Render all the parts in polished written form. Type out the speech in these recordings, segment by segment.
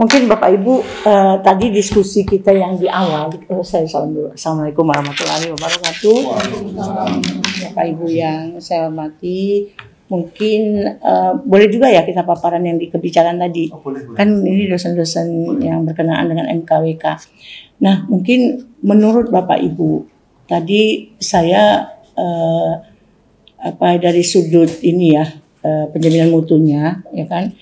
Mungkin Bapak Ibu tadi diskusi kita yang di awal, saya salam dulu. Assalamualaikum warahmatullahi wabarakatuh. Bapak Ibu yang saya hormati, mungkin boleh juga ya kita paparan yang di kebijakan tadi. Boleh. Kan ini dosen-dosen yang berkenaan dengan MKWK. Nah, mungkin menurut Bapak Ibu, tadi saya dari sudut ini ya, penjaminan mutunya, ya kan?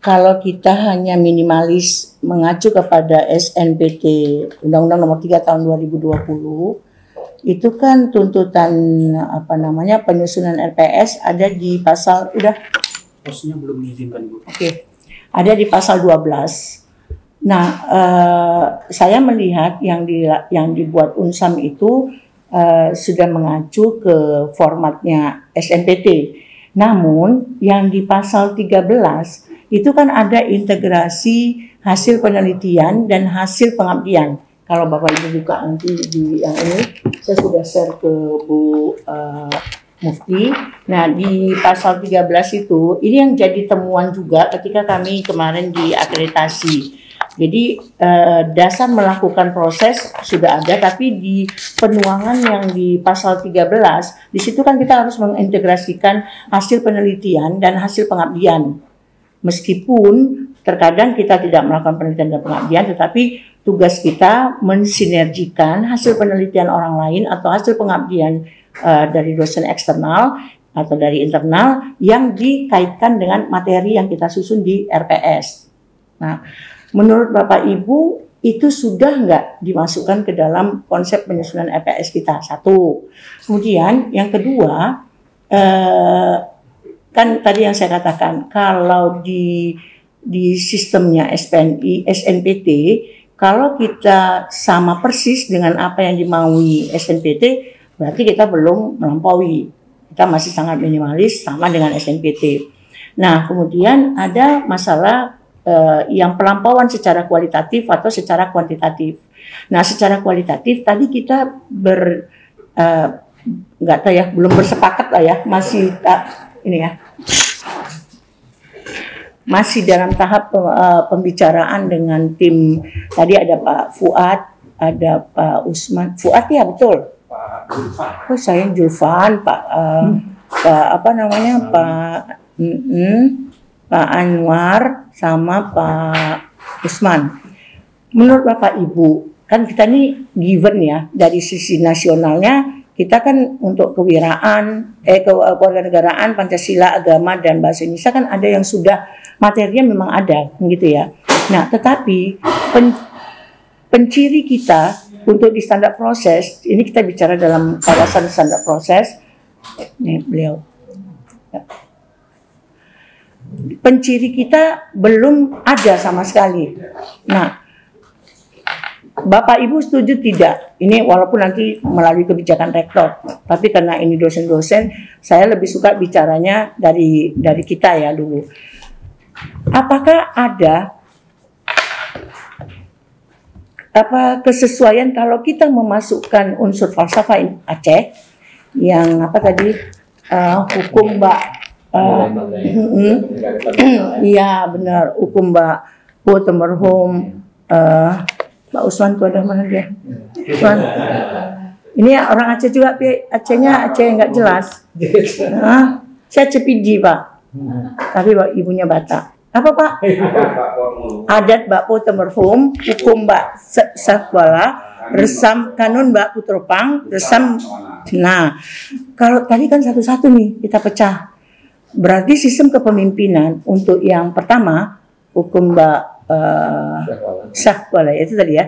Kalau kita hanya minimalis mengacu kepada SNPT Undang-Undang Nomor 3 Tahun 2020, itu kan tuntutan penyusunan RPS ada di pasal Posnya belum diizinkan, Bu. Oke. Ada di pasal 12. Nah, saya melihat yang dibuat Unsam itu sudah mengacu ke formatnya SNPT. Namun yang di pasal 13 itu kan ada integrasi hasil penelitian dan hasil pengabdian. Kalau Bapak Ibu buka nanti di yang ini, saya sudah share ke Bu Mufti. Nah, di pasal 13 itu, ini yang jadi temuan juga ketika kami kemarin di akreditasi. Jadi dasar melakukan proses sudah ada, tapi di penuangan yang di pasal 13, di situ kan kita harus mengintegrasikan hasil penelitian dan hasil pengabdian. Meskipun terkadang kita tidak melakukan penelitian dan pengabdian, tetapi tugas kita mensinergikan hasil penelitian orang lain atau hasil pengabdian dari dosen eksternal atau dari internal yang dikaitkan dengan materi yang kita susun di RPS. Nah, menurut Bapak Ibu itu sudah nggak dimasukkan ke dalam konsep penyusunan RPS kita? Satu. Kemudian yang kedua, kan tadi yang saya katakan, kalau di sistemnya SNPT, kalau kita sama persis dengan apa yang dimaui SNPT, berarti kita belum melampaui. Kita masih sangat minimalis sama dengan SNPT. Nah, kemudian ada masalah yang pelampauan secara kualitatif atau secara kuantitatif. Nah, secara kualitatif tadi kita nggak tahu ya, belum bersepakat lah ya, masih dalam tahap pembicaraan dengan tim. Tadi ada Pak Fuad, ada Pak Usman. Fuad ya betul. Pak Julfan. Saya Julfan, Pak Pak Anwar sama Pak Usman. Menurut Bapak Ibu, kan kita ini given ya dari sisi nasionalnya, kita kan untuk kewarganegaraan, Pancasila, agama dan bahasa Indonesia kan ada yang sudah materinya memang ada, gitu ya. Nah, tetapi penciri kita untuk di standar proses, ini kita bicara dalam kawasan standar proses. Nih beliau. Penciri kita belum ada sama sekali. Nah, Bapak Ibu setuju tidak? Ini walaupun nanti melalui kebijakan rektor, tapi karena ini dosen-dosen, saya lebih suka bicaranya dari kita ya dulu. Apakah ada kesesuaian kalau kita memasukkan unsur falsafah Aceh yang hukum Mbak iya benar, hukum Mbak Putemerhum Pak Usman tuh ada mana dia? Usman. Ini orang Aceh juga, Acehnya Aceh nggak jelas. Saya Cepidi Pak, tapi Pak ibunya Batak. Apa Pak? Adat Mbak Putemerhum, hukum Mbak Sakwala, resam kanun Mbak Putropang, resam. Nah, kalau tadi kan satu-satu nih kita pecah. Berarti sistem kepemimpinan untuk yang pertama hukum Mbak Sakwala itu tadi ya,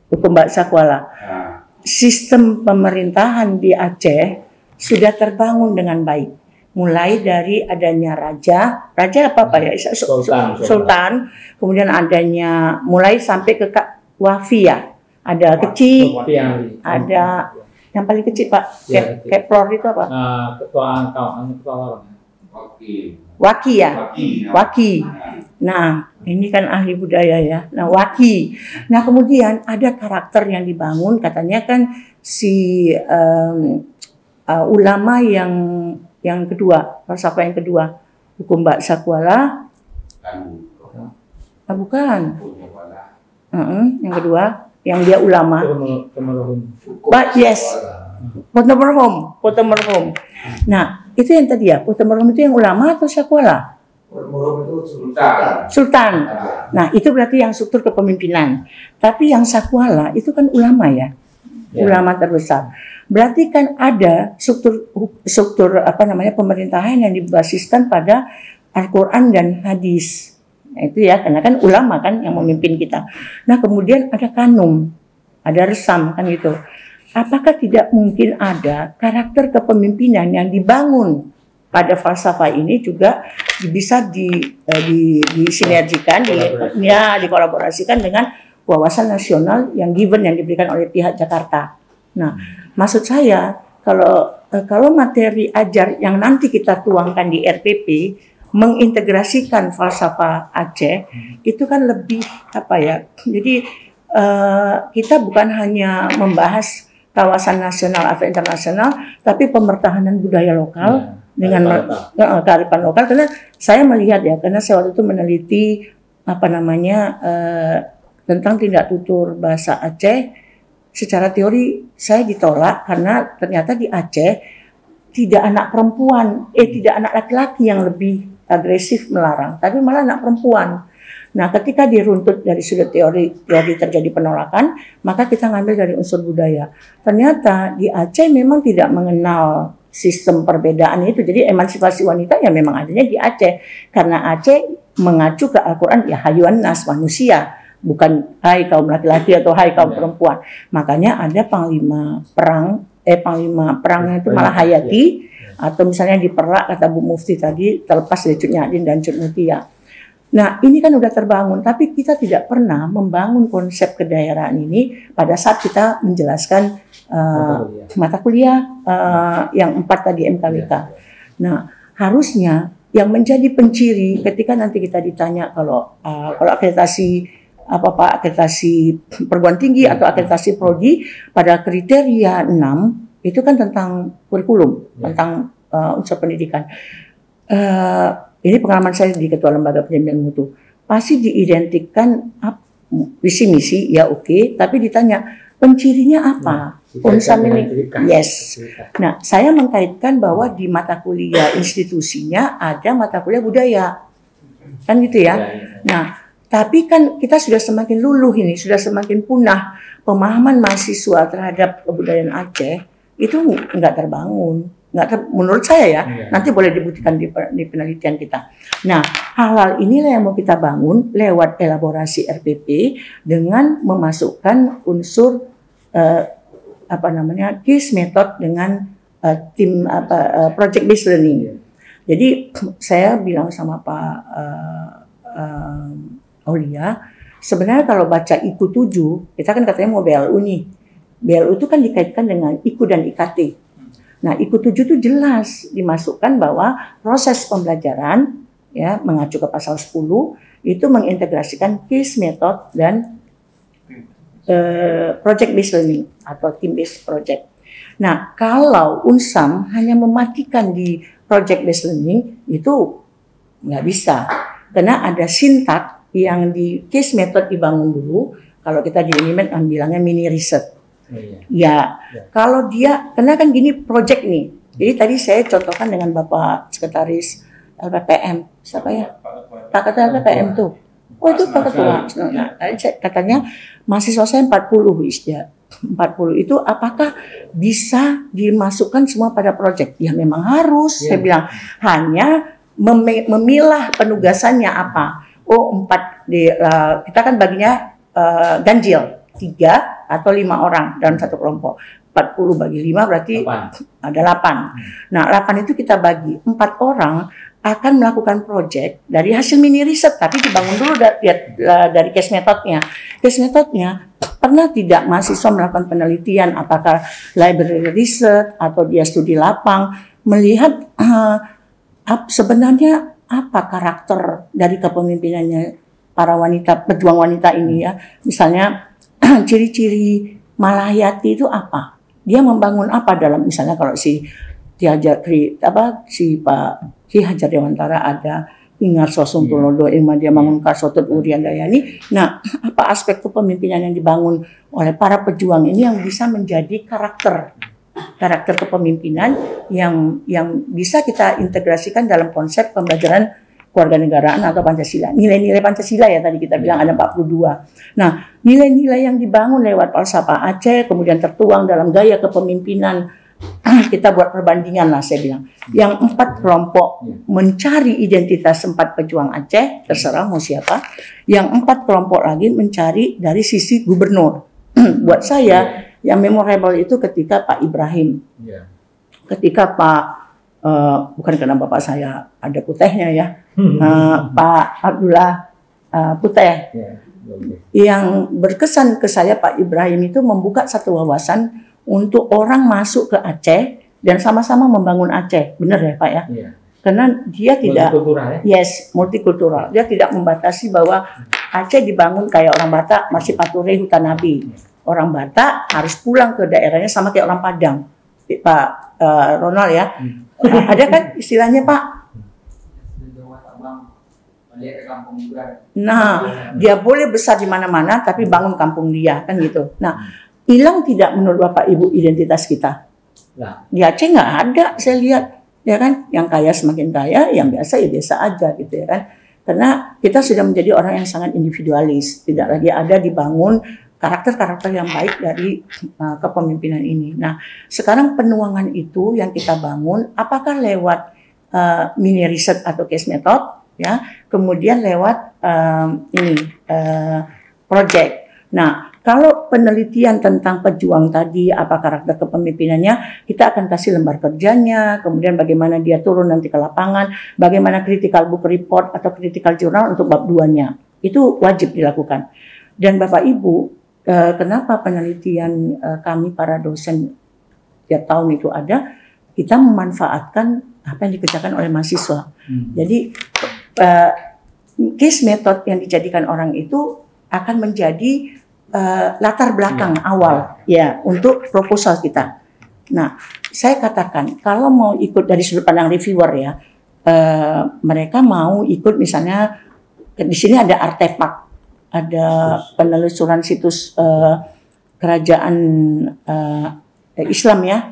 hukum Mbak Sakwala. Sistem pemerintahan di Aceh sudah terbangun dengan baik, mulai dari adanya raja ya, Sultan, kemudian adanya mulai sampai ke Wafi ya, ada kecil, ada yang paling kecil Pak, Keplor itu apa? Waki ya, Waki. Nah, ini kan ahli budaya ya. Nah, Waki. Nah, kemudian ada karakter yang dibangun, katanya kan si ulama yang kedua, falsafah yang kedua, hukum Mbak Sakwala, Bukan. Yang kedua, yang dia ulama. Yes. Foto merhum. Nah, itu yang tadi ya. Foto merhum itu yang ulama atau syakwala? Itu Sultan. Nah, itu berarti yang struktur kepemimpinan. Tapi yang sakwala itu kan ulama ya. Ulama terbesar. Berarti kan ada struktur pemerintahan yang dibasiskan pada Al-Qur'an dan hadis. Nah, itu ya, karena kan ulama kan yang memimpin kita. Nah, kemudian ada kanum, ada resam kan gitu. Apakah tidak mungkin ada karakter kepemimpinan yang dibangun pada falsafah ini juga bisa disinergikan, dikolaborasikan dengan wawasan nasional yang diberikan oleh pihak Jakarta. Nah, maksud saya kalau materi ajar yang nanti kita tuangkan di RPP mengintegrasikan falsafah Aceh itu kan lebih Jadi kita bukan hanya membahas kawasan nasional atau internasional, tapi pemertahanan budaya lokal dengan kearifan lokal. Karena saya melihat ya, karena saya waktu itu meneliti tentang tindak tutur bahasa Aceh. Secara teori saya ditolak karena ternyata di Aceh tidak anak anak laki-laki yang lebih agresif melarang, tapi malah anak perempuan. Nah, ketika diruntut dari sudut teori terjadi penolakan, maka kita ngambil dari unsur budaya. Ternyata di Aceh memang tidak mengenal sistem perbedaan itu. Jadi emansipasi wanita ya memang adanya di Aceh. Karena Aceh mengacu ke Al-Quran, ya hayuan nas, manusia. Bukan hai kaum laki-laki atau hai kaum perempuan. Makanya ada panglima perangnya itu malah hayati. Atau misalnya di Perak, kata Bu Mufti tadi, terlepas dari Cut Nyadin dan Cut Mutia. Nah, ini kan udah terbangun, tapi kita tidak pernah membangun konsep kedaerahan ini pada saat kita menjelaskan mata kuliah yang 4 tadi MKWK. Nah, harusnya yang menjadi penciri ketika nanti kita ditanya kalau akreditasi perguruan tinggi atau akreditasi prodi pada kriteria 6 itu kan tentang kurikulum, tentang unsur pendidikan. Ini pengalaman saya di Ketua Lembaga Pendidikan Mutu. Pasti diidentikan visi misi, ya oke, tapi ditanya pencirinya apa? Unsam ini, yes. Nah, saya mengkaitkan bahwa di mata kuliah institusinya ada mata kuliah budaya, kan gitu ya. Nah, tapi kan kita sudah semakin luluh ini, sudah semakin punah pemahaman mahasiswa terhadap kebudayaan Aceh itu nggak terbangun. Menurut saya ya, nanti boleh dibuktikan di penelitian kita. Nah, hal-hal inilah yang mau kita bangun lewat elaborasi RPP dengan memasukkan unsur KIS method dengan tim project based learning. Jadi saya bilang sama Pak Aulia, sebenarnya kalau baca IKU 7, kita kan katanya mau BLU nih. BLU itu kan dikaitkan dengan IKU dan IKT. Nah, IKU 7 itu jelas dimasukkan bahwa proses pembelajaran ya mengacu ke pasal 10 itu mengintegrasikan case method dan project based learning atau team based project. Nah, kalau Unsam hanya mematikan di project based learning itu nggak bisa, karena ada sintak yang di case method dibangun dulu. Kalau kita di Unimed bilangnya mini research. Ya, kalau dia, karena kan gini project nih. Jadi tadi saya contohkan dengan Bapak Sekretaris LPPM, siapa ya? Pak Ketua LPPM tuh. Oh itu Pak Ketua. Nah, katanya mahasiswa saya 40 Isda. 40 itu apakah bisa dimasukkan semua pada project? Ya memang harus. Saya bilang hanya memilah penugasannya apa. Oh 4 kita kan baginya ganjil 3 atau 5 orang dalam satu kelompok. 40 bagi 5 berarti ada 8. Nah, 8 itu kita bagi. 4 orang akan melakukan project dari hasil mini riset, tapi dibangun dulu dari case methodnya. Case methodnya, pernah tidak mahasiswa melakukan penelitian, apakah library research atau dia studi lapang, melihat sebenarnya apa karakter dari kepemimpinannya para wanita, pejuang wanita ini ya. Misalnya, ciri-ciri Malahayati itu apa? Dia membangun apa dalam, misalnya kalau si Pak Ki Hajar Dewantara ada Ingar Sosumpulnodo Irma dia Mangun Karsotut Urian Dayani. Nah, apa aspek kepemimpinan yang dibangun oleh para pejuang ini yang bisa menjadi karakter kepemimpinan yang bisa kita integrasikan dalam konsep pembelajaran kewarganegaraan atau Pancasila. Nilai-nilai Pancasila ya tadi kita bilang ada 42. Nah, nilai-nilai yang dibangun lewat falsafah Aceh kemudian tertuang dalam gaya kepemimpinan. Kita buat perbandingan lah saya bilang. Yang 4 kelompok mencari identitas 4 pejuang Aceh, terserah mau siapa. Yang 4 kelompok lagi mencari dari sisi gubernur. Buat saya yang memorable itu ketika Pak Ibrahim. Ketika Pak, bukan karena bapak saya ada putihnya ya, Pak Abdullah Putih. Yang berkesan ke saya Pak Ibrahim itu membuka satu wawasan untuk orang masuk ke Aceh dan sama-sama membangun Aceh, benar ya Pak ya? Karena dia tidak, multikultural. Dia tidak membatasi bahwa Aceh dibangun kayak orang Batak masih pature hutan nabi. Orang Batak harus pulang ke daerahnya sama kayak orang Padang, Pak Ronald ya. Ada kan istilahnya Pak? Nah, dia boleh besar di mana-mana tapi bangun kampung dia kan gitu. Nah, hilang tidak menurut Bapak Ibu identitas kita? Di Aceh nggak ada, saya lihat ya kan, yang kaya semakin kaya, yang biasa ya biasa aja gitu ya kan. Karena kita sudah menjadi orang yang sangat individualis, tidak lagi ada dibangun karakter-karakter yang baik dari kepemimpinan ini. Nah, sekarang penuangan itu yang kita bangun, apakah lewat mini riset atau case method, ya, kemudian lewat project. Nah, kalau penelitian tentang pejuang tadi, apa karakter kepemimpinannya, kita akan kasih lembar kerjanya, kemudian bagaimana dia turun nanti ke lapangan, bagaimana critical book report atau critical journal untuk bab 2-nya. Itu wajib dilakukan. Dan Bapak Ibu, kenapa penelitian kami para dosen tiap tahun itu ada, kita memanfaatkan apa yang dikerjakan oleh mahasiswa. Jadi, case method yang dijadikan orang itu akan menjadi latar belakang awal ya untuk proposal kita. Nah, saya katakan kalau mau ikut dari sudut pandang reviewer ya, mereka mau ikut misalnya di sini ada artefak, ada penelusuran situs kerajaan Islam ya.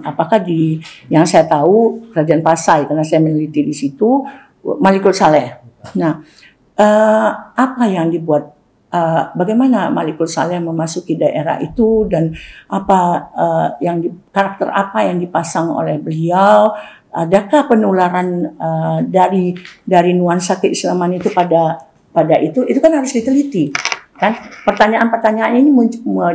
Apakah di yang saya tahu kerajaan Pasai karena saya meneliti di situ Malikul Saleh. Nah, apa yang dibuat? Bagaimana Malikul Saleh memasuki daerah itu dan apa karakter apa yang dipasang oleh beliau? Adakah penularan dari nuansa keislaman itu pada itu kan harus diteliti kan? Pertanyaan-pertanyaan ini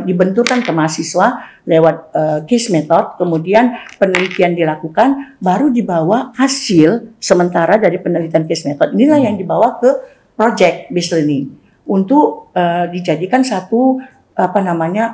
dibenturkan ke mahasiswa lewat case method, kemudian penelitian dilakukan, baru dibawa hasil sementara dari penelitian case method inilah yang dibawa ke project based learning untuk dijadikan satu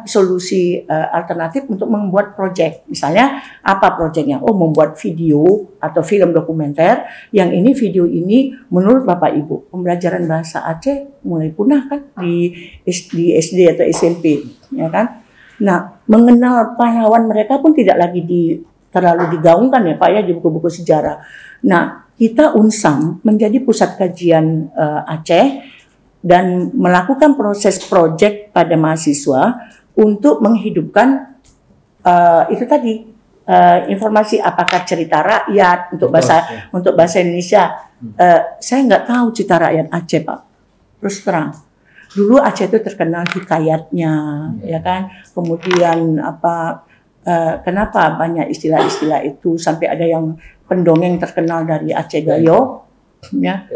solusi alternatif untuk membuat proyek. Misalnya apa proyeknya? Oh, membuat video atau film dokumenter yang ini video ini menurut Bapak Ibu pembelajaran bahasa Aceh mulai punah kan di SD atau SMP, ya kan? Nah, mengenal pahlawan mereka pun tidak lagi terlalu digaungkan ya Pak ya di buku-buku sejarah. Nah, kita Unsam menjadi pusat kajian Aceh dan melakukan proses proyek pada mahasiswa untuk menghidupkan itu tadi informasi apakah cerita rakyat untuk bahasa Indonesia. Saya nggak tahu cerita rakyat Aceh Pak, terus terang. Dulu Aceh itu terkenal hikayatnya, ya kan. Kemudian kenapa banyak istilah-istilah itu sampai ada yang pendongeng terkenal dari Aceh Gayo, ya.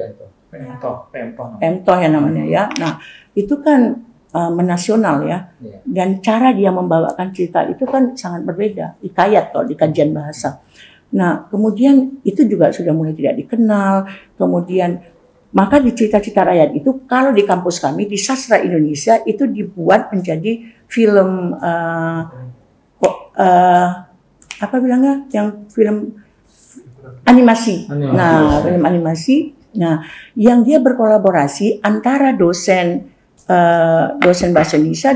Pemtoh ya namanya ya. Nah, itu kan menasional ya. Dan cara dia membawakan cerita itu kan sangat berbeda. Hikayat kalau di kajian bahasa. Nah, kemudian itu juga sudah mulai tidak dikenal. Kemudian maka di cerita-cerita rakyat itu kalau di kampus kami di sastra Indonesia itu dibuat menjadi film apa bilangnya yang film animasi. Nah, film animasi. Nah, yang dia berkolaborasi antara dosen dosen bahasa Indonesia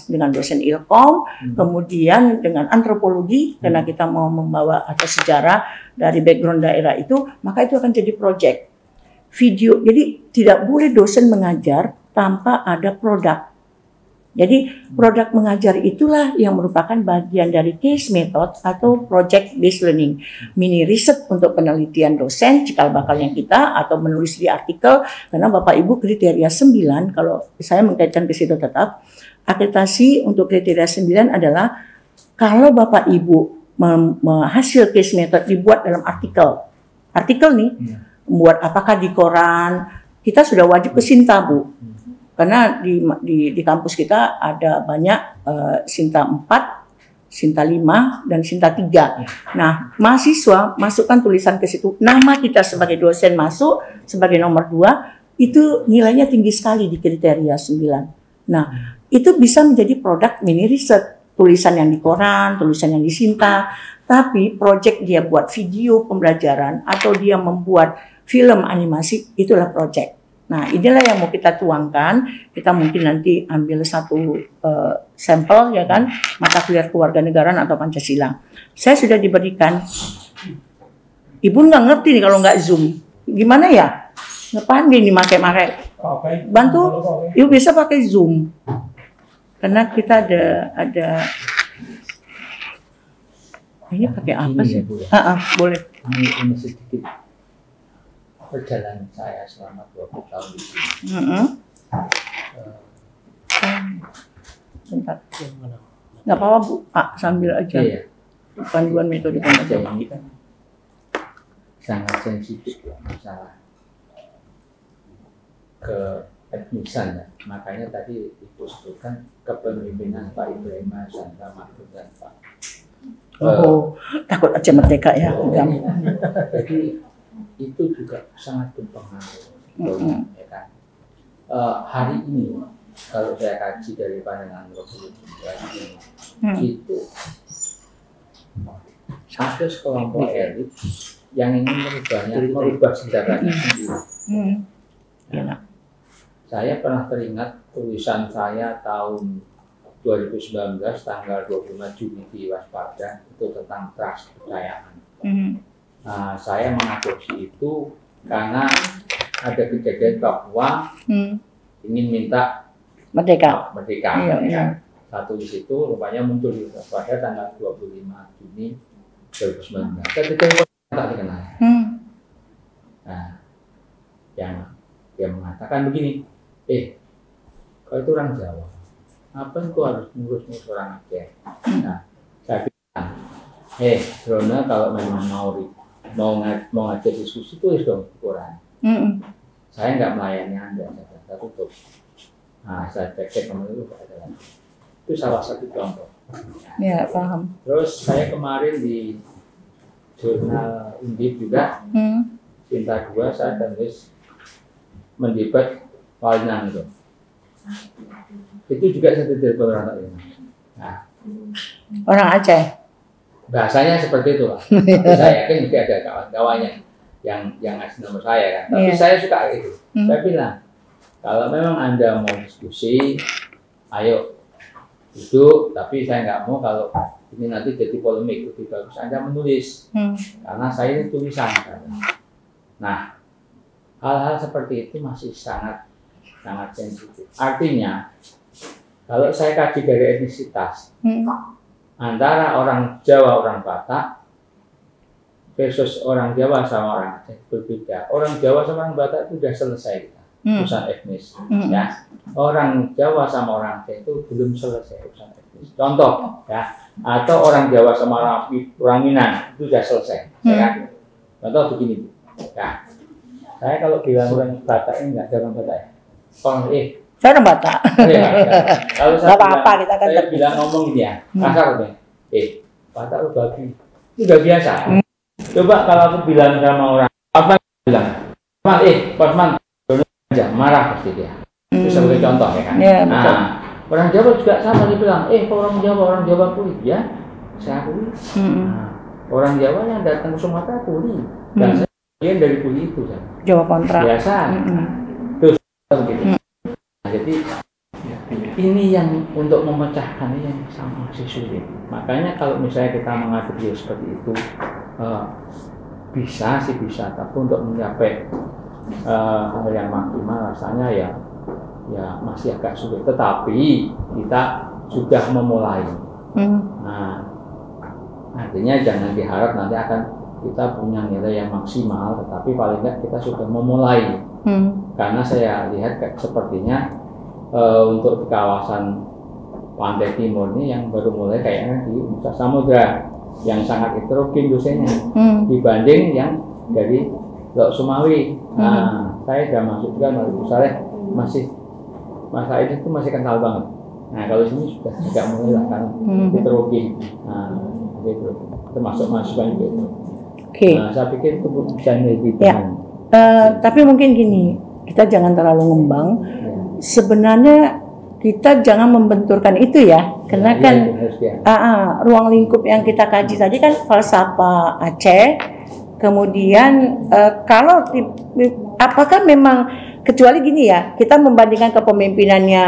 dengan dosen ilkom, kemudian dengan antropologi karena kita mau membawa atau sejarah dari background daerah itu, maka itu akan jadi project video. Jadi tidak boleh dosen mengajar tanpa ada produk. Jadi produk mengajar itulah yang merupakan bagian dari case method atau project based learning. Mini riset untuk penelitian dosen, cikal bakalnya kita, atau menulis di artikel, karena Bapak Ibu kriteria 9, kalau saya mengkaitkan ke situ tetap, akreditasi untuk kriteria 9 adalah kalau Bapak Ibu hasil case method dibuat dalam artikel. Artikel nih, membuat apakah di koran, kita sudah wajib ke Sinta, Bu. Karena di kampus kita ada banyak Sinta 4, Sinta 5, dan Sinta 3. Nah, mahasiswa masukkan tulisan ke situ. Nama kita sebagai dosen masuk sebagai nomor 2, itu nilainya tinggi sekali di kriteria 9. Nah, itu bisa menjadi produk mini riset. Tulisan yang di koran, tulisan yang di Sinta. Tapi project dia buat video pembelajaran atau dia membuat film animasi, itulah project. Nah, inilah yang mau kita tuangkan. Kita mungkin nanti ambil satu sampel, ya kan, mata kuliah kewarganegaraan atau Pancasila. Saya sudah diberikan. Ibu nggak ngerti nih kalau nggak Zoom. Gimana ya? Nggak pandai nih pakai. Bantu, Ibu bisa pakai Zoom. Karena kita ada. Ini pakai apa sih? Boleh. Ini sedikit perjalanan saya selama 20 tahun di sini. Bentar. Nggak apa-apa, Bu. Pak, sambil aja. Iya. Panduan metode pembelajaran. Ini kan sangat sensitif ya, masalah keetnisan ya. Makanya tadi Ibu sebutkan kepemimpinan Pak Ibrahim Sandra Mahfud dan Pak. Takut aja merdeka ya. Jadi itu juga sangat berpengaruh, ya kan? Hari ini kalau saya kaji dari pandangan ini, itu ada sekelompok elit yang ingin merubah sejarahnya sendiri. Nah, saya pernah teringat tulisan saya tahun 2019 tanggal 25 Juni di Waspada itu tentang trust kepercayaan. Nah, saya mengadopsi itu karena ada kejadian Papua ingin minta merdeka. Iya. Satu di situ rupanya muncul pada tanggal 25 Juni 2019. Ketika itu tak dikenal. Nah, yang mengatakan begini, kau itu orang Jawa, apa kau harus ngurus orang Aceh? Nah, saya bilang, Rona kalau memang mau ngajak diskusi tulis dong ukuran. Saya nggak melayani Anda, saya tutup. Nah, saya cek kemarin itu ada lagi. Itu salah satu contoh. Ya, paham. Terus saya kemarin di jurnal Undip juga, Sinta 2 saya tulis mendebat Walinang itu. Itu juga saya tidak orang lain. Nah, orang Aceh. Bahasanya seperti itu, Pak. Saya yakin juga ada kawan-kawannya yang ngasih nomor saya kan. Tapi saya suka itu. Saya bilang, kalau memang Anda mau diskusi, ayo duduk. Tapi saya nggak mau kalau ini nanti jadi polemik. Lebih bagus Anda menulis, karena saya ini tulisan. Nah, hal-hal seperti itu masih sangat sensitif. Artinya, kalau saya kaji dari etnisitas, antara orang Jawa, orang Batak versus orang Jawa sama orang Aceh berbeda. Orang Jawa sama orang Batak itu sudah selesai kita, urusan etnis. Ya. Orang Jawa sama orang Aceh itu belum selesai urusan etnis. Contoh, ya, atau orang Jawa sama orang Minang itu sudah selesai. Ya. Contoh begini, ya. Saya kalau bilang orang Batak ini nggak ada orang Batak. Saya orang Batak. Kalau saya bilang ngomong gini ya, kasar nih. Batak lu babi. Itu udah biasa. Coba kalau aku bilang sama orang, Pasman bilang, Pasman aja marah pasti dia. Itu sebagai contoh ya kan. Nah, orang Jawa juga sama dia bilang, orang Jawa kulit ya, saya kulit. Orang Jawa yang datang ke Sumatera kulit. Dan saya bagian dari kulit itu. Jawa kontra. Biasa. Terus begitu. Jadi ini yang untuk memecahkan ini yang sama masih sulit. Makanya kalau misalnya kita mengatur dia seperti itu, bisa sih bisa, tapi untuk mencapai hal yang maksimal rasanya ya masih agak sulit. Tetapi kita sudah memulai. Nah, artinya jangan diharap nanti akan kita punya nilai yang maksimal, tetapi paling tidak kita sudah memulai. Karena saya lihat sepertinya untuk di kawasan pantai timur ini yang baru mulai kayaknya di Nusa Samudra yang sangat heterogen dosennya dibanding yang dari Lok Sumawi. Nah, saya sudah masuk juga Maluku Saleh, masih masa itu masih kental banget. Nah, kalau sini sudah agak mulai lah karena heterogen. Nah, itu termasuk mahasiswa juga itu. Nah, saya pikir itu bisa lebih tapi mungkin gini, kita jangan terlalu ngembang. Sebenarnya kita jangan membenturkan itu ya, karena kan ruang lingkup yang kita kaji tadi kan falsafah Aceh. Kemudian kalau apakah memang, kecuali gini ya, kita membandingkan kepemimpinannya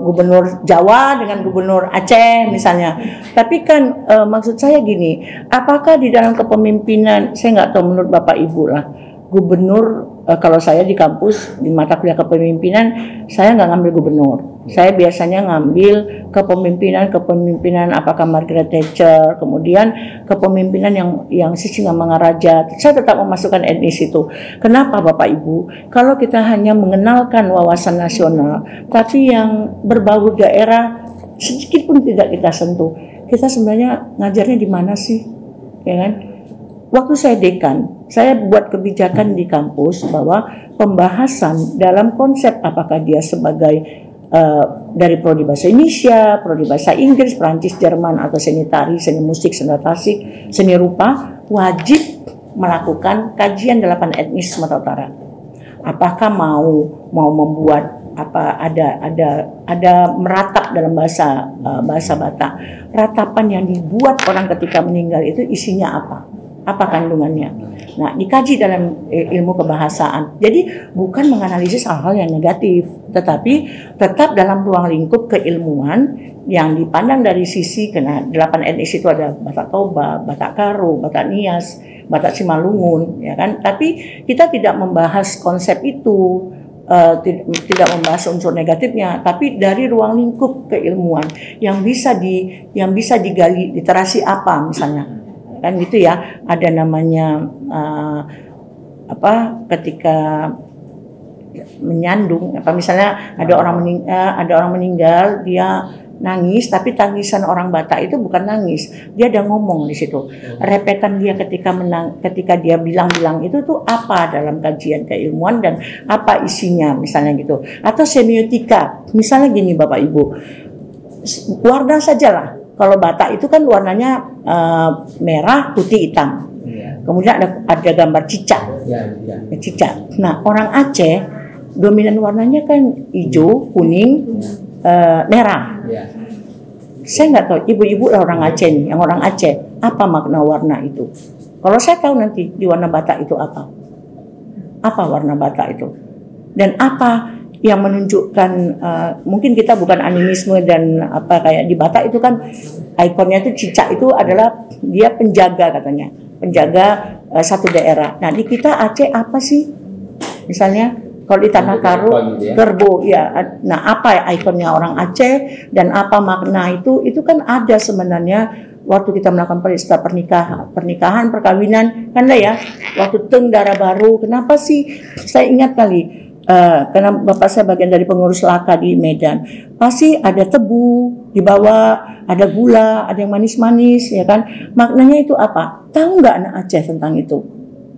gubernur Jawa dengan gubernur Aceh misalnya. Tapi kan maksud saya gini, apakah di dalam kepemimpinan, saya nggak tahu menurut Bapak Ibu lah, gubernur kalau saya di kampus di mata kuliah kepemimpinan, saya nggak ngambil gubernur. Saya biasanya ngambil kepemimpinan apakah Margaret Thatcher, kemudian kepemimpinan yang Sisingamangaraja. Saya tetap memasukkan etnis itu. Kenapa Bapak Ibu? Kalau kita hanya mengenalkan wawasan nasional, tapi yang berbau daerah sedikit pun tidak kita sentuh, kita sebenarnya ngajarnya di mana sih? Ya kan? Waktu saya dekan, saya buat kebijakan di kampus bahwa pembahasan dalam konsep apakah dia sebagai dari prodi bahasa Indonesia, prodi bahasa Inggris, Perancis, Jerman, atau seni tari, seni musik, seni tasik, seni rupa, wajib melakukan kajian 8 etnis Sumatera Utara. Apakah mau membuat ada meratap dalam bahasa Batak. Ratapan yang dibuat orang ketika meninggal itu isinya apa? Apa kandungannya? Nah, dikaji dalam ilmu kebahasaan. Jadi bukan menganalisis hal-hal yang negatif, tetapi tetap dalam ruang lingkup keilmuan yang dipandang dari sisi, karena 8 etnis itu ada Batak Toba, Batak Karo, Batak Nias, Batak Simalungun, ya kan? Tapi kita tidak membahas konsep itu, tidak membahas unsur negatifnya, tapi dari ruang lingkup keilmuan yang bisa digali literasi apa misalnya. Kan gitu ya, ada namanya ketika menyandung misalnya ada orang meninggal, dia nangis, tapi tangisan orang Batak itu bukan nangis, dia ada ngomong di situ. Repetan dia ketika dia bilang itu tuh apa dalam kajian keilmuan dan apa isinya misalnya gitu. Atau semiotika, misalnya gini Bapak Ibu, warna sajalah. Kalau Batak itu kan warnanya merah, putih, hitam. Kemudian ada gambar cicak. Cicak. Nah, orang Aceh dominan warnanya kan hijau, kuning, merah. Saya nggak tahu, ibu-ibu lah orang Aceh nih, yang orang Aceh, apa makna warna itu? Kalau saya tahu nanti di warna Batak itu apa? Apa warna Batak itu? Dan apa yang menunjukkan, mungkin kita bukan animisme dan kayak di Batak itu kan ikonnya itu cicak itu adalah dia penjaga katanya, penjaga satu daerah. Nah di kita Aceh apa sih? Misalnya kalau di Tanah Karo kerbau ya. Nah apa ikonnya orang Aceh dan apa makna itu kan ada sebenarnya waktu kita melakukan peristiwa pernikahan perkawinan kan lah ya, waktu Teng Darah Baru. Kenapa sih saya ingat kali? Karena bapak saya bagian dari pengurus Laka di Medan, pasti ada tebu di bawah, ada gula, ada yang manis-manis, ya kan? Maknanya itu apa? Tahu nggak anak Aceh tentang itu,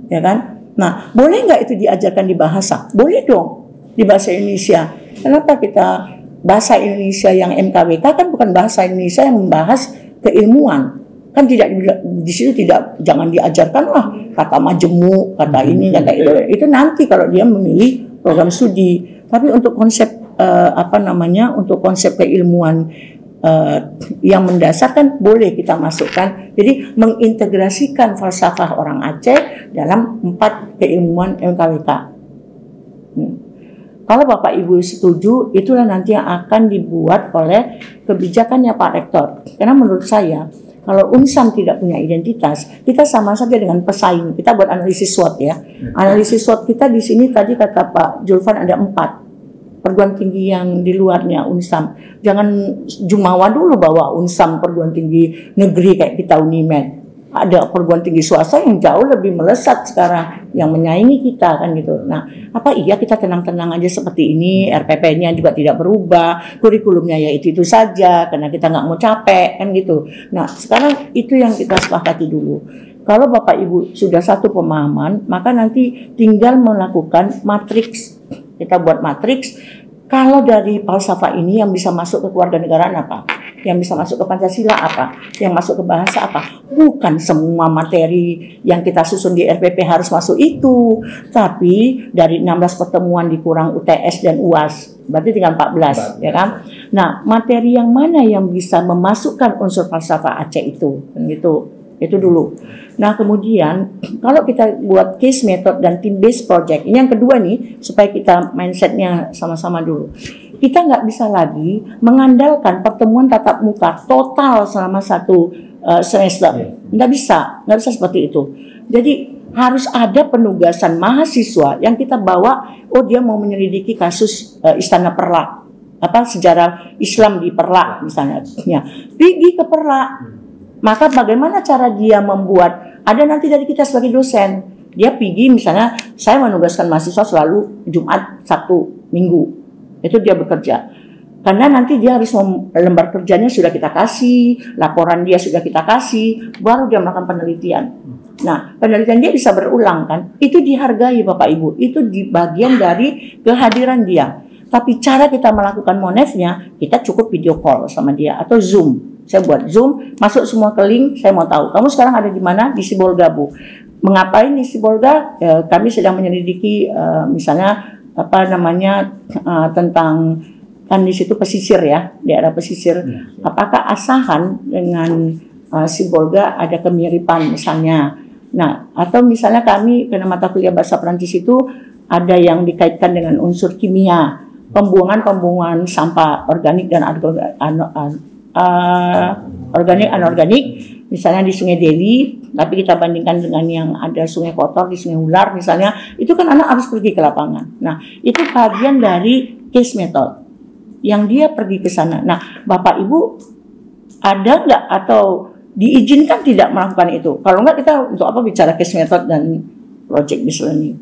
ya kan? Nah, boleh nggak itu diajarkan di bahasa? Boleh dong, di bahasa Indonesia. Kenapa kita bahasa Indonesia yang MKWK kan bukan bahasa Indonesia yang membahas keilmuan? Kan tidak di situ jangan diajarkan lah kata majemuk, kata ini, kata itu nanti kalau dia memilih program studi. Tapi untuk konsep untuk konsep keilmuan yang mendasar kan boleh kita masukkan. Jadi mengintegrasikan falsafah orang Aceh dalam 4 keilmuan MKWK. Kalau Bapak Ibu setuju, itulah nanti yang akan dibuat oleh kebijakannya Pak Rektor. Karena menurut saya, kalau Unsam tidak punya identitas, kita sama saja dengan pesaing. Kita buat analisis SWOT ya. Analisis SWOT kita di sini tadi kata Pak Julvan ada 4 perguruan tinggi yang di luarnya Unsam. Jangan jumawa dulu bahwa Unsam perguruan tinggi negeri kayak kita Unimed. Ada perguruan tinggi swasta yang jauh lebih melesat sekarang, yang menyaingi kita kan gitu. Nah, apa iya kita tenang-tenang aja seperti ini, RPP-nya juga tidak berubah, kurikulumnya ya itu saja, karena kita nggak mau capek kan gitu. Nah, sekarang itu yang kita sepakati dulu. Kalau Bapak Ibu sudah satu pemahaman, maka nanti tinggal melakukan matriks. Kita buat matriks. Kalau dari falsafah ini yang bisa masuk ke kewarganegaraan apa? Yang bisa masuk ke Pancasila apa? Yang masuk ke bahasa apa? Bukan semua materi yang kita susun di RPP harus masuk itu. Tapi dari 16 pertemuan dikurang UTS dan UAS. Berarti tinggal 14, ya kan? Nah, materi yang mana yang bisa memasukkan unsur falsafah Aceh itu? Gitu. Itu dulu. Nah, kemudian kalau kita buat case method dan team based project, ini yang kedua nih, supaya kita mindsetnya sama-sama dulu. Kita nggak bisa lagi mengandalkan pertemuan tatap muka total selama satu semester. Nggak bisa seperti itu. Jadi harus ada penugasan mahasiswa yang kita bawa, oh dia mau menyelidiki kasus Istana Perlak, sejarah Islam di Perlak misalnya, ya, pergi ke Perlak. Maka bagaimana cara dia membuat, ada nanti dari kita sebagai dosen, dia pergi misalnya, saya menugaskan mahasiswa selalu Jumat, Sabtu, Minggu, itu dia bekerja. Karena nanti dia harus lembar kerjanya sudah kita kasih, laporan dia sudah kita kasih, baru dia melakukan penelitian. Nah, penelitian dia bisa berulang kan, itu dihargai Bapak Ibu, itu di bagian dari kehadiran dia. Tapi cara kita melakukan monefnya, kita cukup video call sama dia atau Zoom. Saya buat Zoom, masuk semua ke link, saya mau tahu. Kamu sekarang ada di mana? Di Sibolga, Bu. Mengapain di Sibolga? Kami sedang menyelidiki misalnya tentang, kan di situ pesisir ya, daerah pesisir. Apakah Asahan dengan Sibolga ada kemiripan misalnya? Nah, atau misalnya kami karena mata kuliah bahasa Perancis itu ada yang dikaitkan dengan unsur kimia, pembuangan sampah organik dan organik anorganik, misalnya di Sungai Deli, tapi kita bandingkan dengan yang ada sungai kotor di Sungai Ular misalnya, itu kan anak harus pergi ke lapangan. Nah, itu bagian dari case method yang dia pergi ke sana. Nah, Bapak Ibu ada nggak atau diizinkan tidak melakukan itu? Kalau nggak, kita untuk apa bicara case method dan project based learning?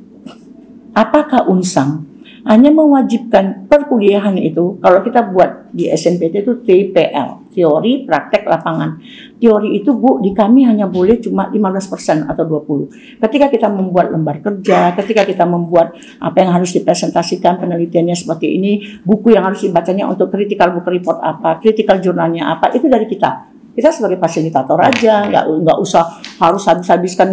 Apakah Unsam hanya mewajibkan perkuliahan itu? Kalau kita buat di SNPT itu TPL, teori, praktek, lapangan. Teori itu Bu, di kami hanya boleh cuma 15% atau 20%. Ketika kita membuat lembar kerja, ketika kita membuat apa yang harus dipresentasikan, penelitiannya seperti ini, buku yang harus dibacanya untuk critical book report apa, critical jurnalnya apa, itu dari kita. Kita sebagai fasilitator aja, nggak usah harus habiskan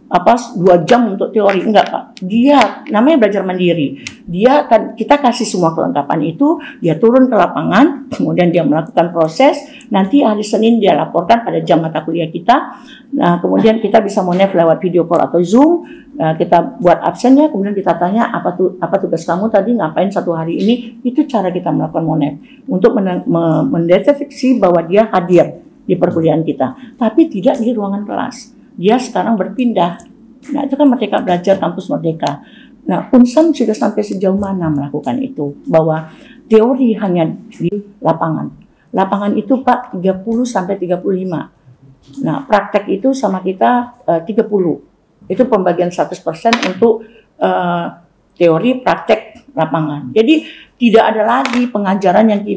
2 jam untuk teori, enggak Pak. Dia namanya belajar mandiri. Dia kan, kita kasih semua kelengkapan itu, dia turun ke lapangan, kemudian dia melakukan proses. Nanti hari Senin dia laporkan pada jam mata kuliah kita. Nah, kemudian kita bisa monef lewat video call atau Zoom. Nah, kita buat absennya, kemudian kita tanya apa tugas kamu tadi, ngapain 1 hari ini. Itu cara kita melakukan monef untuk mendeteksi bahwa dia hadir di perkuliahan kita, tapi tidak di ruangan kelas. Dia sekarang berpindah. Nah, itu kan Merdeka Belajar, Kampus Merdeka. Nah, Unsam sudah sampai sejauh mana melakukan itu? Bahwa teori hanya di lapangan. Lapangan itu Pak 30 sampai 35. Nah, praktek itu sama kita 30. Itu pembagian 100% untuk teori, praktek, lapangan. Jadi tidak ada lagi pengajaran yang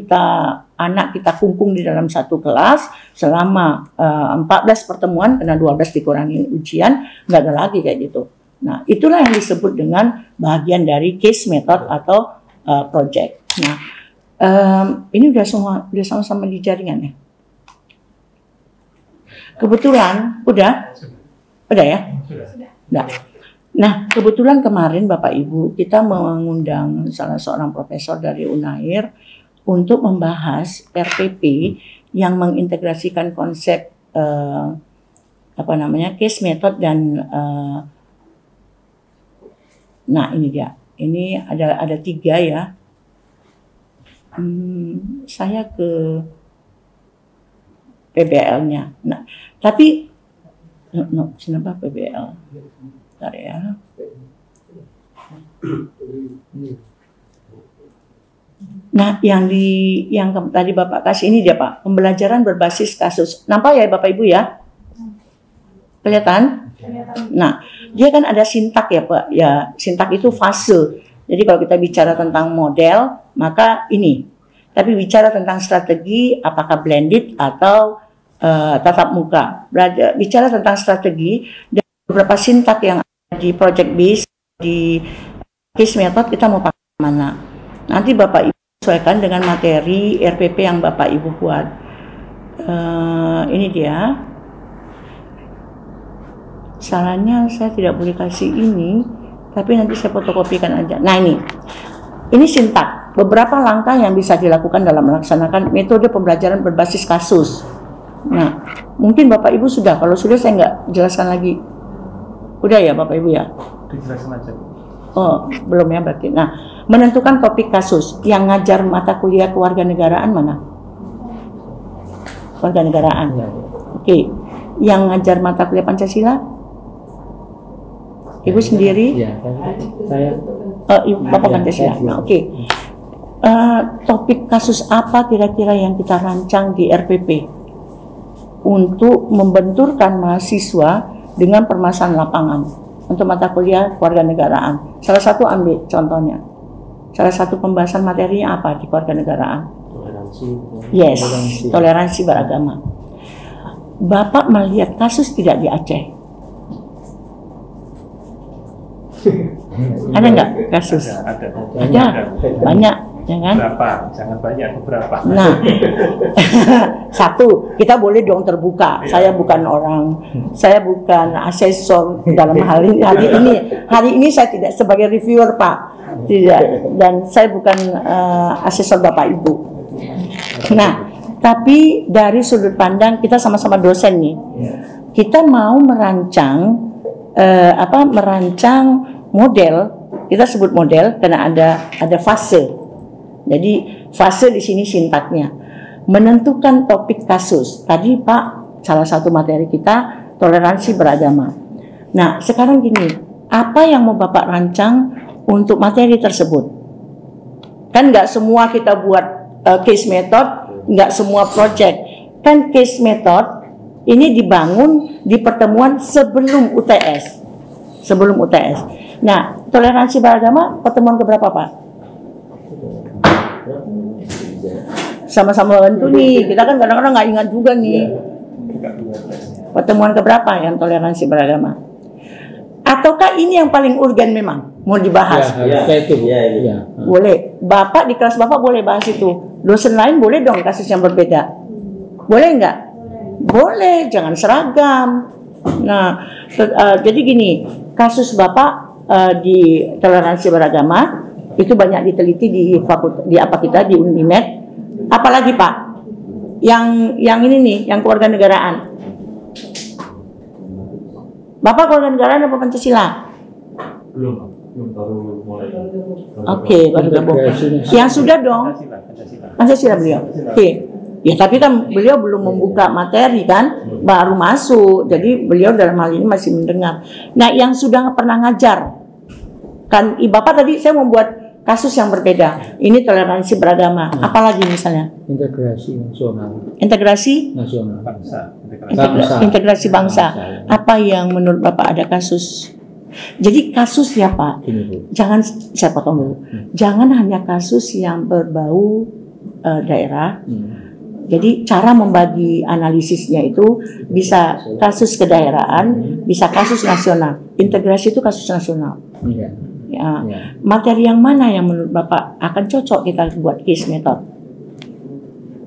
anak kita kungkung di dalam satu kelas selama 14 pertemuan, karena 12 dikurangi ujian, nggak ada lagi kayak gitu. Nah, itulah yang disebut dengan bagian dari case method atau project. Nah, ini udah sama-sama di jaringan ya. Kebetulan udah ya? Sudah. Nah, kebetulan kemarin Bapak Ibu kita mengundang salah seorang profesor dari Unair untuk membahas RPP yang mengintegrasikan konsep case method dan nah ini dia Ini ada 3 ya. Saya ke PBL-nya. Nah, tapi kenapa PBL? Bentar ya. Nah, yang tadi Bapak kasih ini dia Pak, pembelajaran berbasis kasus. Nampak ya Bapak Ibu ya? Kelihatan? Nah, dia kan ada sintak ya Pak. Ya, sintak itu fase. Jadi kalau kita bicara tentang model, maka ini. Tapi bicara tentang strategi, apakah blended atau tatap muka. Bicara tentang strategi, dan beberapa sintak yang ada di project base, di case method, kita mau pakai mana. Nanti Bapak Ibu sesuaikan dengan materi RPP yang Bapak Ibu buat. Ini dia. Salahnya saya tidak boleh kasih ini, tapi nanti saya fotokopikan aja. Nah ini sintak, beberapa langkah yang bisa dilakukan dalam melaksanakan metode pembelajaran berbasis kasus. Nah, mungkin Bapak Ibu sudah, kalau sudah saya nggak jelaskan lagi. Udah ya Bapak Ibu ya? Dijelaskan aja. Oh, belum ya berarti. Nah, menentukan topik kasus, yang ngajar mata kuliah kewarganegaraan mana? Kewarganegaraan. Oke. Yang ngajar mata kuliah Pancasila? Ibu sendiri? Ya, saya. Ibu Bapak Pancasila. Nah, oke. Topik kasus apa kira-kira yang kita rancang di RPP untuk membenturkan mahasiswa dengan permasalahan lapangan untuk mata kuliah kewarganegaraan? Salah satu ambil contohnya. Salah satu pembahasan materinya apa di kewarganegaraan? Toleransi. Yes, toleransi beragama. Bapak melihat kasus tidak di Aceh? Ada nggak kasus? Ada. Banyak, ya kan? Berapa? Jangan banyak, beberapa. Nah, satu, kita boleh dong terbuka. Saya bukan bukan asesor dalam hal ini. Hari ini saya tidak sebagai reviewer Pak, tidak. Dan saya bukan asesor Bapak Ibu. Nah, tapi dari sudut pandang kita sama-sama dosen nih, kita mau merancang model, kita sebut model karena ada fase. Jadi fase di sini sintaknya menentukan topik kasus. Tadi Pak, salah satu materi kita toleransi beragama. Nah, sekarang gini, apa yang mau Bapak rancang untuk materi tersebut? Kan nggak semua kita buat case method, nggak semua project. Kan case method ini dibangun di pertemuan sebelum UTS. Nah, toleransi beragama pertemuan keberapa Pak? Sama-sama bantu nih. Kita kan kadang-kadang nggak ingat juga nih. Pertemuan keberapa yang toleransi beragama? Ataukah ini yang paling urgen memang mau dibahas? Ya. Boleh. Bapak di kelas Bapak boleh bahas itu. Dosen lain boleh dong kasus yang berbeda. Boleh nggak? Boleh. Jangan seragam. Nah, jadi gini, kasus Bapak di toleransi beragama itu banyak diteliti di Unimed. Apalagi Pak? Yang ini nih, yang kewarganegaraan. Bapak kewarganegaraan apa Pancasila? Belum baru mulai. Oke, baru gabung. Yang sudah dong? Pancasila beliau. Oke. Ya tapi kan beliau belum membuka materi kan, baru masuk. Jadi beliau dalam hal ini masih mendengar. Nah, yang sudah pernah ngajar kan, Bapak tadi saya membuat kasus yang berbeda. Ini toleransi beragama. Apalagi misalnya? Integrasi nasional. Integrasi? Nasional. Bangsa. Integrasi bangsa. Apa yang menurut Bapak ada kasus? Jadi kasus ya Pak. Jangan, saya potong dulu. Jangan hanya kasus yang berbau daerah. Jadi cara membagi analisisnya itu bisa kasus kedaerahan, bisa kasus nasional. Integrasi itu kasus nasional. Ya. Materi yang mana yang menurut Bapak akan cocok kita buat case method?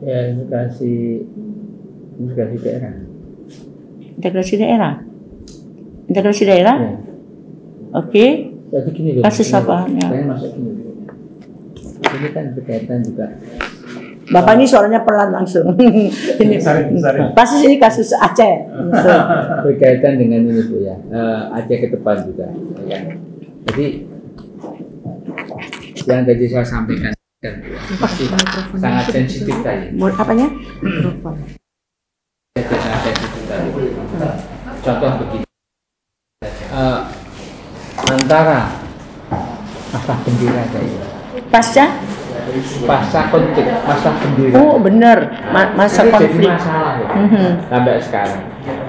Ya, integrasi daerah. Integrasi daerah. Integrasi daerah? Ya. Oke. Jadi gini loh. Kasus apa? Ya. Saya masuk gini. Ini kan berkaitan juga. Bapak ini suaranya pelan langsung. Ini kasus ini kasus Aceh. Berkaitan dengan ini Bu ya, Aceh ke depan juga. Ya. Jadi yang tadi saya sampaikan masih sangat sensitif tadi. Apanya? Sangat sensitif tadi. Contoh begini, antara masa gembira tadi, pasca konflik, masa gembira. Oh benar, masa konflik. Jadi masalah ya, sampai sekarang.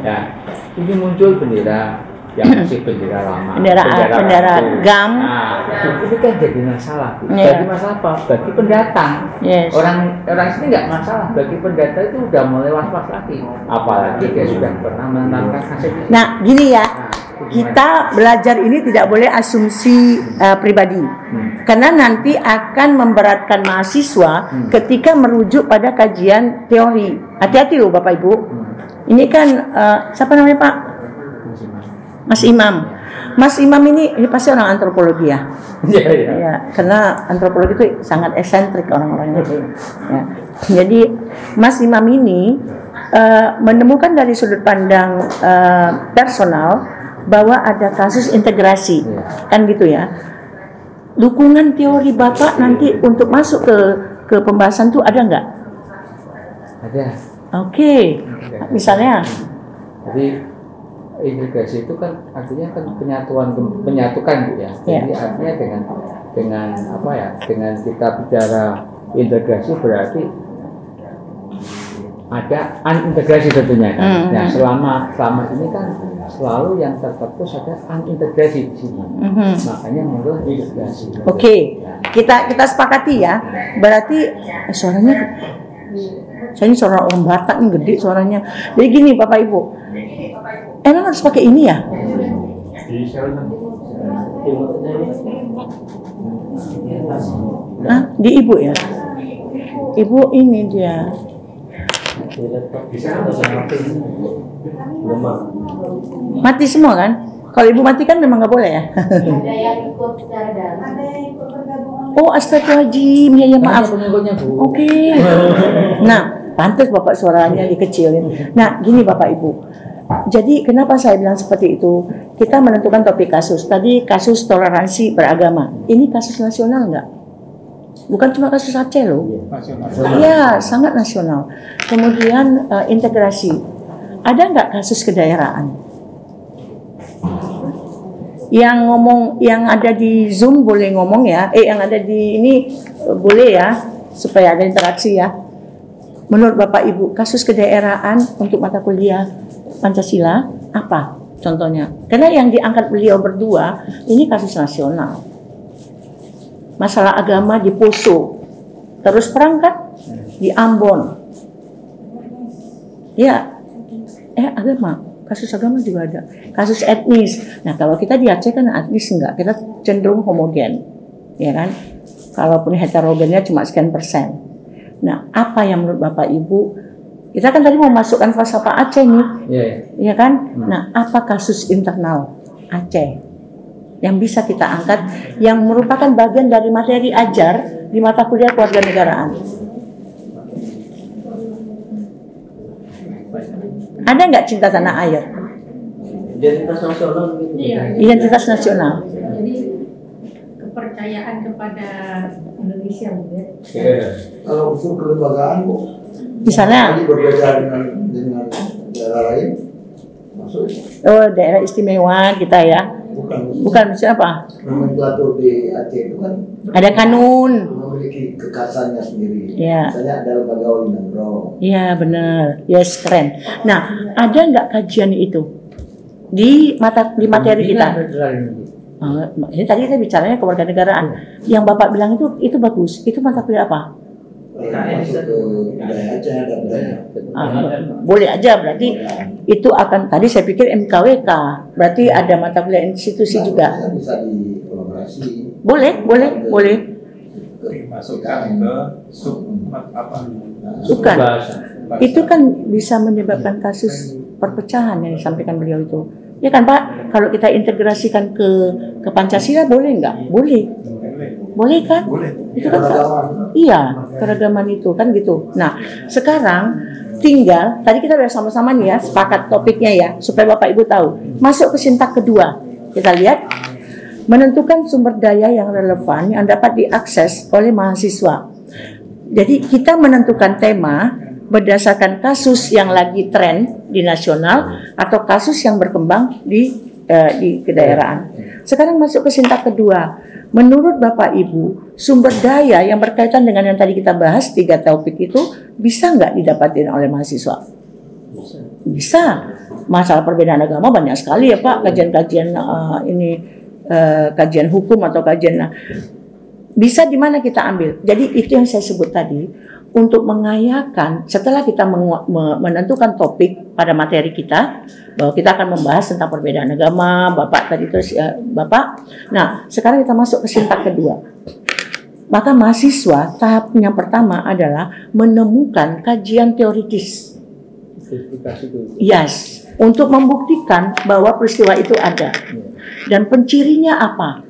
Ya, ini muncul bendera yang masih bendera lama, bendera GAM. Nah, itu kan jadi masalah. Jadi masalah apa? Bagi pendatang. Yes. Orang sini nggak masalah. Bagi pendatang itu udah mulai was-was lagi. Apalagi dia sudah pernah menentangkan nasib. Nah, gini ya, kita belajar ini tidak boleh asumsi pribadi, karena nanti akan memberatkan mahasiswa ketika merujuk pada kajian teori. Hati-hati loh Bapak Ibu. Ini kan siapa namanya Pak? Mas Imam. Mas Imam ini pasti orang antropologi ya. Iya. Ya, karena antropologi itu sangat eksentrik orang-orangnya. Ya. Jadi Mas Imam ini menemukan dari sudut pandang personal bahwa ada kasus integrasi, kan gitu ya. Dukungan teori Bapak nanti untuk masuk ke pembahasan tuh ada nggak? Ada. Oke. Misalnya. Jadi integrasi itu kan artinya kan menyatukan Bu ya. Jadi artinya dengan apa ya? Dengan kita bicara integrasi berarti ada unintegrasi tentunya kan. Nah, selama ini kan selalu yang terfokus ada unintegrasi di sini. Makanya muncul integrasi. Oke. Kita sepakati ya. Berarti suaranya saya ini suara orang Batak nih, gede suaranya. Jadi gini Bapak Ibu, emang harus pakai ini ya? Di Ibu ya? Ibu ini dia. Mati semua kan? Kalau Ibu mati kan memang nggak boleh ya? Oh astagfirullahaladzim, ya maaf. Oke. Nah, pantas Bapak suaranya dikecilin. Nah, gini Bapak Ibu. Jadi kenapa saya bilang seperti itu? Kita menentukan topik kasus. Tadi kasus toleransi beragama. Ini kasus nasional nggak? Bukan cuma kasus Aceh loh. Iya, sangat nasional. Kemudian integrasi. Ada nggak kasus kedaerahan? Yang ngomong, yang ada di Zoom boleh ngomong ya. Yang ada di ini boleh ya, supaya ada interaksi ya. Menurut Bapak Ibu, kasus kedaerahan untuk mata kuliah Pancasila apa contohnya? Karena yang diangkat beliau berdua ini kasus nasional. Masalah agama di Poso, terus perang kan di Ambon. Ya, agama. Kasus agama juga ada, kasus etnis. Nah kalau kita di Aceh kan etnis enggak, kita cenderung homogen, ya kan? Kalaupun heterogennya cuma sekian persen. Nah apa yang menurut Bapak Ibu, kita kan tadi mau masukkan falsafah Aceh nih, ya kan? Nah apa kasus internal Aceh yang bisa kita angkat, yang merupakan bagian dari materi ajar di mata kuliah kewarganegaraan? Ada nggak cinta tanah air? Identitas nasional gitu. Identitas nasional. Jadi kepercayaan kepada Indonesia, Bu ya. Kalau unsur kelembagaan, Bu. Misalnya berbeda dengan daerah lain. Maksudnya? Oh, daerah istimewa kita ya. Bukan siapa? Nomenklatur di Aceh itu kan ada kanun, memiliki kekasannya sendiri. Ya. Misalnya ada lembaga Wali Nangro. Iya benar, yes keren. Nah, ada nggak kajian itu di materi kita? Ini tadi kita bicaranya kewarganegaraan. Yang Bapak bilang itu bagus. Itu mata kuliah apa? Boleh aja, berarti itu akan, tadi saya pikir MKWK, berarti ada mata kuliah institusi juga. Bisa dikolaborasi. Boleh. Masukkan ke sub apa? Bukan. Itu kan bisa menyebabkan kasus perpecahan yang disampaikan beliau itu. Ya kan Pak, kalau kita integrasikan ke Pancasila boleh nggak? Boleh kan? Itu kan iya, keragaman itu kan gitu. Nah, sekarang tinggal, tadi kita udah sama-sama nih ya, sepakat topiknya ya, supaya Bapak Ibu tahu. Masuk ke sintak kedua. Kita lihat, menentukan sumber daya yang relevan yang dapat diakses oleh mahasiswa. Jadi kita menentukan tema berdasarkan kasus yang lagi tren di nasional atau kasus yang berkembang di kedaerahan. Sekarang masuk ke sintak kedua. Menurut Bapak Ibu, sumber daya yang berkaitan dengan yang tadi kita bahas 3 topik itu bisa nggak didapatin oleh mahasiswa? Bisa. Masalah perbedaan agama banyak sekali ya Pak, kajian-kajian kajian hukum atau kajian bisa di mana kita ambil. Jadi itu yang saya sebut tadi, untuk mengayakan setelah kita menentukan topik pada materi kita, bahwa kita akan membahas tentang perbedaan agama, Bapak tadi terus Bapak. Nah, sekarang kita masuk ke sintak kedua. Maka mahasiswa tahap yang pertama adalah menemukan kajian teoritis. Yes, untuk membuktikan bahwa peristiwa itu ada. Dan pencirinya apa?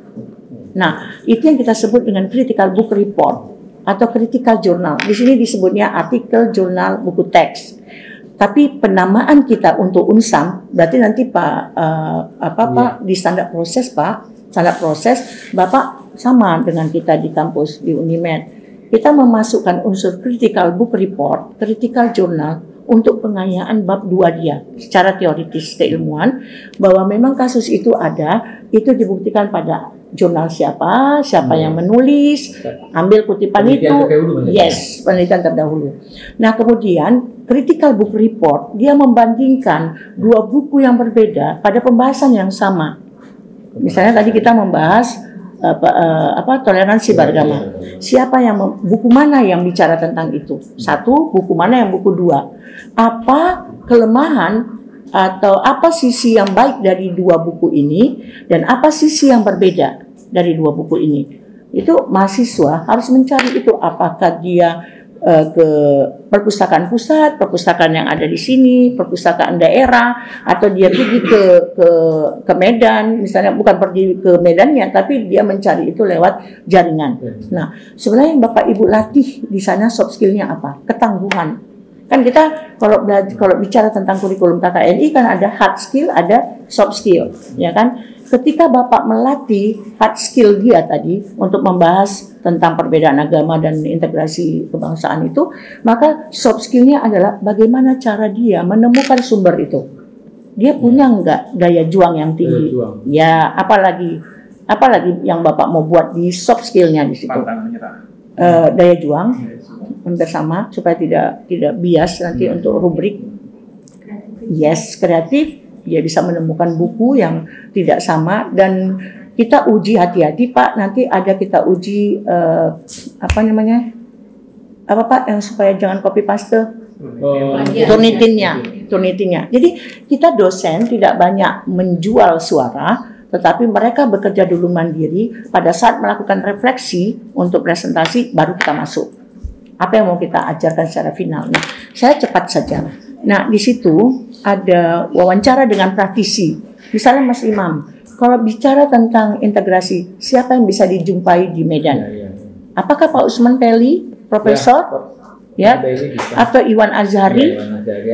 Nah, itu yang kita sebut dengan critical book report atau critical journal. Di sini disebutnya artikel, jurnal, buku teks. Tapi penamaan kita untuk UNSAM berarti nanti Pak Pak di standar proses Pak, standar proses Bapak sama dengan kita di kampus di Unimed. Kita memasukkan unsur critical book report, critical journal untuk pengayaan bab 2 dia secara teoritis keilmuan bahwa memang kasus itu ada, itu dibuktikan pada jurnal siapa yang menulis, ambil kutipan penelitian itu, yes, penelitian terdahulu. Nah kemudian critical book report dia membandingkan 2 buku yang berbeda pada pembahasan yang sama. Misalnya tadi kita membahas toleransi beragama. Siapa yang buku mana yang bicara tentang itu? 1, buku mana yang buku 2? Apa kelemahan atau apa sisi yang baik dari 2 buku ini dan apa sisi yang berbeda dari 2 buku ini? Itu mahasiswa harus mencari itu, apakah dia ke perpustakaan pusat, perpustakaan yang ada di sini, perpustakaan daerah, atau dia pergi ke Medan, misalnya bukan pergi ke Medannya, tapi dia mencari itu lewat jaringan. Nah, sebenarnya yang Bapak Ibu latih di sana soft skill-nya apa? Ketangguhan. Kan kita kalau bicara tentang kurikulum KKNI kan ada hard skill, ada soft skill, ya kan? Ketika Bapak melatih hard skill dia tadi untuk membahas tentang perbedaan agama dan integrasi kebangsaan itu, maka soft skill-nya adalah bagaimana cara dia menemukan sumber itu. Dia punya enggak daya juang yang tinggi? Ya, apalagi yang Bapak mau buat di soft skill-nya di situ. Daya juang bersama supaya tidak bias nanti untuk rubrik. Yes, kreatif. Dia bisa menemukan buku yang tidak sama dan kita uji hati-hati Pak. Nanti ada kita uji apa Pak yang supaya jangan copy paste. Turnitinnya. Jadi kita dosen tidak banyak menjual suara, tetapi mereka bekerja dulu mandiri. Pada saat melakukan refleksi untuk presentasi baru kita masuk. Apa yang mau kita ajarkan secara final? Nah, saya cepat saja. Nah, di situ ada wawancara dengan praktisi. Misalnya Mas Imam, kalau bicara tentang integrasi, siapa yang bisa dijumpai di Medan? Apakah Pak Usman Peli, Profesor? Ya, atau Iwan Azhari,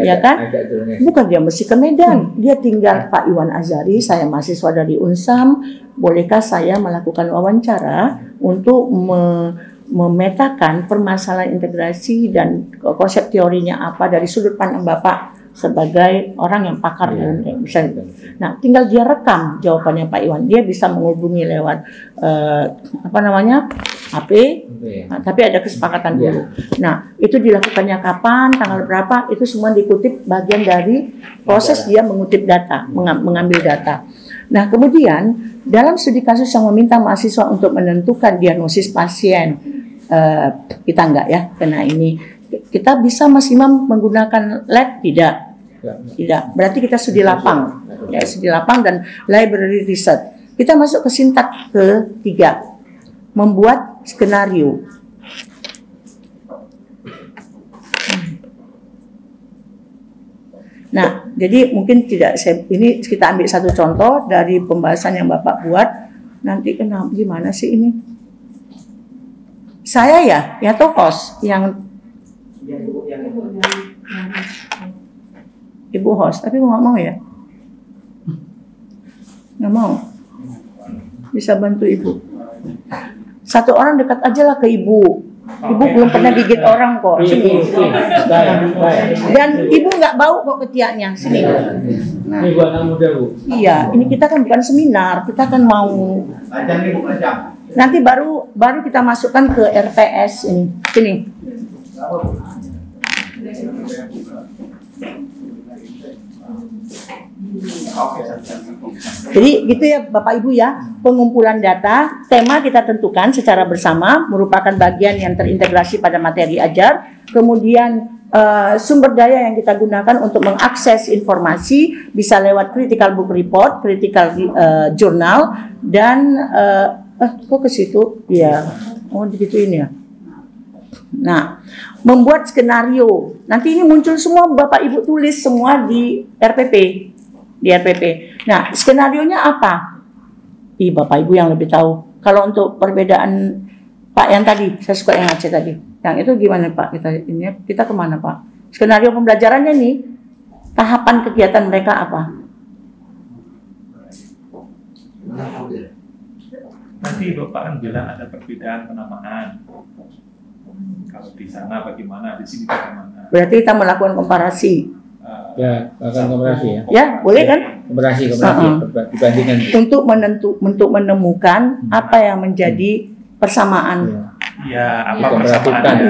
ya kan? Bukan dia mesti ke Medan, dia tinggal Pak Iwan Azhari, saya mahasiswa dari UNSAM, bolehkah saya melakukan wawancara untuk memetakan permasalahan integrasi dan konsep teorinya apa dari sudut pandang Bapak sebagai orang yang pakar bisa. Nah, tinggal dia rekam jawabannya Pak Iwan. Dia bisa menghubungi lewat HP, tapi ada kesepakatan dulu. Nah, itu dilakukannya kapan, tanggal berapa, itu semua dikutip bagian dari proses dia mengutip data, mengambil data. Nah, kemudian dalam studi kasus yang meminta mahasiswa untuk menentukan diagnosis pasien, kita enggak ya kena ini. Kita bisa Mas Imam menggunakan lab? Tidak. Berarti kita studi lapang. Ya, studi lapang dan library research. Kita masuk ke sintak ketiga. Membuat skenario. Nah, jadi mungkin ini kita ambil satu contoh dari pembahasan yang Bapak buat. Nanti gimana sih ini? Saya ya host yang Ibu host, tapi nggak mau ya? Nggak mau. bisa bantu ibu. Satu orang dekat aja lah ke ibu. Ibu belum pernah gigit orang kok. Sini. Dan ibu nggak bau kok ketiaknya. Sini. Nah. Ini buat anak muda, Bu. Iya, ini kita kan bukan seminar, kita kan mau. Nanti baru kita masukkan ke RPS ini. Sini. Jadi gitu ya Bapak Ibu ya, pengumpulan data, tema kita tentukan secara bersama merupakan bagian yang terintegrasi pada materi ajar. Kemudian sumber daya yang kita gunakan untuk mengakses informasi bisa lewat critical book report, critical journal, dan kok ke situ? Ya, oh digituin ya. Nah, membuat skenario. Nanti ini muncul semua Bapak Ibu tulis semua di RPP. Nah, skenarionya apa? Bapak Ibu yang lebih tahu. Kalau untuk perbedaan Pak yang tadi, saya suka yang Aceh tadi. Yang itu gimana Pak? Kita kemana Pak? Skenario pembelajarannya nih, tahapan kegiatan mereka apa? Nanti Bapak kan bilang ada perbedaan penamaan. Kalau di sana bagaimana, di sini bagaimana? Berarti kita melakukan komparasi. Ya, akan komparasi ya. Ya, boleh kan? Komparasi dibandingkan. Untuk menemukan apa yang menjadi persamaan. Ya, apa persamaan?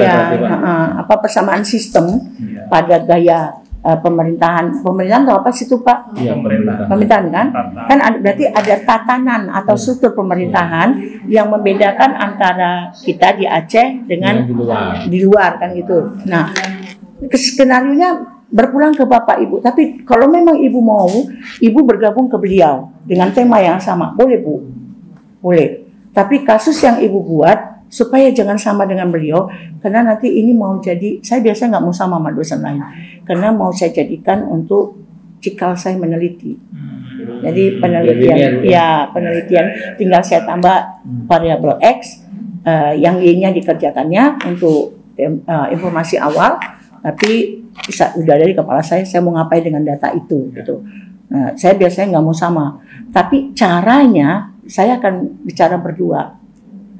Apa persamaan sistem pada gaya pemerintahan atau apa sih itu Pak? Ya, pemerintahan kan? Kan berarti ada tatanan atau struktur pemerintahan yang membedakan antara kita di Aceh dengan di luar kan gitu. Nah, skenarionya berpulang ke Bapak Ibu. Tapi kalau memang Ibu mau, Ibu bergabung ke beliau dengan tema yang sama, boleh Bu? Boleh. Tapi kasus yang Ibu buat supaya jangan sama dengan beliau, karena nanti ini mau jadi, saya biasa nggak mau sama dosen lain, karena mau saya jadikan untuk cikal saya meneliti. Jadi penelitian tinggal saya tambah variabel X, yang Y-nya dikerjakannya untuk informasi awal, tapi bisa udah dari kepala saya mau ngapain dengan data itu gitu. Nah, saya biasanya nggak mau sama, tapi caranya saya akan bicara berdua.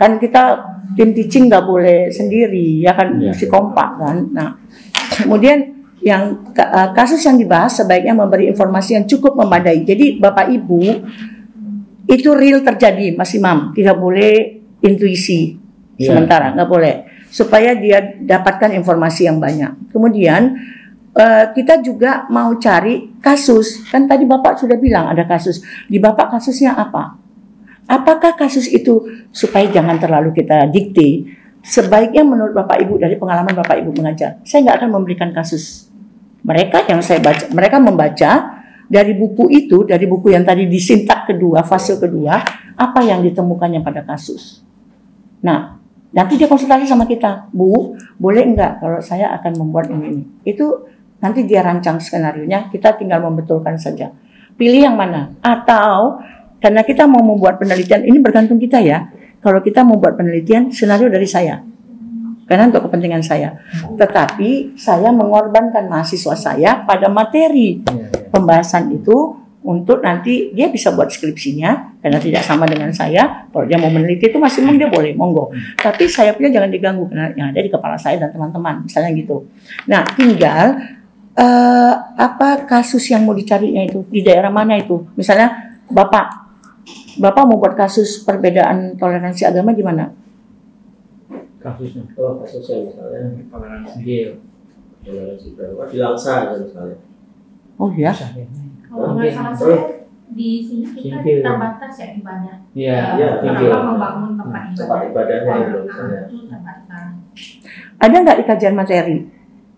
Kan kita tim teaching nggak boleh sendiri, ya kan mesti kompak kan. Nah, kemudian yang kasus yang dibahas sebaiknya memberi informasi yang cukup memadai. Jadi Bapak Ibu itu real terjadi, Mas Imam, tidak boleh intuisi sementara, nggak boleh. Supaya dia dapatkan informasi yang banyak. Kemudian kita juga mau cari kasus. Kan tadi Bapak sudah bilang ada kasus. Di Bapak kasusnya apa? Apakah kasus itu, supaya jangan terlalu kita dikte, sebaiknya menurut Bapak Ibu dari pengalaman Bapak Ibu mengajar, saya nggak akan memberikan kasus. Mereka yang saya baca, mereka membaca dari buku itu, dari buku yang tadi disintak kedua, fase kedua, apa yang ditemukannya pada kasus. Nah, nanti dia konsultasi sama kita, Bu, boleh enggak kalau saya akan membuat ini. Itu nanti dia rancang skenarionya, kita tinggal membetulkan saja. Pilih yang mana? Atau karena kita mau membuat penelitian, ini bergantung kita ya. Kalau kita mau buat penelitian, skenario dari saya. Karena untuk kepentingan saya. Tetapi saya mengorbankan mahasiswa saya pada materi pembahasan itu untuk nanti dia bisa buat skripsinya, karena tidak sama dengan saya. Kalau dia mau meneliti itu masih dia boleh, monggo. Tapi saya punya jangan diganggu, karena yang ada di kepala saya dan teman-teman, misalnya gitu. Nah, tinggal apa kasus yang mau dicarinya itu, di daerah mana itu. Misalnya Bapak mau buat kasus perbedaan toleransi agama di mana? Kasusnya, kasusnya misalnya Toleransi. Toleransi berapa? Di Langsa misalnya. Oh ya? Kalau nggak salah saya di sini kita terbatas ya ibadah. Iya. Kenapa membangun tempat ibadahnya itu terbatas. Ada nggak di kajian materi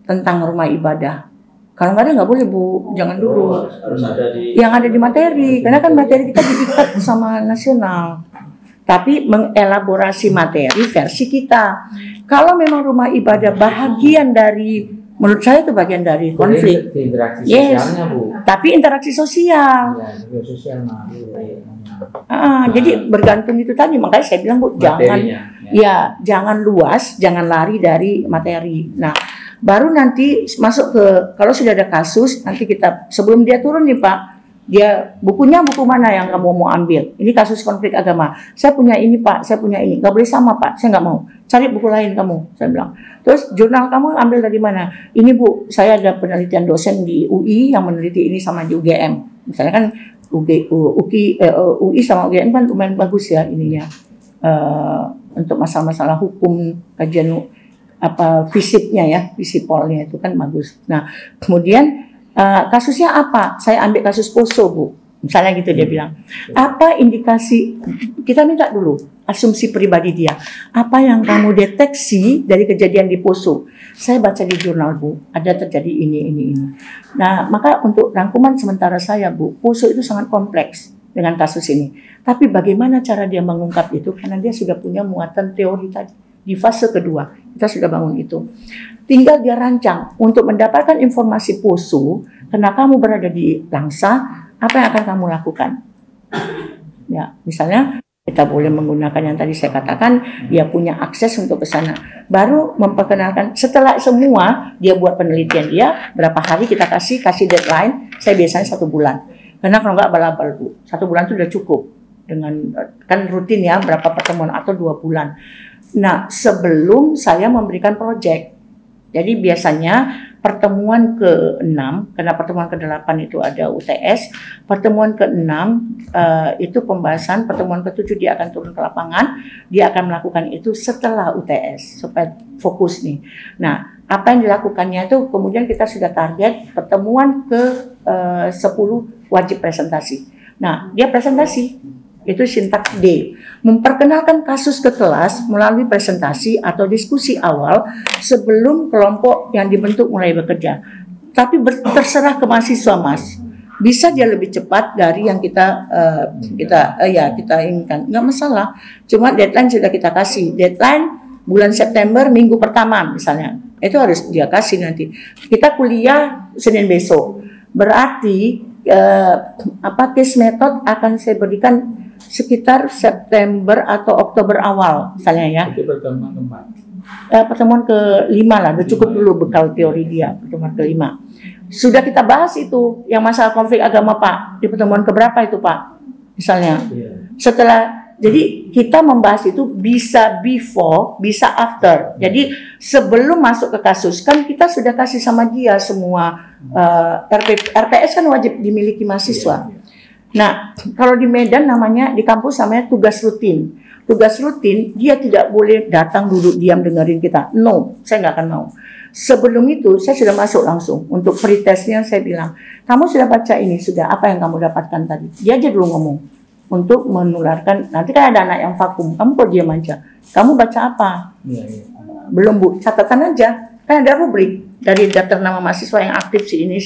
tentang rumah ibadah? Kalau nggak ada nggak boleh Bu, jangan dulu. Harus ada di. Yang ada di materi, karena kan materi kita diikat sama nasional. Tapi mengelaborasi materi versi kita. Kalau memang rumah ibadah bagian dari, menurut saya itu bagian dari konflik. Interaksi sosialnya Bu. Tapi interaksi sosial. Ya, sosial mah. Jadi bergantung itu tadi, makanya saya bilang Bu, jangan luas, jangan lari dari materi. Nah, baru nanti masuk ke, kalau sudah ada kasus, nanti kita sebelum dia turun nih Pak, Dia bukunya buku mana yang kamu mau ambil? Ini kasus konflik agama. Saya punya ini Pak, saya punya ini. Gak boleh sama Pak, saya nggak mau. Cari buku lain kamu, saya bilang. Terus jurnal kamu ambil dari mana? Ini Bu, saya ada penelitian dosen di UI yang meneliti ini sama di UGM. Misalnya kan UI sama UGM kan lumayan bagus ya ininya. Untuk masalah-masalah hukum, kajian fisiknya ya, fisipolnya itu kan bagus. Nah, kemudian kasusnya apa? Saya ambil kasus Poso, Bu. Misalnya gitu dia bilang. Apa indikasi? Kita minta dulu asumsi pribadi dia. Apa yang kamu deteksi dari kejadian di Poso? Saya baca di jurnal, Bu. Ada terjadi ini. Nah, maka untuk rangkuman sementara saya, Bu, Poso itu sangat kompleks dengan kasus ini. Tapi bagaimana cara dia mengungkap itu? Karena dia sudah punya muatan teori tadi. Di fase kedua, kita sudah bangun itu. Tinggal dia rancang untuk mendapatkan informasi Poso, karena kamu berada di Langsa, apa yang akan kamu lakukan? Ya, misalnya kita boleh menggunakan yang tadi saya katakan, dia punya akses untuk ke sana. Baru memperkenalkan, setelah semua dia buat penelitian dia, berapa hari kita kasih deadline, saya biasanya 1 bulan. Karena kalau nggak abal-abal, Bu, 1 bulan itu sudah cukup. Dengan kan rutin ya, berapa pertemuan atau 2 bulan. Nah, sebelum saya memberikan proyek. Jadi biasanya pertemuan ke-6, karena pertemuan ke-8 itu ada UTS, pertemuan ke-6 itu pembahasan, pertemuan ke-7 dia akan turun ke lapangan, dia akan melakukan itu setelah UTS, supaya fokus nih. Nah, apa yang dilakukannya itu kemudian kita sudah target pertemuan ke-10 wajib presentasi. Nah, dia presentasi. Itu sintaks D, memperkenalkan kasus ke kelas melalui presentasi atau diskusi awal sebelum kelompok yang dibentuk mulai bekerja. Tapi terserah ke mahasiswa, Mas. Bisa dia lebih cepat dari yang kita inginkan, nggak masalah. Cuma deadline sudah kita kasih. Deadline bulan September minggu pertama misalnya, itu harus dia kasih nanti. Kita kuliah Senin besok, berarti case method akan saya berikan sekitar September atau Oktober awal misalnya ya. Itu pertemuan keempat. Pertemuan ke-5 lah, udah cukup dulu bekal teori dia, pertemuan ke-5. Sudah kita bahas itu yang masalah konflik agama Pak, di pertemuan keberapa itu Pak? Misalnya. Setelah, jadi kita membahas itu bisa before, bisa after. Jadi sebelum masuk ke kasus, kan kita sudah kasih sama dia semua RPS kan wajib dimiliki mahasiswa. Nah, kalau di Medan namanya, di kampus namanya tugas rutin. Tugas rutin, dia tidak boleh datang duduk diam dengerin kita. No, saya nggak akan mau. Sebelum itu, saya sudah masuk langsung. Untuk pretestnya saya bilang, kamu sudah baca ini, sudah apa yang kamu dapatkan tadi? Dia aja dulu ngomong. Untuk menularkan, nanti kan ada anak yang vakum, kamu kok diam aja. Kamu baca apa? Belum Bu, catatan aja. Kan ada rubrik dari daftar nama mahasiswa yang aktif si ini.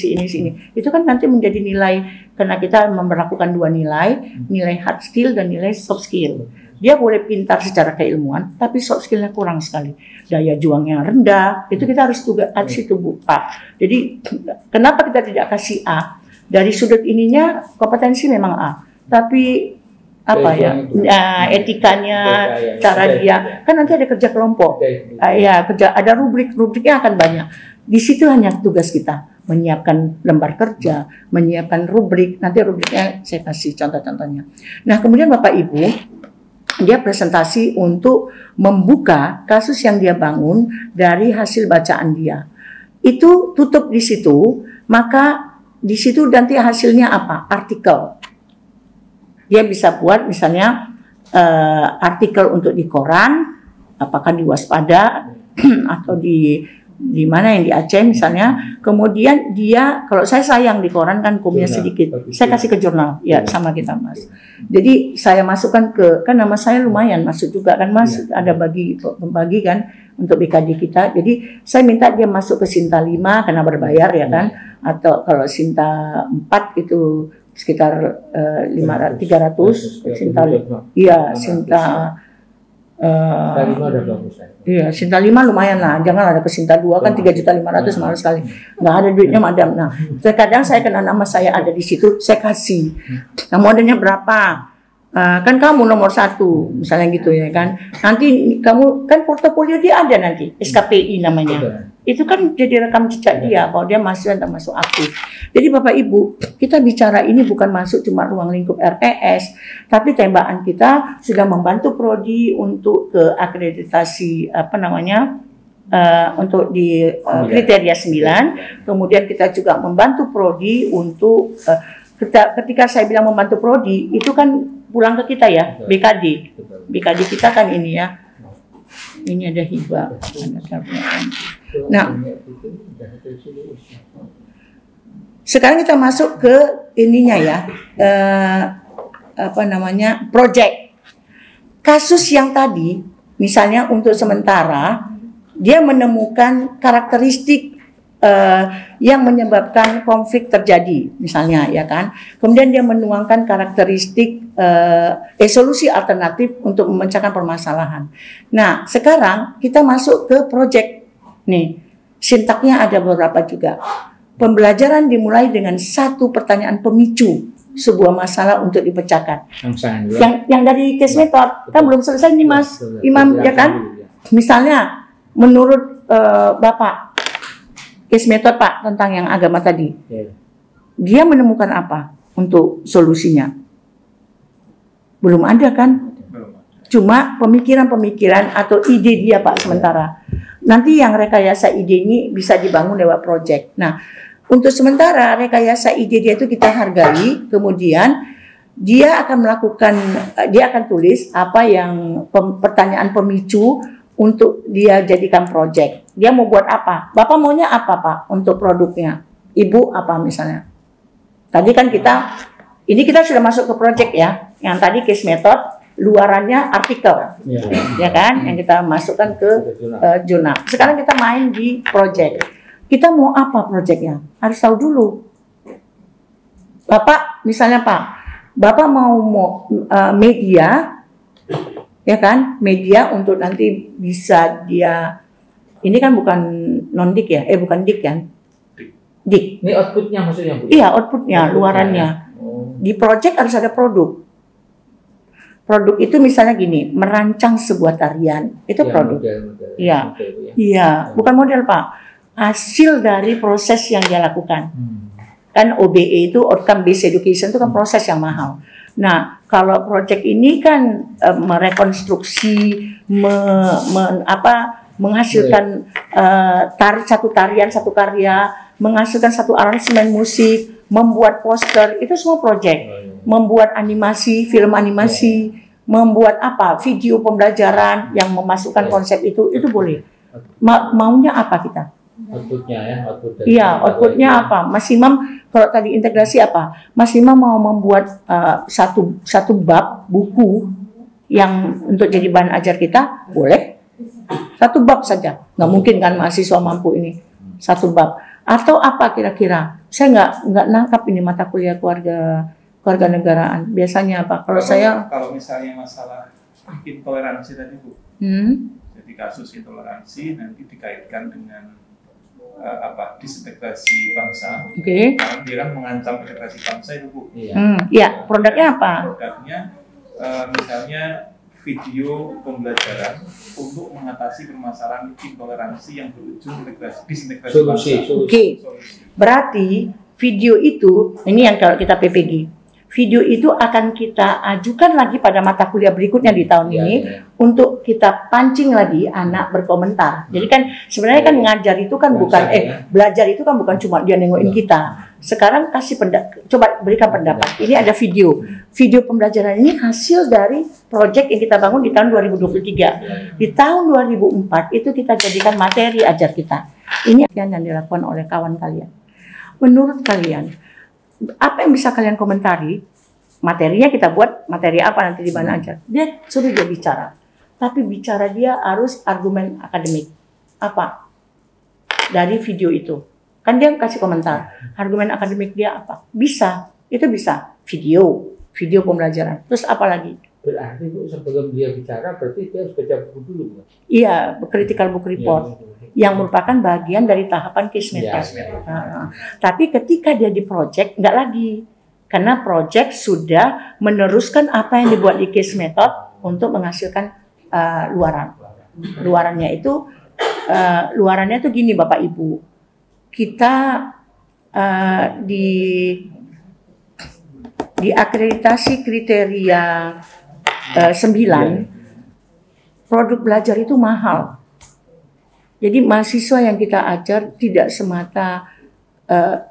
Itu kan nanti menjadi nilai, karena kita memperlakukan 2 nilai hard skill dan nilai soft skill. Dia boleh pintar secara keilmuan, tapi soft skillnya kurang sekali. Daya juangnya rendah, itu kita harus kasih itu Bu Pak. Jadi kenapa kita tidak kasih A? Dari sudut ininya kompetensi memang A, tapi etikanya, cara dia, kan nanti ada kerja kelompok, ada rubriknya akan banyak. Di situ hanya tugas kita menyiapkan lembar kerja, menyiapkan rubrik. Nanti rubriknya saya kasih contoh-contohnya. Nah, kemudian Bapak Ibu, dia presentasi untuk membuka kasus yang dia bangun dari hasil bacaan dia. Itu tutup di situ, maka di situ nanti hasilnya apa? Artikel. Dia bisa buat misalnya artikel untuk di koran, apakah di Waspada atau di mana yang di Aceh misalnya. Kemudian dia, kalau saya sayang di koran kan komnya sedikit, saya kasih ke jurnal, ya sama kita Mas. Jadi saya masukkan kan nama saya lumayan masuk juga kan Mas, ada membagi kan untuk BKD kita. Jadi saya minta dia masuk ke Sinta 5 karena berbayar ya kan, atau kalau Sinta 4 itu sekitar 300, Sinta, iya Sinta, iya Sinta 5 lumayan lah, jangan ada ke Sinta 2 kan 3.500.000 mahal sekali, nggak ada duitnya madam. Nah terkadang saya kena nama saya ada di situ, saya kasih, nah modalnya berapa? Kan kamu nomor 1 misalnya gitu ya kan, nanti kamu kan portofolio dia ada nanti SKPI namanya. Itu kan jadi rekam jejak dia bahwa dia masuk dan termasuk aktif. Jadi Bapak Ibu, kita bicara ini bukan masuk cuma ruang lingkup RPS, tapi tembakan kita sudah membantu prodi untuk ke akreditasi untuk di kriteria 9. Kemudian kita juga membantu prodi untuk ketika saya bilang membantu prodi itu kan pulang ke kita ya, BKD. BKD kita kan ini ya. Ini ada hibah, Nah, sekarang kita masuk ke ininya ya, project. Kasus yang tadi, misalnya untuk sementara, dia menemukan karakteristik yang menyebabkan konflik terjadi, misalnya ya kan. Kemudian dia menuangkan karakteristik solusi alternatif untuk memecahkan permasalahan. Nah, sekarang kita masuk ke project. Nih, sintaknya ada beberapa juga. Pembelajaran dimulai dengan satu pertanyaan pemicu sebuah masalah untuk dipecahkan. Yang dari case method kan belum selesai nih Mas Imam ya kan? Misalnya menurut Bapak case method Pak tentang yang agama tadi, dia menemukan apa untuk solusinya? Belum ada kan? Cuma pemikiran-pemikiran atau ide dia Pak sementara. Nanti yang rekayasa ide ini bisa dibangun lewat project. Nah, untuk sementara rekayasa ide dia itu kita hargai, kemudian dia akan tulis apa yang pertanyaan pemicu untuk dia jadikan project. Dia mau buat apa? Bapak maunya apa Pak untuk produknya? Ibu apa misalnya? Tadi kan ini kita sudah masuk ke project ya. Yang tadi case method, luarannya artikel. Ya kan? Yang kita masukkan ke jurnal. Sekarang kita main di project. Kita mau apa projectnya? Harus tahu dulu. Bapak misalnya Pak, Bapak mau media, ya kan, media untuk nanti bisa dia, ini kan bukan non-dik ya, bukan dik kan, dik. Ini outputnya maksudnya Bu? Iya, outputnya, luarannya. Di project harus ada produk. Produk itu misalnya gini, merancang sebuah tarian, itu ya, produk. Iya, iya, bukan model Pak, hasil dari proses yang dia lakukan. Kan OBE itu outcome based education itu kan proses yang mahal. Nah, kalau project ini kan merekonstruksi, menghasilkan satu tarian, satu karya, menghasilkan satu aransemen musik, membuat poster, itu semua project. Membuat animasi, film animasi, membuat video pembelajaran yang memasukkan konsep itu boleh. Maunya apa kita? Outputnya ya, outputnya apa? Mas Imam kalau tadi integrasi apa? Mas Imam mau membuat satu bab buku yang untuk jadi bahan ajar kita, boleh? Satu bab saja, nggak mungkin kan mahasiswa mampu ini satu bab. Atau apa kira-kira? Saya nggak nangkap ini mata kuliah keluarga negaraan. Biasanya apa? Kalau misalnya masalah intoleransi tadi Bu, jadi kasus intoleransi nanti dikaitkan dengan disintegrasi bangsa. Oke. Dia kan mengancam integrasi bangsa itu Bu. Iya. Produknya apa? Produknya misalnya video pembelajaran untuk mengatasi permasalahan intoleransi yang berujung disintegrasi bangsa. Oke. Berarti video itu, ini yang kalau kita PPG. Video itu akan kita ajukan lagi pada mata kuliah berikutnya di tahun ini untuk kita pancing lagi anak berkomentar. Jadi kan sebenarnya kan ngajar itu kan bukan belajar itu kan bukan cuma dia nengokin kita. Sekarang coba berikan pendapat. Ini ada video pembelajaran ini hasil dari proyek yang kita bangun di tahun 2023. Di tahun 2004 itu kita jadikan materi ajar kita. Ini yang dilakukan oleh kawan kalian. Menurut kalian, apa yang bisa kalian komentari? Materinya kita buat materi apa nanti di mana aja. Dia suruh dia bicara. Tapi bicara dia harus argumen akademik. Apa? Dari video itu. Kan dia kasih komentar. Argumen akademik dia apa? Bisa. Itu bisa. Video pembelajaran. Terus apa lagi? Berarti Bu, sebelum dia bicara berarti dia harus baca buku dulu. Iya, critical book report. Yang merupakan bagian dari tahapan case method. Tapi ketika dia di project, enggak lagi. Karena project sudah meneruskan apa yang dibuat di case method untuk menghasilkan luaran. Luarannya itu luarannya tuh gini Bapak Ibu, kita di akreditasi kriteria 9, produk belajar itu mahal. Jadi mahasiswa yang kita ajar tidak semata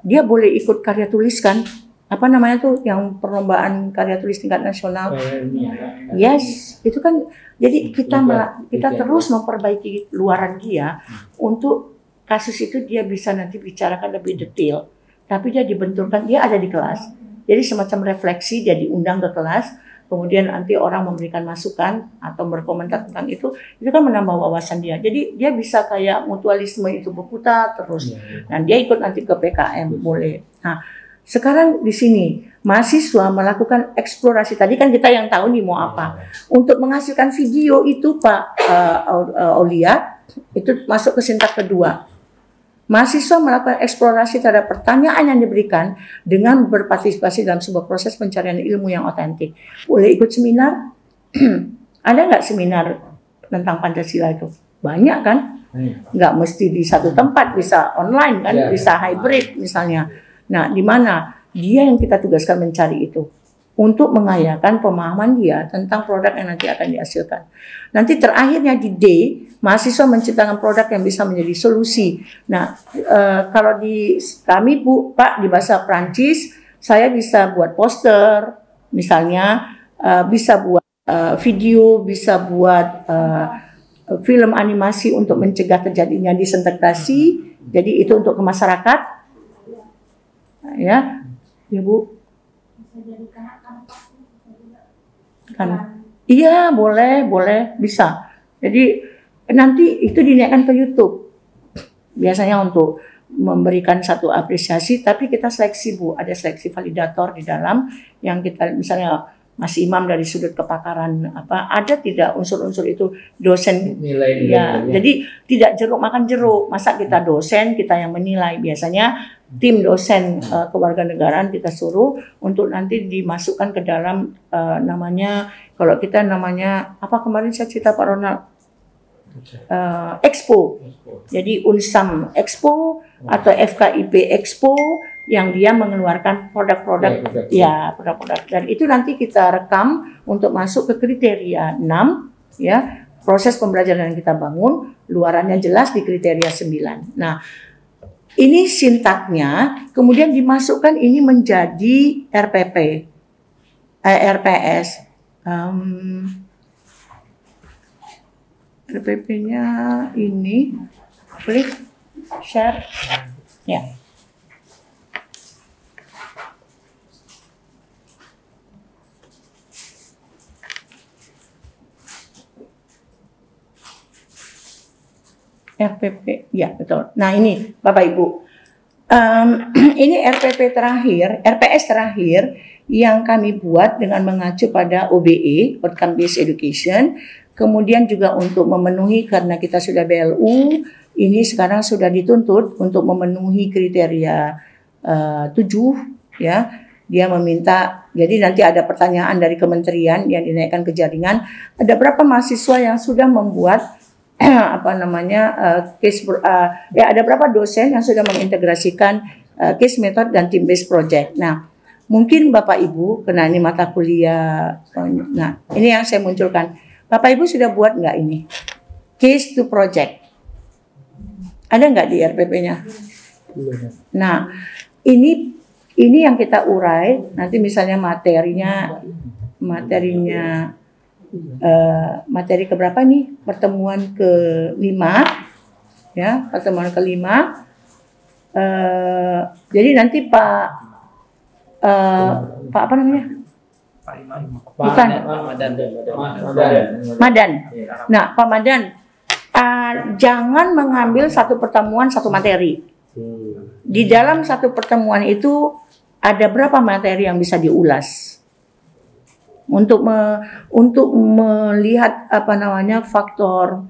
dia boleh ikut karya tulis kan, apa namanya tuh yang perlombaan karya tulis tingkat nasional. Yes, itu kan. Jadi kita terus memperbaiki luaran dia untuk kasus itu dia bisa nanti bicarakan lebih detail. Tapi dia dibenturkan, dia ada di kelas. Jadi semacam refleksi, dia diundang ke kelas. Kemudian nanti orang memberikan masukan atau berkomentar tentang itu kan menambah wawasan dia. Jadi dia bisa kayak mutualisme itu berputar terus. Dan dia ikut nanti ke PKM boleh. Nah, sekarang di sini mahasiswa melakukan eksplorasi. Tadi kan kita yang tahu nih mau apa. Untuk menghasilkan video itu Pak Aulia itu masuk ke sintak kedua. Mahasiswa melakukan eksplorasi terhadap pertanyaan yang diberikan dengan berpartisipasi dalam sebuah proses pencarian ilmu yang otentik. Boleh ikut seminar? Ada nggak seminar tentang Pancasila itu? Banyak kan? Nggak mesti di satu tempat, bisa online kan, bisa hybrid misalnya. Nah, di mana dia yang kita tugaskan mencari itu untuk mengayakan pemahaman dia tentang produk yang nanti akan dihasilkan. Nanti terakhirnya di D, mahasiswa menciptakan produk yang bisa menjadi solusi. Nah, kalau di kami Bu, Pak, di bahasa Prancis, saya bisa buat poster, misalnya bisa buat video, bisa buat film animasi untuk mencegah terjadinya disintegrasi. Jadi itu untuk ke masyarakat, ya Bu. Kan, iya boleh, bisa. Jadi nanti itu dinaikkan ke YouTube. Biasanya untuk memberikan satu apresiasi, tapi kita seleksi Bu, ada seleksi validator di dalam yang kita misalnya Mas Imam dari sudut kepakaran apa, ada tidak unsur-unsur itu dosen nilai. Jadi tidak jeruk makan jeruk. Masa kita dosen, kita yang menilai. Biasanya tim dosen kewarganegaraan kita suruh untuk nanti dimasukkan ke dalam namanya, kalau kita namanya apa kemarin saya cerita Pak Ronald, Expo. Jadi Unsam Expo atau FKIP Expo yang dia mengeluarkan produk-produk produk-produk, dan itu nanti kita rekam untuk masuk ke kriteria 6 ya, proses pembelajaran yang kita bangun, luarannya jelas di kriteria 9. Nah, ini sintaknya, kemudian dimasukkan ini menjadi RPP, RPS. RPP-nya ini, klik share, ya. RPP, ya betul. Nah ini Bapak Ibu, ini RPP terakhir, RPS terakhir yang kami buat dengan mengacu pada OBE, Outcome Based Education. Kemudian juga untuk memenuhi, karena kita sudah BLU, ini sekarang sudah dituntut untuk memenuhi kriteria 7, ya. Dia meminta, jadi nanti ada pertanyaan dari kementerian yang dinaikkan ke jaringan. Ada berapa mahasiswa yang sudah membuat apa namanya case ada berapa dosen yang sudah mengintegrasikan case method dan team based project. Nah, mungkin Bapak Ibu kena ini mata kuliah. Nah, ini yang saya munculkan. Bapak Ibu sudah buat nggak ini case to project? Ada nggak di RPP-nya? Nah, ini yang kita urai. Nanti misalnya materinya materi keberapa nih? Pertemuan ke-5, ya, pertemuan ke-5. Jadi nanti Pak apa namanya? Pak Iman. Bukan. Madan. Nah, Pak Madan, jangan mengambil satu pertemuan satu materi. Di dalam satu pertemuan itu ada berapa materi yang bisa diulas? Untuk melihat apa namanya faktor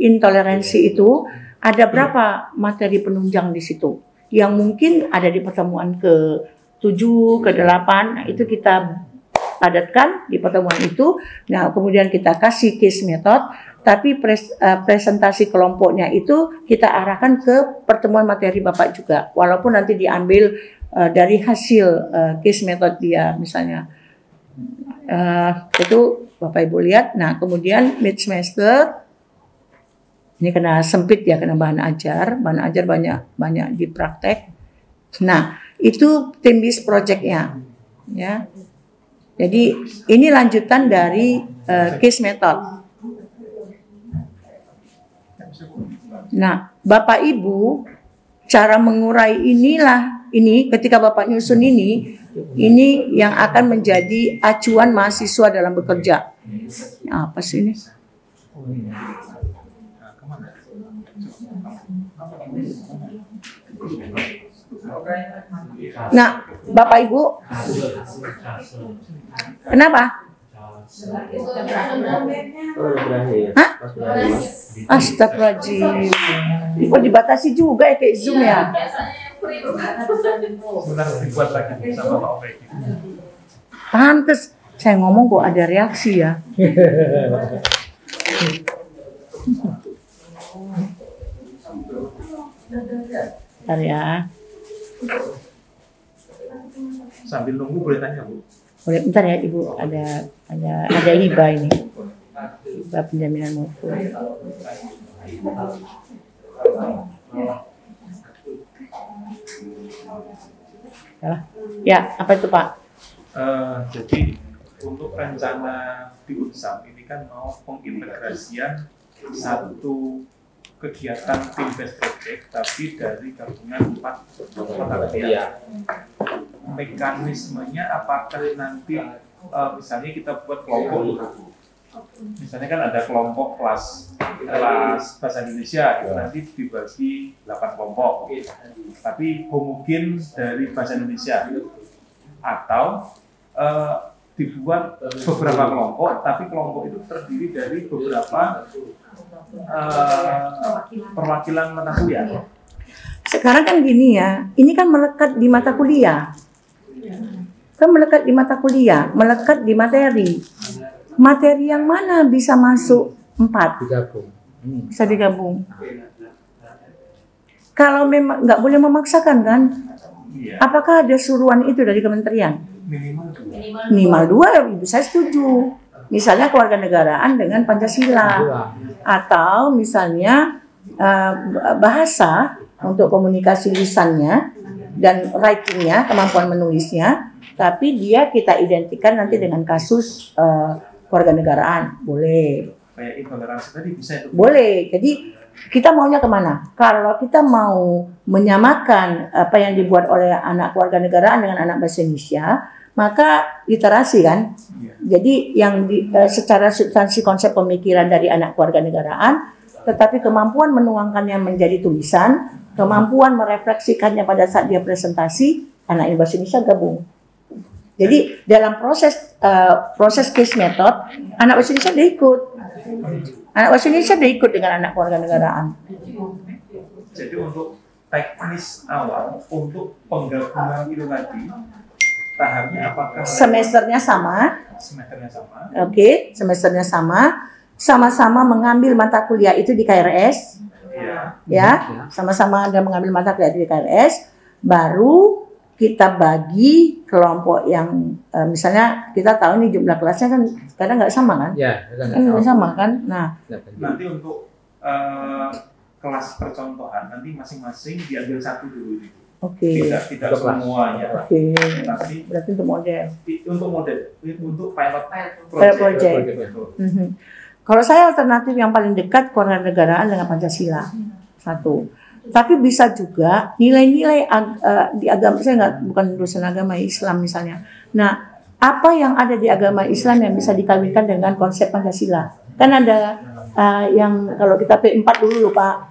intoleransi itu, ada berapa materi penunjang di situ yang mungkin ada di pertemuan ke-7, ke-8. Nah, itu kita padatkan di pertemuan itu. Nah, kemudian kita kasih case method. Tapi presentasi kelompoknya itu kita arahkan ke pertemuan materi Bapak juga. Walaupun nanti diambil dari hasil case method dia misalnya. Itu Bapak Ibu lihat. Nah, kemudian mid semester ini kena sempit ya, kena bahan ajar banyak dipraktek. Nah, itu team based project-nya ya. Jadi ini lanjutan dari case method. Nah, Bapak Ibu, cara mengurai ini ketika Bapak nyusun ini yang akan menjadi acuan mahasiswa dalam bekerja. Apa sih ini? Nah, Bapak Ibu, kenapa? Hah? Astagfirullahaladzim. Kok dibatasi juga ya kayak Zoom ya? Sebentar dibuat lagi sama Pak Opek. Pantes saya ngomong kok ada reaksi ya. Bentar ya. Sambil nunggu boleh tanya, Bu. Boleh, bentar ya Ibu, ada hibah ini. Hibah penjaminan mutu. Ya, apa itu Pak? Jadi untuk rencana di Unsam ini kan mau pengintegrasian satu kegiatan tim based project tapi dari gabungan 4 mata kuliah. Mekanismenya apakah nanti misalnya kita buat kelompok, misalnya kan ada kelompok kelas bahasa Indonesia itu nanti dibagi 8 kelompok, tapi homogen dari bahasa Indonesia, atau dibuat beberapa kelompok tapi kelompok itu terdiri dari beberapa perwakilan mata kuliah. Sekarang kan gini ya, ini kan melekat di mata kuliah. Kan melekat di mata kuliah, melekat di materi. Materi yang mana bisa masuk 4? Bisa digabung. Kalau memang nggak boleh memaksakan kan? Apakah ada suruhan itu dari kementerian? Minimal 2, saya setuju. Misalnya kewarganegaraan dengan Pancasila. Atau misalnya bahasa untuk komunikasi lisannya dan writingnya, kemampuan menulisnya, tapi dia kita identikan nanti dengan kasus kewarganegaraan, boleh. Kayak intoleransi tadi bisa itu. Boleh. Jadi kita maunya kemana? Kalau kita mau menyamakan apa yang dibuat oleh anak kewarganegaraan dengan anak bahasa Indonesia, maka literasi kan. Jadi yang secara substansi konsep pemikiran dari anak kewarganegaraan, tetapi kemampuan menuangkannya menjadi tulisan, kemampuan merefleksikannya pada saat dia presentasi, anak bahasa Indonesia gabung. Jadi dalam proses case method, anak bahasa Indonesia dia ikut. Anak bahasa Indonesia dia ikut dengan anak kewarganegaraan. Jadi untuk teknis awal, untuk penggabungan itu tadi, tahapnya apakah semesternya sama? Semesternya sama. Oke, semesternya sama. Sama-sama mengambil mata kuliah itu di KRS. Ya, sama-sama Anda mengambil mata kuliah di KRS, baru kita bagi kelompok yang misalnya kita tahu nih jumlah kelasnya kan kadang nggak sama kan? Ya, kan nggak sama kan? Nah, nanti untuk kelas percontohan nanti masing-masing diambil satu dulu itu. Oke. Tidak semuanya. Oke. Tapi berarti untuk model. Untuk pilot project. Kalau saya alternatif yang paling dekat kewarganegaraan dengan Pancasila. Satu. Tapi bisa juga nilai-nilai di agama, saya bukan dosen agama Islam misalnya. Nah, apa yang ada di agama Islam yang bisa dikawinkan dengan konsep Pancasila? Kan ada yang kalau kita P4 dulu Pak,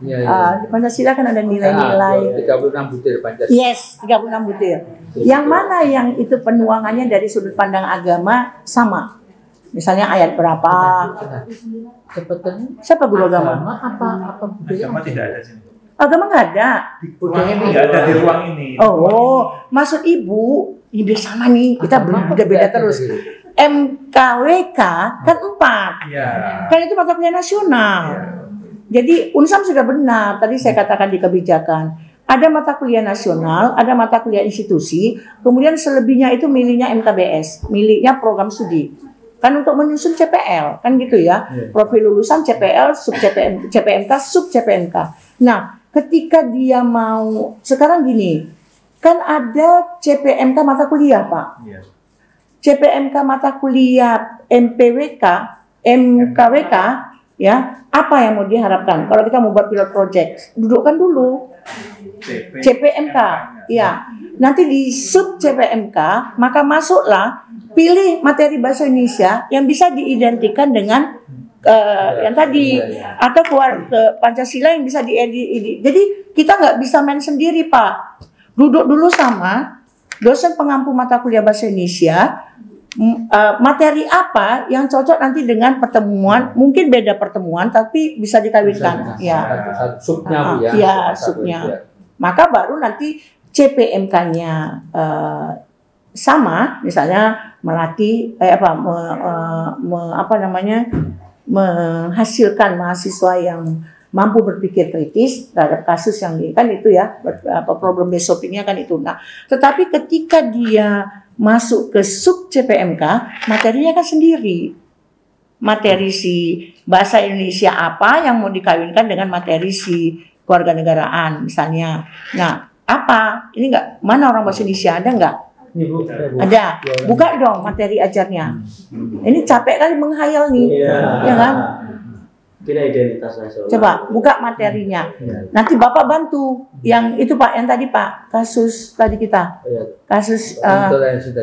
di Pancasila kan ada nilai-nilai 36 butir Pancasila. Yes, 36 butir. Yang mana yang itu penuangannya dari sudut pandang agama sama? Misalnya ayat berapa? Siapa guru agama? Agama tidak ada sini. Agama nggak ada. Tidak ada di ruang ini. Oh, maksud Ibu, ini biar sama nih. Kita beda-beda terus. MKWK kan 4. Iya. Kan itu mata kuliah nasional. Jadi Unsam sudah benar, tadi saya katakan di kebijakan. Ada mata kuliah nasional, ada mata kuliah institusi, kemudian selebihnya itu miliknya MKBS, miliknya program studi. Kan untuk menyusun CPL, kan gitu ya. Profil lulusan CPL, sub CPMK, sub CPMK. Nah, ketika dia mau, sekarang gini, kan ada CPMK mata kuliah, Pak. Iya. CPMK mata kuliah MPWK, MKWK, ya, apa yang mau diharapkan? Kalau kita mau buat pilot project, dudukkan dulu CPMK, ya. Nanti di sub CPMK, maka masuklah pilih materi bahasa Indonesia yang bisa diidentikan dengan yang tadi atau ke Pancasila yang bisa diedit. Jadi kita nggak bisa main sendiri, Pak. Duduk dulu sama dosen pengampu mata kuliah bahasa Indonesia. Materi apa yang cocok nanti dengan pertemuan, mungkin beda pertemuan tapi bisa dikawinkan, ya. Subnya, Bu, ya. Ya, subnya. Maka baru nanti CPMK-nya sama, misalnya melatih menghasilkan mahasiswa yang mampu berpikir kritis terhadap kasus yang kan itu ya, problem shoppingnya kan itu. Nah, tetapi ketika dia masuk ke sub CPMK, materinya kan sendiri. Materi si bahasa Indonesia apa yang mau dikawinkan dengan materi si kewarganegaraan misalnya. Nah, apa? Ini enggak, mana orang bahasa Indonesia, ada enggak? Ada. Buka dong materi ajarnya. Ini capek kali menghayal nih. Ya kan? Tidak identitas nasional. Coba buka materinya. Nanti Bapak bantu yang itu Pak, yang tadi Pak, kasus tadi kita. Kasus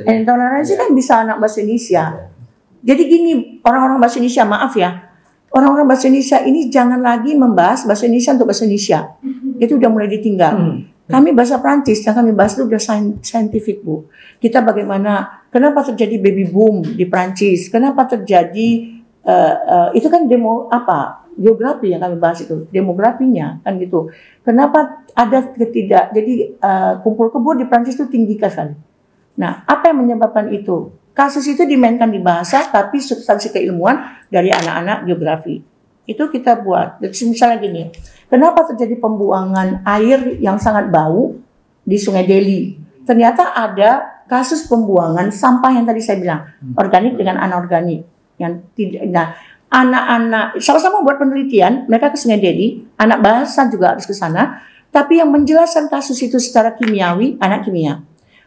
intoleransi kan bisa anak bahasa Indonesia. Jadi gini, orang-orang bahasa Indonesia, maaf ya. Orang-orang bahasa Indonesia ini jangan lagi membahas bahasa Indonesia untuk bahasa Indonesia. Itu udah mulai ditinggal. Kami bahasa Prancis yang kami bahas itu udah scientific, Bu. Kita bagaimana, kenapa terjadi baby boom di Prancis? Kenapa terjadi itu kan geografi yang kami bahas itu, demografinya kan gitu. Kenapa ada jadi kumpul kebo di Prancis itu tinggi sekali. Nah, apa yang menyebabkan itu? Kasus itu dimainkan di bahasa, tapi substansi keilmuan dari anak-anak geografi. Itu kita buat. Jadi misalnya gini, kenapa terjadi pembuangan air yang sangat bau di Sungai Deli? Ternyata ada kasus pembuangan sampah yang tadi saya bilang, organik dengan anorganik. Yang tidak, nah, anak-anak sama-sama buat penelitian, mereka ke Sungai Deli, anak bahasa juga harus ke sana, tapi yang menjelaskan kasus itu secara kimiawi, anak kimia.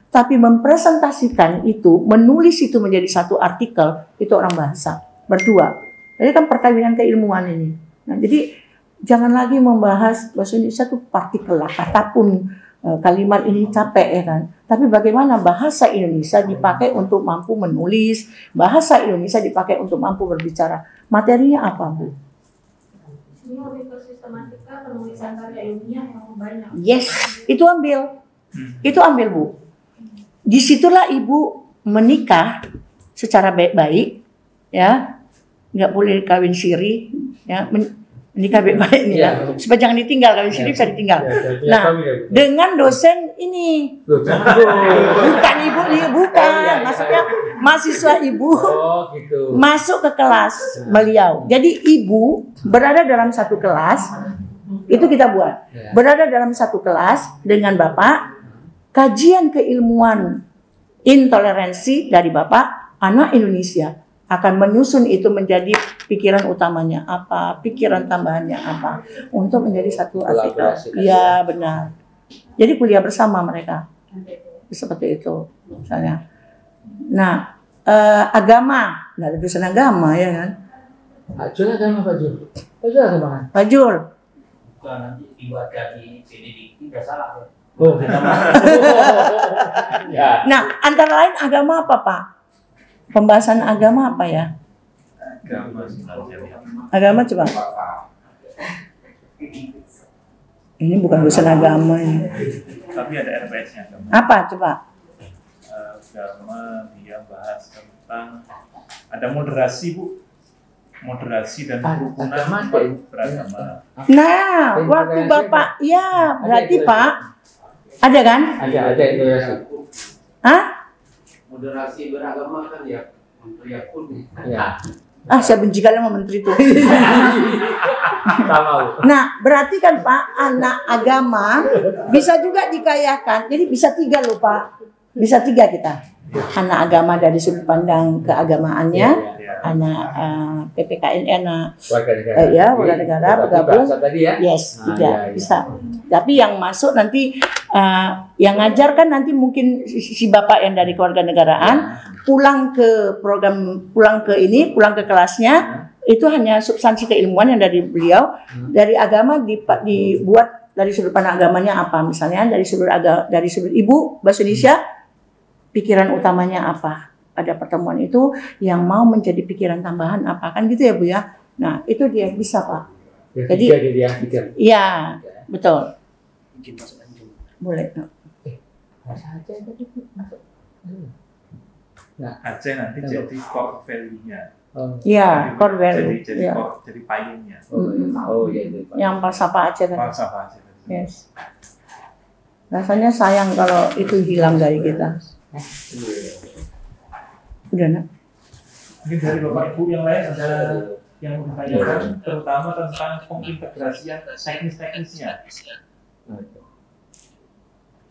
Tapi mempresentasikan itu, menulis itu menjadi satu artikel, itu orang bahasa, berdua. Jadi kan perkawinan keilmuan ini. Nah, jadi jangan lagi membahas bahasa Indonesia itu partikel lah, katapun kalimat ini capek ya kan. Tapi bagaimana bahasa Indonesia dipakai untuk mampu menulis, bahasa Indonesia dipakai untuk mampu berbicara. Materinya apa, Bu? Ini lebih ke sistematika penulisan karya ilmiah yang banyak. Yes, itu ambil. Itu ambil, Bu. Disitulah Ibu menikah secara baik-baik, ya. Nggak boleh kawin siri, ya. Menikah baik-baik nih ya. Supaya jangan ditinggal, kawin siri bisa ditinggal. Nah, dengan dosen ini. Bukan Ibu nih, bukan. Maksudnya mahasiswa Ibu masuk ke kelas beliau. Jadi Ibu berada dalam satu kelas, itu kita buat. Berada dalam satu kelas dengan Bapak, kajian keilmuan intoleransi dari Bapak, anak Indonesia akan menyusun itu menjadi pikiran utamanya apa, pikiran tambahannya apa, untuk menjadi satu artikel. Iya, benar. Jadi kuliah bersama mereka. Seperti itu misalnya. Nah, agama, nggak ada dosen agama ya kan? Pak Jul agama, Pak Jul. Pak Jul agama kan? Pak Jul. Nanti dibuat dari PDDI nggak salah ya. Oh, kita Ya. Nah, antara lain agama apa, Pak? Pembahasan agama apa ya? Agama coba. Ini bukan dosen agama ini. Tapi ada RPS-nya. Apa coba? Agama dia bahas tentang ada moderasi, Bu. Moderasi dan kerukunan beragama. Nah, waktu Bapak, ya berarti Pak, ada kan? ada itu ya. Hah? Moderasi beragama kan ya Ya. Ah, saya benci kali sama menteri itu. Nah, berarti kan Pak, anak agama bisa juga dikayakan. Jadi bisa 3 loh Pak. Bisa 3 kita. Anak agama dari sudut pandang keagamaannya, anak PPKN, anak warga negara bergabung. Yes, 3 bisa. Tapi yang masuk nanti yang ngajar kan nanti mungkin si bapak yang dari kewarganegaraan pulang ke program, pulang ke kelasnya, itu hanya substansi keilmuan yang dari beliau. Dari agama dibuat dari sudut pandang agamanya apa, misalnya dari sudut ibu bahasa Indonesia, pikiran utamanya apa pada pertemuan itu, yang mau menjadi pikiran tambahan apa, kan gitu ya Bu ya. Nah itu dia bisa Pak. Jadi iya betul. Boleh. Nah, Aceh nanti jadi core value-nya. Iya, core value. Jadi payungnya. Oh iya itu. Yang falsafah Aceh tadi. Falsafah Aceh. Yes. Rasanya sayang kalau itu hilang dari kita. Udah nak. Mungkin dari Bapak Ibu yang lain ada yang ditanyakan, terutama tentang pengintegrasian teknis-teknisnya.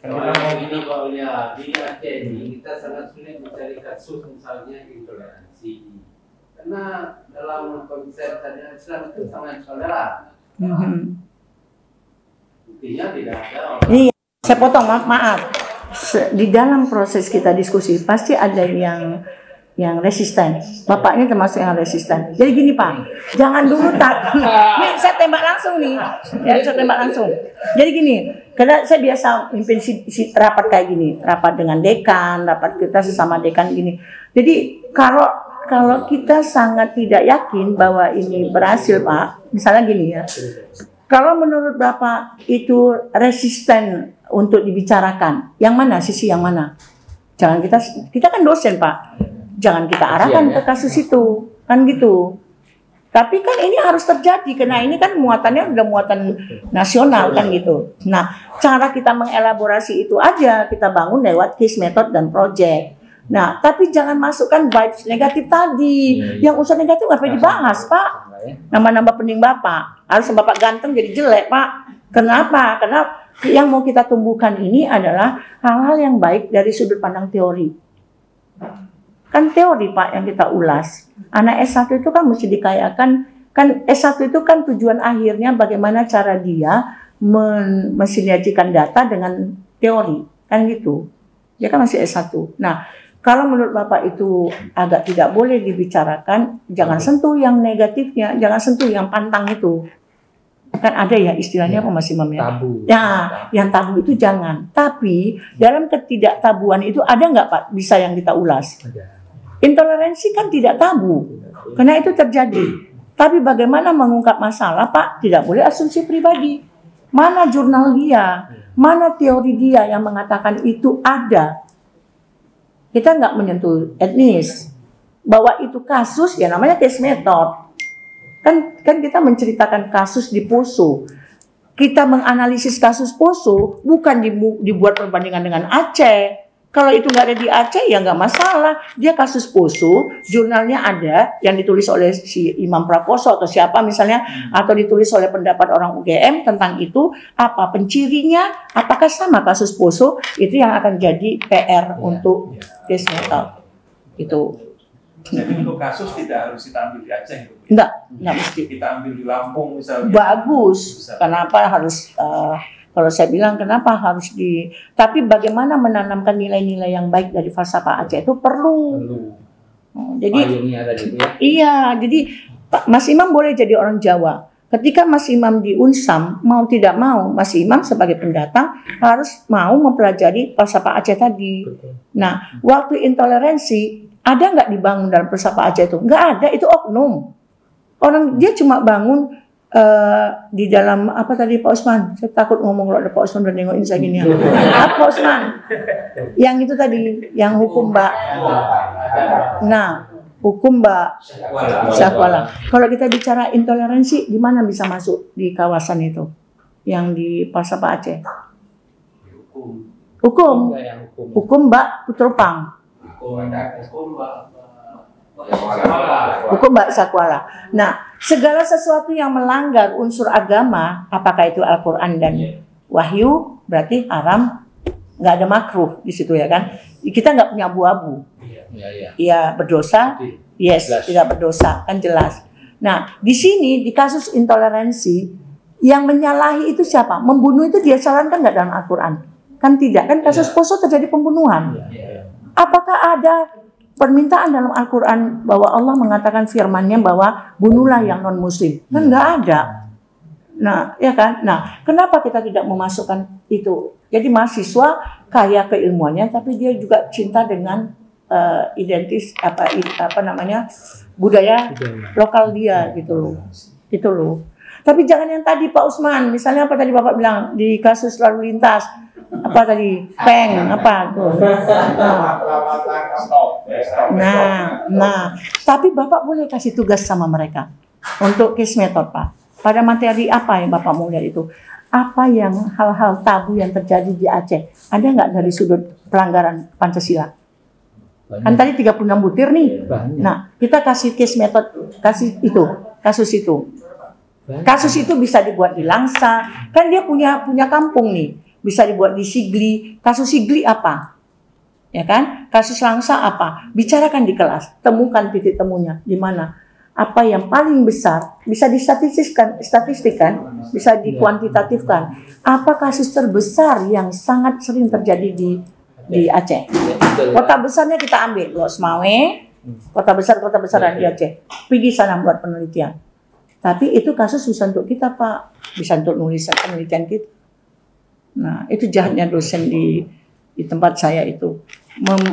Ini Pak Ulia, di Aceh ini kita sangat sulit mencari kasus misalnya intoleransi, karena dalam konsep syariat Islam itu sangat toleran. Buktinya tidak ada orang. Ini saya potong, maaf. Di dalam proses kita diskusi pasti ada yang resisten. Bapak ini termasuk yang resisten. Jadi gini Pak, jangan dulu nih saya tembak langsung nih. Ya, saya tembak langsung. Jadi gini, karena saya biasa mimpin rapat kayak gini, rapat dengan dekan, rapat kita sesama dekan gini. Jadi kalau kita sangat tidak yakin bahwa ini berhasil Pak, misalnya gini ya. Kalau menurut Bapak itu resisten untuk dibicarakan, yang mana, sisi yang mana? Jangan kita kan dosen Pak. Jangan kita arahkan ke kasus itu, kan gitu. Tapi kan ini harus terjadi, karena ini kan muatannya udah muatan nasional kan gitu. Nah, cara kita mengelaborasi itu aja kita bangun lewat case method dan project. Nah, tapi jangan masukkan vibes negatif tadi. Yang unsur negatif nggak perlu dibahas, Pak. Nama-nama pening Bapak. Harus Bapak ganteng jadi jelek, Pak. Kenapa? Karena yang mau kita tumbuhkan ini adalah hal-hal yang baik dari sudut pandang teori. Kan teori Pak yang kita ulas. Anak S1 itu kan mesti dikayakan, kan S1 itu kan tujuan akhirnya bagaimana cara dia mensinergikan data dengan teori, kan gitu. Dia kan masih S1. Nah, kalau menurut Bapak itu agak tidak boleh dibicarakan, jangan sentuh yang negatifnya, jangan sentuh yang pantang itu. Kan ada ya istilahnya apa Mas Imam ya? Tabu. Ya, yang tabu itu jangan. Tapi dalam ketidaktabuan itu ada nggak Pak bisa yang kita ulas? Intoleransi kan tidak tabu, karena itu terjadi. Tapi bagaimana mengungkap masalah Pak? Tidak boleh asumsi pribadi. Mana jurnal dia? Mana teori dia yang mengatakan itu ada? Kita nggak menyentuh etnis. Bahwa itu kasus, ya namanya case method. Kan kita menceritakan kasus di Poso. Kita menganalisis kasus Poso, bukan dibuat perbandingan dengan Aceh. Kalau itu nggak ada di Aceh, ya nggak masalah. Dia kasus Poso, jurnalnya ada, yang ditulis oleh si Imam Prakoso atau siapa misalnya, atau ditulis oleh pendapat orang UGM tentang itu, apa pencirinya, apakah sama kasus Poso, itu yang akan jadi PR untuk case method. Itu. Jadi untuk kasus tidak harus kita ambil di Aceh. Enggak mesti. Kita ambil di Lampung misalnya. Bagus. Kenapa harus, kalau saya bilang kenapa harus tapi bagaimana menanamkan nilai-nilai yang baik dari falsafah Aceh itu perlu. Jadi, iya, jadi Mas Imam boleh jadi orang Jawa. Ketika Mas Imam di Unsam, mau tidak mau, Mas Imam sebagai pendatang harus mau mempelajari falsafah Aceh tadi. Nah, waktu intoleransi, ada nggak dibangun dalam falsafah Aceh itu? Nggak ada, itu oknum. Orang dia cuma bangun di dalam apa tadi Pak Usman? Saya takut ngomong kalau ada Pak Usman dan nengokin saya gini. Apa Pak Usman? Yang itu tadi, yang hukum Mbak. Nah, hukum Mbak Syahwala. Kalau kita bicara intoleransi, di mana bisa masuk di kawasan itu? Yang di falsafah Aceh? Hukum Mbak Putropang. Hukum bahasa kuala. Nah, segala sesuatu yang melanggar unsur agama, apakah itu Al-Quran dan wahyu, berarti haram, nggak ada makruh di situ ya kan? Kita nggak punya abu-abu. Ya berdosa, yes, tidak berdosa, kan jelas. Nah, di sini di kasus intoleransi yang menyalahi itu siapa? Membunuh itu dia sarankan nggak dalam Al-Quran? Kan tidak, kan kasus Poso terjadi pembunuhan. Apakah ada permintaan dalam Al-Quran bahwa Allah mengatakan firman-Nya bahwa bunuhlah yang non-muslim? Kan nggak ada. Nah, ya kan? Nah, kenapa kita tidak memasukkan itu? Jadi mahasiswa kaya keilmuannya, tapi dia juga cinta dengan budaya lokal dia gitu loh. Itu loh. Tapi jangan yang tadi Pak Usman, misalnya apa tadi Bapak bilang di kasus lalu lintas, apa tadi apa tuh. Nah, tapi Bapak boleh kasih tugas sama mereka untuk case method, Pak. Pada materi apa yang Bapak mau lihat itu? Apa yang hal-hal tabu yang terjadi di Aceh? Ada nggak dari sudut pelanggaran Pancasila? Kan tadi 36 butir nih. Nah, kita kasih case method, kasih itu, kasus itu. Kasus itu bisa dibuat di Langsa. Kan dia punya kampung nih. Bisa dibuat di Sigli. Kasus Sigli apa? Ya kan? Kasus Langsa apa? Bicarakan di kelas. Temukan titik temunya. Di mana? Apa yang paling besar? Bisa distatistikkan, bisa dikuantitatifkan. Apa kasus terbesar yang sangat sering terjadi di Aceh? Kota besarnya kita ambil, Los Mawe, kota besar di Aceh. Pergi sana buat penelitian. Tapi itu kasus bisa untuk kita, Pak. Bisa untuk nulis penelitian kita. Nah, itu jahatnya dosen di tempat saya itu.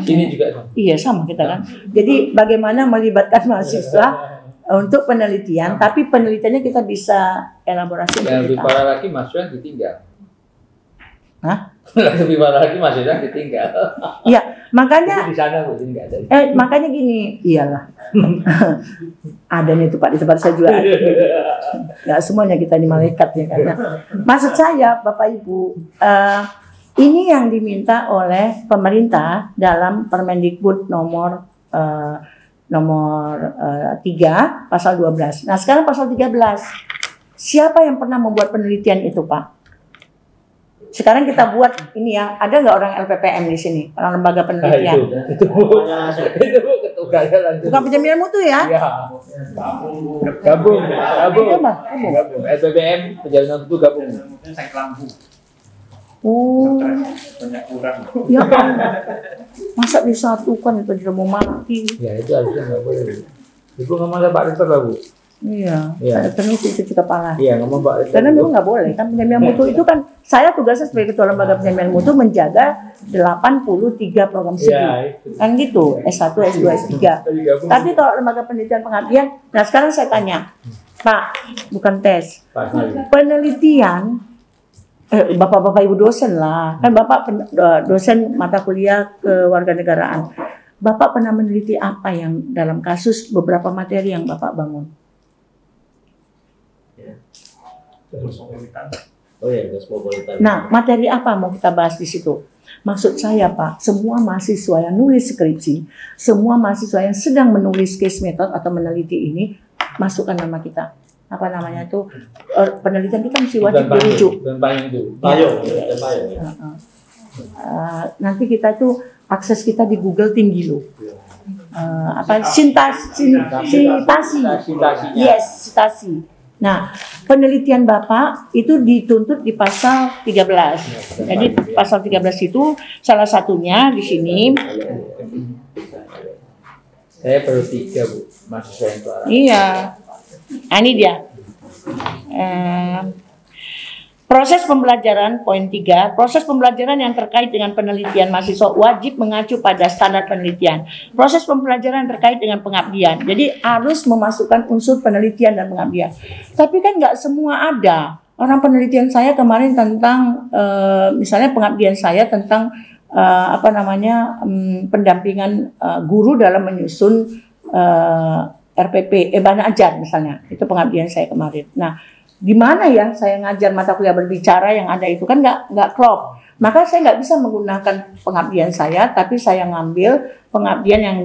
Ini juga. Iya, sama kita kan. Jadi bagaimana melibatkan mahasiswa untuk penelitian, tapi penelitiannya kita bisa elaborasi. Yang lebih parah lagi mahasiswa ditinggal. Hah? Lebih parah lagi mahasiswa ditinggal. Iya, makanya di sana Bu, nggak ada. makanya gini, iyalah. Adanya itu Pak di tempat saya juga ada. Nggak semuanya kita ini malaikat ya kan. Nah, maksud saya Bapak Ibu, ini yang diminta oleh pemerintah dalam Permendikbud nomor 3 pasal 12. Nah, sekarang pasal 13. Siapa yang pernah membuat penelitian itu, Pak? Sekarang kita buat ini ya, ada nggak orang LPPM di sini, orang lembaga penelitian? Itu ketugasnya. Bukan penjaminan mutu ya? Iya. Gabung. LPPM penjaminan mutu gabung. Oh, Banyak kurang. ya kan? Masa disatukan itu tidak mau mati? Ya itu harusnya nggak boleh. Ibu ngomong sama Pak Rektor lah Bu. Iya. Iya. Terus itu kepala. Iya ngomong Pak Rektor. Karena memang nggak boleh kan penjaminan mutu itu kan saya tugasnya sebagai ketua lembaga penjaminan mutu menjaga 83 program studi. Iya, Kan gitu, S1, S2, S3. Tapi kalau lembaga penelitian pengabdian, nah sekarang saya tanya, Pak, bukan tes. Penelitian Bapak-bapak ibu dosen lah, kan Bapak dosen mata kuliah kewarganegaraan. Bapak pernah meneliti apa yang dalam kasus beberapa materi yang Bapak bangun? Nah, materi apa mau kita bahas di situ? Maksud saya Pak, semua mahasiswa yang nulis skripsi, semua mahasiswa yang sedang menulis case method atau meneliti ini, masukkan nama kita. Apa namanya itu, penelitian kita mesti wajib dirujuk. Nanti kita itu akses kita di Google tinggi loh. Sintasi. Yes, sintasi. Nah, penelitian Bapak itu dituntut di pasal 13. Jadi pasal 13 itu salah satunya di sini. Saya baru 3 Bu, mahasiswa yang parah. Iya. Nah, ini dia. Proses pembelajaran, poin 3, proses pembelajaran yang terkait dengan penelitian mahasiswa wajib mengacu pada standar penelitian. Proses pembelajaran terkait dengan pengabdian, jadi harus memasukkan unsur penelitian dan pengabdian. Tapi kan nggak semua ada. Orang penelitian saya kemarin tentang, misalnya pengabdian saya tentang pendampingan guru dalam menyusun RPP, Bana Ajar misalnya, itu pengabdian saya kemarin. Nah, di mana ya saya ngajar mata kuliah berbicara yang ada itu kan nggak klop. Maka saya nggak bisa menggunakan pengabdian saya, tapi saya ngambil pengabdian yang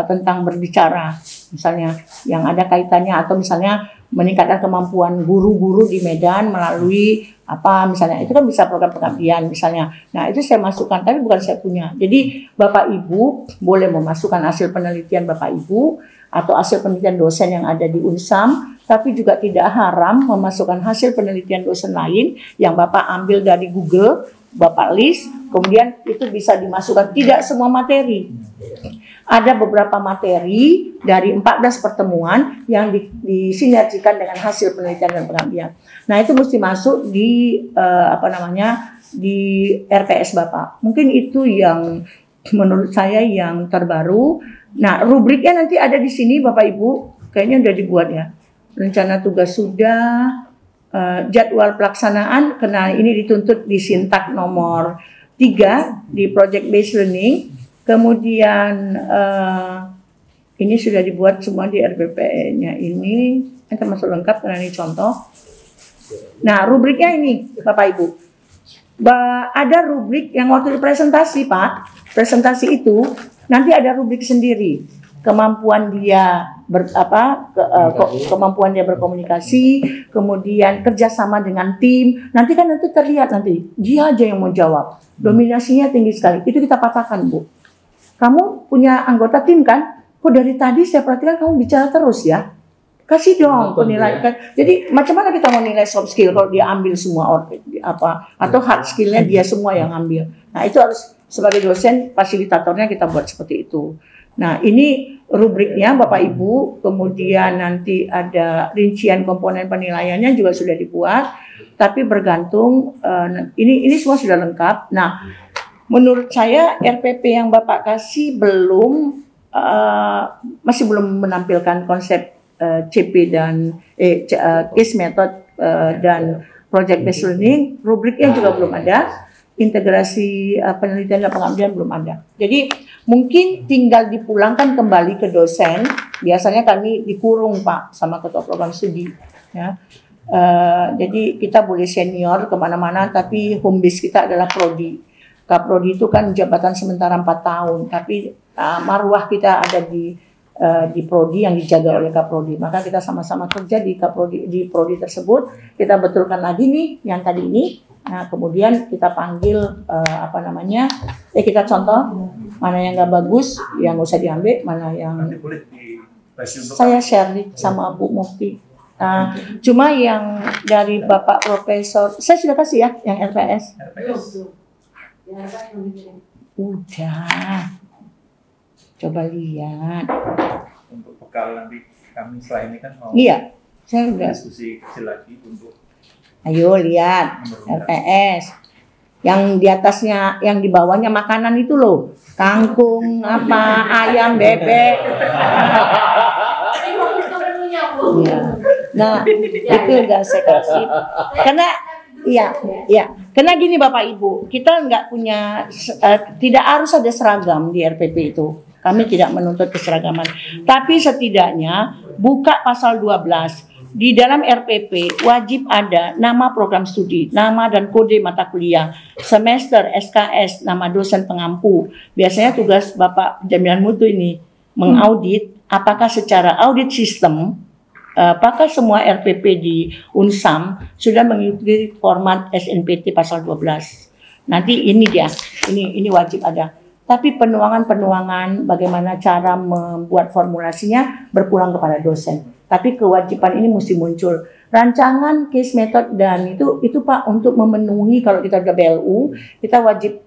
tentang berbicara, misalnya yang ada kaitannya, atau misalnya meningkatkan kemampuan guru-guru di Medan melalui apa misalnya, itu kan bisa program pengabdian misalnya. Nah itu saya masukkan, tapi bukan saya punya. Jadi Bapak Ibu boleh memasukkan hasil penelitian Bapak Ibu atau hasil penelitian dosen yang ada di Unsam, tapi juga tidak haram memasukkan hasil penelitian dosen lain yang Bapak ambil dari Google, Bapak list, kemudian itu bisa dimasukkan. Tidak semua materi. Ada beberapa materi dari 14 pertemuan yang disinergikan dengan hasil penelitian dan pengabdian. Nah, itu mesti masuk di di RPS Bapak. Mungkin itu yang menurut saya yang terbaru. Nah, rubriknya nanti ada di sini Bapak Ibu. Kayaknya udah dibuat ya. Rencana tugas sudah, jadwal pelaksanaan, karena ini dituntut di Sintak nomor 3 di Project Based Learning. Kemudian ini sudah dibuat semua di RPPE-nya ini termasuk lengkap karena ini contoh. Nah, rubriknya ini Bapak Ibu. Ada rubrik yang waktu presentasi Pak, presentasi itu nanti ada rubrik sendiri. Kemampuan dia kemampuan dia berkomunikasi, kemudian kerjasama dengan tim. Nanti terlihat nanti dia aja yang mau jawab. Dominasinya tinggi sekali. Itu kita patahkan, Bu. Kamu punya anggota tim kan? Kok dari tadi saya perhatikan kamu bicara terus ya? Kasih dong penilaian. Jadi macam mana kita mau nilai soft skill kalau dia ambil semua atau hard skillnya dia semua yang ambil. Nah itu harus sebagai dosen fasilitatornya kita buat seperti itu. Nah ini rubriknya Bapak Ibu, kemudian nanti ada rincian komponen penilaiannya juga sudah dibuat, tapi bergantung ini semua sudah lengkap. Nah menurut saya RPP yang Bapak kasih masih belum menampilkan konsep CP dan case method dan project based learning. Rubriknya juga belum ada, integrasi penelitian dan pengabdian belum ada. Jadi mungkin tinggal dipulangkan kembali ke dosen. Biasanya kami dikurung Pak sama ketua program studi ya. Jadi kita boleh senior kemana-mana, tapi home base kita adalah prodi. Kaprodi itu kan jabatan sementara 4 tahun, tapi marwah kita ada di prodi yang dijaga oleh Kaprodi. Maka kita sama-sama kerja di prodi tersebut. Kita betulkan lagi nih yang tadi ini. Nah, kemudian kita panggil kita contoh mana yang nggak bagus, yang nggak usah diambil, mana yang saya share nih sama Bu Mufti. Cuma yang dari Bapak Profesor, saya sudah kasih ya yang RPS. Udah. Coba lihat. Untuk bekal nanti kami setelah ini kan mau saya udah diskusi kecil lagi untuk. Ayo lihat RPS. Yang di atasnya, yang di bawahnya makanan itu loh. Kangkung, ayam, bebek. Ya. Nah, itu udah saya kasih. Karena karena gini Bapak Ibu, kita nggak punya, tidak harus ada seragam di RPP itu. Kami tidak menuntut keseragaman. Tapi setidaknya buka pasal 12. Di dalam RPP wajib ada nama program studi, nama dan kode mata kuliah, semester, SKS, nama dosen pengampu. Biasanya tugas Bapak Jamilan Mutu ini mengaudit apakah secara audit sistem, apakah semua RPP di Unsam sudah mengikuti format SNPT pasal 12. Nanti ini dia, ini wajib ada. Tapi penuangan-penuangan bagaimana cara membuat formulasinya berpulang kepada dosen. Tapi kewajiban ini mesti muncul. Rancangan case method dan itu Pak untuk memenuhi, kalau kita udah BLU, kita wajib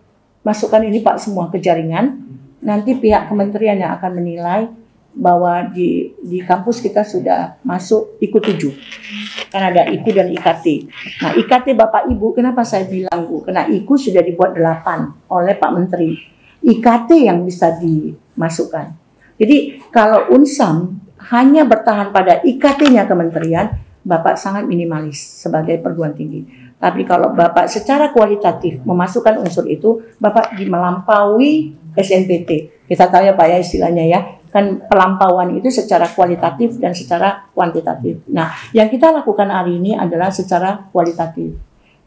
masukkan ini Pak semua ke jaringan. Nanti pihak kementerian yang akan menilai bahwa di kampus kita sudah masuk IKU 7. Kan ada IKU dan IKT. Nah IKT Bapak Ibu, kenapa saya bilang Bu? Karena IKU sudah dibuat 8 oleh Pak Menteri. IKT yang bisa dimasukkan. Jadi kalau Unsam hanya bertahan pada IKT-nya kementerian, Bapak sangat minimalis sebagai perguruan tinggi. Tapi kalau Bapak secara kualitatif memasukkan unsur itu, Bapak melampaui SNPT. Kita tahu ya Pak ya istilahnya ya, kan pelampauan itu secara kualitatif dan secara kuantitatif. Nah, yang kita lakukan hari ini adalah secara kualitatif.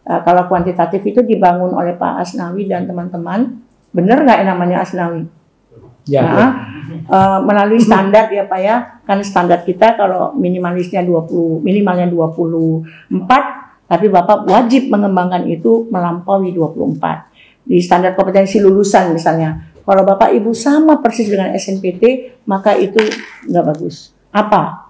Kalau kuantitatif itu dibangun oleh Pak Asnawi dan teman-teman, benar nggak yang namanya Asnawi? Ya. Nah, melalui standar ya Pak ya, kan standar kita kalau minimalnya 24, tapi Bapak wajib mengembangkan itu melampaui 24. Di standar kompetensi lulusan misalnya, kalau Bapak Ibu sama persis dengan SNPT, maka itu nggak bagus. Apa?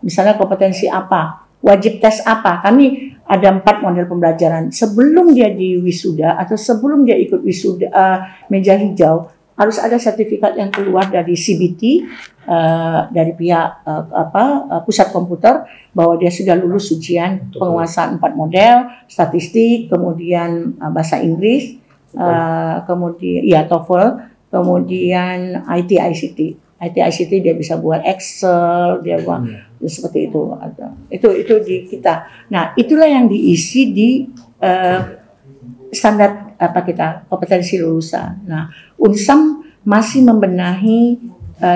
Misalnya kompetensi apa? Wajib tes apa? Kami ada 4 model pembelajaran. Sebelum dia di wisuda atau sebelum dia ikut wisuda meja hijau, harus ada sertifikat yang keluar dari CBT, dari pihak pusat komputer, bahwa dia sudah lulus ujian penguasaan 4 model, statistik, kemudian bahasa Inggris, kemudian ya TOEFL, kemudian IT ICT dia bisa buat Excel, dia buat seperti itu. Itu di kita. Nah, itulah yang diisi di standar kompetensi lulusan. Nah, UNSAM masih membenahi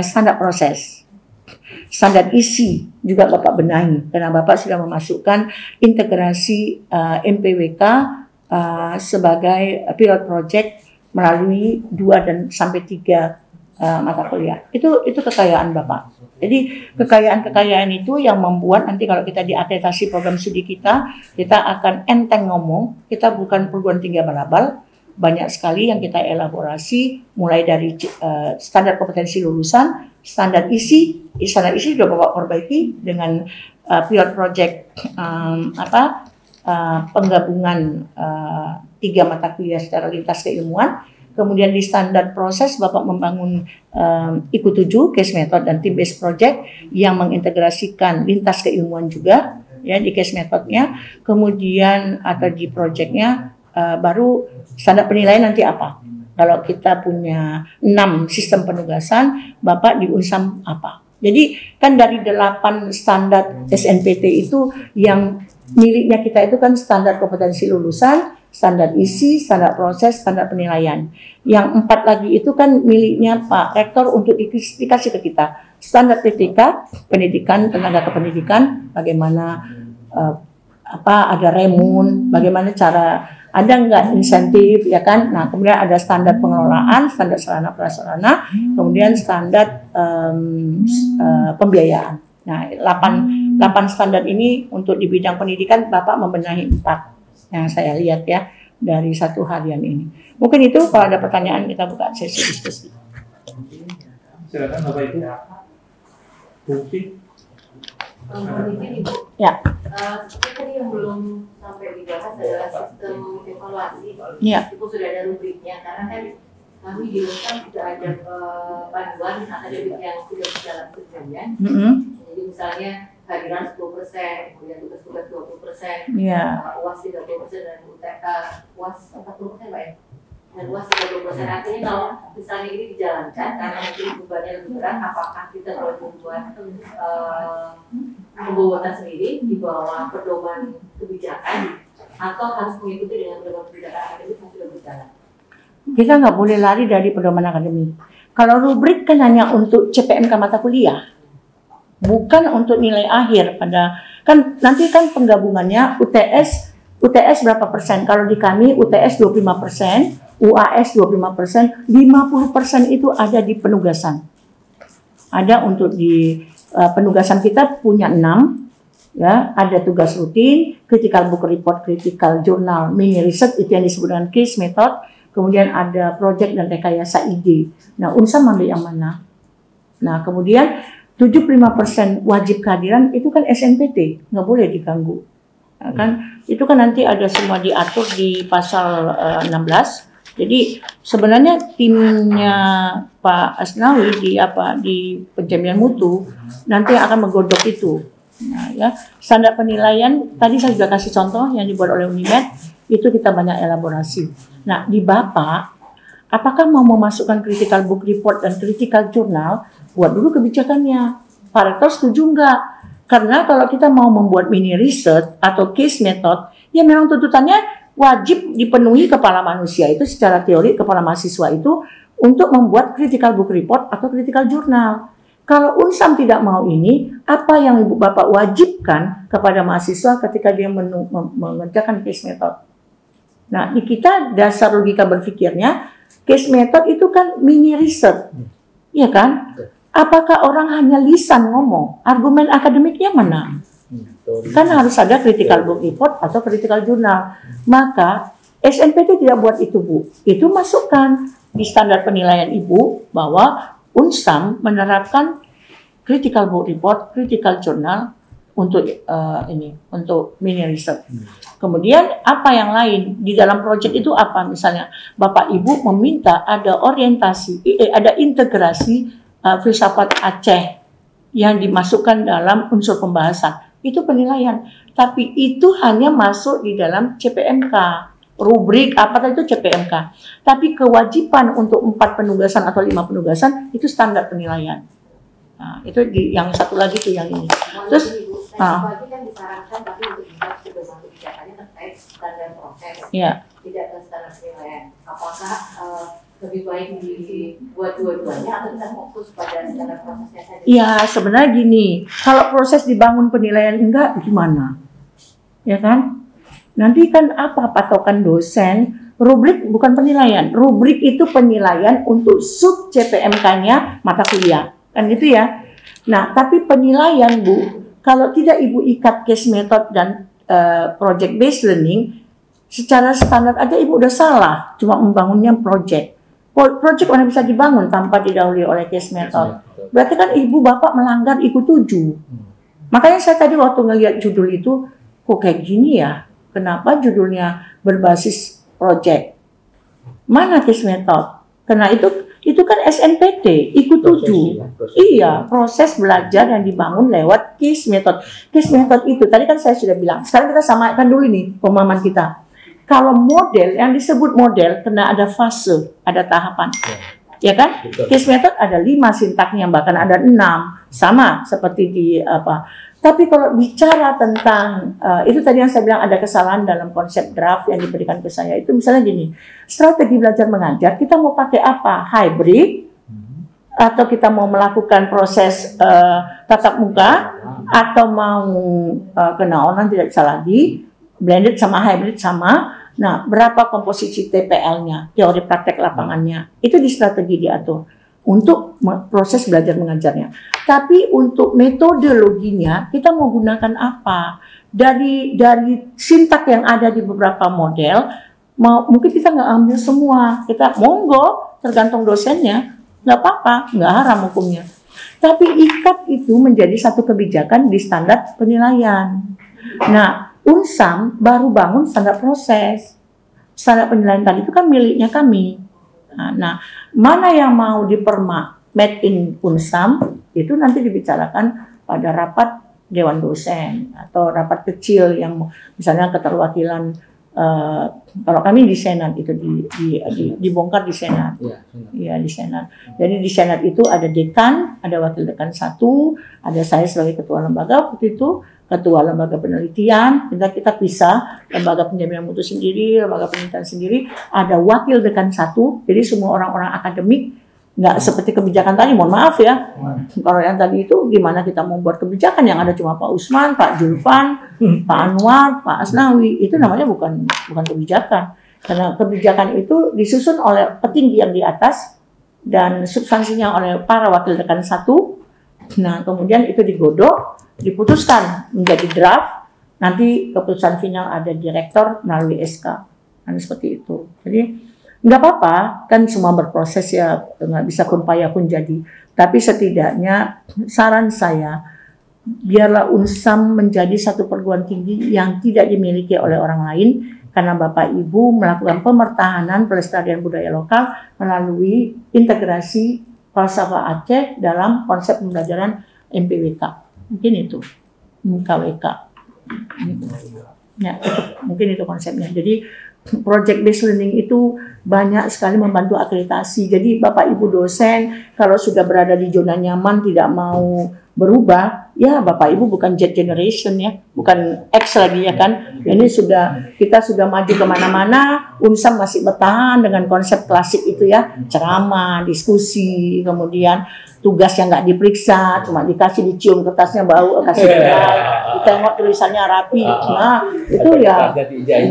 standar proses. Standar isi juga Bapak benahi karena Bapak sudah memasukkan integrasi MPWK sebagai pilot project melalui 2 dan sampai 3 mata kuliah. Itu kekayaan Bapak. Jadi kekayaan itu yang membuat nanti kalau kita diakreditasi program studi kita akan enteng ngomong. Kita bukan perguruan tinggi abal-abal. Banyak sekali yang kita elaborasi mulai dari standar kompetensi lulusan, standar isi sudah Bapak perbaiki dengan pilot project penggabungan 3 mata kuliah secara lintas keilmuan. Kemudian di standar proses Bapak membangun IQ7, case method dan team based project yang mengintegrasikan lintas keilmuan juga ya di case methodnya. Kemudian atau di projectnya baru standar penilaian nanti apa? Kalau kita punya 6 sistem penugasan, Bapak di UNSAM apa? Jadi kan dari 8 standar SNPT itu yang miliknya kita itu kan standar kompetensi lulusan, standar isi, standar proses, standar penilaian. Yang 4 lagi itu kan miliknya Pak Rektor untuk dikasih ke kita. Standar TTK, pendidikan, tenaga kependidikan, bagaimana ada remun, bagaimana cara, ada nggak insentif, ya kan? Nah, kemudian ada standar pengelolaan, standar sarana prasarana, kemudian standar pembiayaan. Nah, 8 standar ini untuk di bidang pendidikan Bapak membenahi 4 yang saya lihat ya dari 1 harian ini. Mungkin itu kalau ada pertanyaan kita buka sesi diskusi. Silakan Bapak Ibu. Bukti. Ibu. Ya. Seperti tadi yang belum sampai dibahas adalah sistem evaluasi. Ya. Itu sudah ada rubriknya karena kan kami di UNSAM sudah ada panduan akademik yang sudah berjalan sebelumnya. Jadi misalnya hadiran 10%, kemudian tugas-tugas 20%, UAS 30% dan UAS 40% Pak ya? Dan UAS 30%. Artinya kalau misalnya ini dijalankan karena mungkin bebannya lebih berat, apakah kita perlu membuat pembuatan sendiri di bawah pedoman kebijakan atau harus mengikuti dengan pedoman kebijakan akademik yang sudah berjalan? Kita nggak boleh lari dari pedoman akademik. Kalau rubrik kan hanya untuk CPMK mata kuliah, bukan untuk nilai akhir kan nanti kan penggabungannya UTS berapa persen? Kalau di kami UTS 25%, UAS 25%, 50% itu ada di penugasan. Ada untuk di penugasan kita punya 6, ya, ada tugas rutin, critical book report, critical journal, mini research itu yang disebut dengan case method, kemudian ada project dan rekayasa ide. Nah, UNSAM ambil yang mana? Nah, kemudian 75% wajib kehadiran itu kan SNPT, nggak boleh diganggu. Nah, kan itu kan nanti ada semua diatur di pasal 16. Jadi sebenarnya timnya Pak Asnawi di penjaminan mutu nanti akan menggodok itu. Nah, ya, standar penilaian tadi saya sudah kasih contoh yang dibuat oleh Unimed, itu kita banyak elaborasi. Nah, di Bapak apakah mau memasukkan critical book report dan critical journal? Buat dulu kebijakannya. Pak Rektor setuju nggak? Karena kalau kita mau membuat mini research atau case method, ya memang tuntutannya wajib dipenuhi kepala manusia itu secara teori, kepala mahasiswa itu untuk membuat critical book report atau critical journal. Kalau Unsam tidak mau ini, apa yang Ibu Bapak wajibkan kepada mahasiswa ketika dia mengerjakan case method? Nah, di kita dasar logika berpikirnya, case method itu kan mini research, ya kan? Apakah orang hanya lisan ngomong? Argumen akademiknya mana? Kan harus ada critical book report atau critical journal. Maka SNPT tidak buat itu, Bu. Itu masukkan di standar penilaian Ibu bahwa Unsam menerapkan critical book report, critical journal untuk untuk mini research. Kemudian apa yang lain di dalam proyek itu apa? Misalnya Bapak Ibu meminta ada orientasi, ada integrasi filsafat Aceh yang dimasukkan dalam unsur pembahasan. Itu penilaian. Tapi itu hanya masuk di dalam CPMK. Rubrik apa tadi itu CPMK. Tapi kewajiban untuk 4 penugasan atau 5 penugasan itu standar penilaian. Nah, itu yang satu lagi tuh yang ini. Terus lagi kan disarankan tapi untuk dibuat sebuah kebijakannya terkait standar proses. Ya. Tidak ke standar penilaian. Apakah lebih baik dibuat dua-duanya atau kita fokus pada standar prosesnya saja? Ya, sebenarnya gini, kalau proses dibangun penilaian enggak gimana? Ya kan? Nanti kan apa patokan dosen? Rubrik bukan penilaian. Rubrik itu penilaian untuk sub CPMK-nya mata kuliah. Kan gitu ya. Nah, tapi penilaian, Bu, kalau tidak Ibu ikat case method dan project based learning, secara standar aja Ibu udah salah cuma membangunnya project. Project mana bisa dibangun tanpa didahului oleh case method. Berarti kan Ibu Bapak melanggar IKU 7. Makanya saya tadi waktu ngelihat judul itu, kok kayak gini ya? Kenapa judulnya berbasis project? Mana case method? Karena itu kan SNPT, IKU 7. Iya, proses belajar yang dibangun lewat case method. Case method itu, tadi kan saya sudah bilang, sekarang kita samakan dulu nih pemahaman kita. Kalau model, yang disebut model, kena ada fase, ada tahapan. Ya kan? Case method ada 5 sintaknya, bahkan ada 6. Sama seperti di apa. Tapi kalau bicara tentang, itu tadi yang saya bilang ada kesalahan dalam konsep draft yang diberikan ke saya. Itu misalnya gini, strategi belajar mengajar, kita mau pakai apa? Hybrid, atau kita mau melakukan proses tatap muka, atau mau kenaonan tidak bisa lagi, blended sama hybrid sama. Nah, berapa komposisi TPL-nya, teori praktek lapangannya, itu di strategi diatur untuk proses belajar mengajarnya. Tapi untuk metodologinya kita mau gunakan apa? Dari sintak yang ada di beberapa model, mungkin kita nggak ambil semua. Kita monggo, tergantung dosennya, nggak apa-apa, nggak haram hukumnya. Tapi ikat itu menjadi satu kebijakan di standar penilaian. Nah, Unsam baru bangun standar proses. Standar penilaian tadi itu kan miliknya kami. Nah, mana yang mau made in Unsam itu nanti dibicarakan pada rapat dewan dosen atau rapat kecil yang misalnya keterwakilan kalau kami di Senat itu dibongkar di Senat. Iya, di Senat. Jadi di Senat itu ada dekan, ada wakil dekan 1, ada saya sebagai ketua lembaga waktu itu, ketua lembaga penelitian, kita pisah, lembaga penjaminan mutu sendiri, lembaga penelitian sendiri, ada wakil dekan 1, jadi semua orang-orang akademik, nggak seperti kebijakan tadi, mohon maaf ya, kalau yang tadi itu gimana kita membuat kebijakan yang ada cuma Pak Usman, Pak Julfan, Pak Anwar, Pak Asnawi, itu namanya bukan kebijakan, karena kebijakan itu disusun oleh petinggi yang di atas dan substansinya oleh para wakil dekan 1. Nah, kemudian itu digodok, diputuskan menjadi draft, nanti keputusan final ada direktor melalui SK, dan seperti itu. Jadi nggak apa-apa, kan semua berproses ya, nggak bisa kun payakun jadi. Tapi setidaknya saran saya, biarlah Unsam menjadi satu perguruan tinggi yang tidak dimiliki oleh orang lain, karena Bapak Ibu melakukan pemertahanan pelestarian budaya lokal melalui integrasi falsafah Aceh dalam konsep pembelajaran MPWK. Mungkin itu, KWK. Ya, mungkin itu konsepnya. Jadi project based learning itu banyak sekali membantu akreditasi. Jadi Bapak Ibu dosen kalau sudah berada di zona nyaman tidak mau berubah, ya Bapak Ibu bukan Z generation ya, bukan X lagi ya kan. Ini kita sudah maju kemana-mana, Unsam masih bertahan dengan konsep klasik itu ya, ceramah, diskusi, kemudian tugas yang nggak diperiksa, cuma dikasih dicium kertasnya bau, kasih ditengok tulisannya rapi, nah itu ya,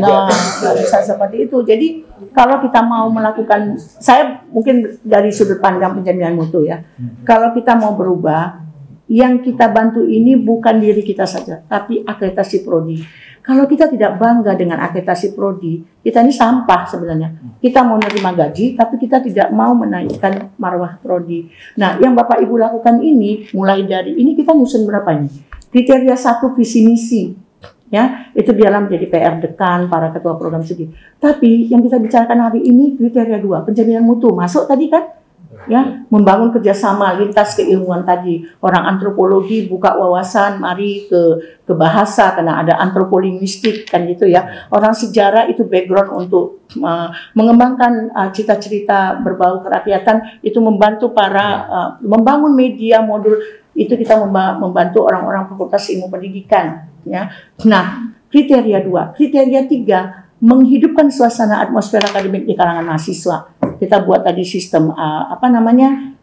nah nggak bisa seperti itu. Jadi kalau kita mau melakukan, saya mungkin dari sudut pandang penjaminan mutu ya, kalau kita mau berubah, yang kita bantu ini bukan diri kita saja, tapi akreditasi prodi. Kalau kita tidak bangga dengan akreditasi prodi, kita ini sampah sebenarnya. Kita mau menerima gaji, tapi kita tidak mau menaikkan marwah prodi. Nah, yang Bapak Ibu lakukan ini, mulai dari ini kita nyusun berapa ini? Kriteria 1 visi misi, ya itu dalam jadi PR dekan, para ketua program studi. Tapi yang kita bicarakan hari ini kriteria 2, penjaminan mutu masuk tadi kan? Ya, membangun kerjasama lintas keilmuan tadi, orang antropologi buka wawasan, mari ke bahasa karena ada antropolinguistik kan gitu ya, orang sejarah itu background untuk mengembangkan cerita-cerita berbau kerakyatan, itu membantu para membangun media modul itu, kita membantu orang-orang fakultas ilmu pendidikan ya. Nah, kriteria 2, kriteria 3, menghidupkan suasana atmosfer akademik di kalangan mahasiswa. Kita buat tadi sistem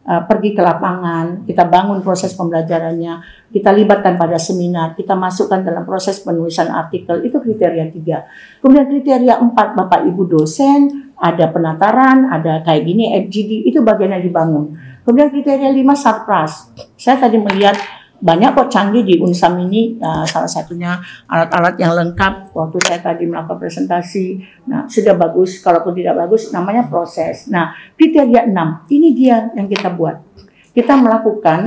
pergi ke lapangan, kita bangun proses pembelajarannya, kita libatkan pada seminar, kita masukkan dalam proses penulisan artikel, itu kriteria 3. Kemudian kriteria 4, Bapak Ibu dosen, ada penataran, ada kayak gini FGD, itu bagian yang dibangun. Kemudian kriteria 5, sarpras. Saya tadi melihat banyak kok canggih di Unsam ini, salah satunya alat-alat yang lengkap waktu saya tadi melakukan presentasi. Nah, sudah bagus, kalaupun tidak bagus namanya proses. Nah, kriteria 6, ini dia yang kita buat. Kita melakukan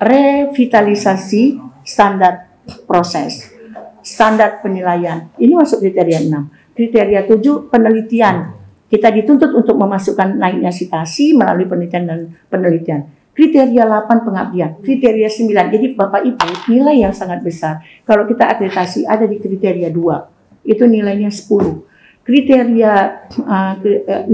revitalisasi standar proses, standar penilaian. Ini masuk kriteria 6. Kriteria 7, penelitian. Kita dituntut untuk memasukkan naiknya citasi melalui penelitian dan penelitian. Kriteria 8, pengabdian. Kriteria 9. Jadi Bapak Ibu, nilai yang sangat besar. Kalau kita akreditasi ada di kriteria 2. Itu nilainya 10. Kriteria 16.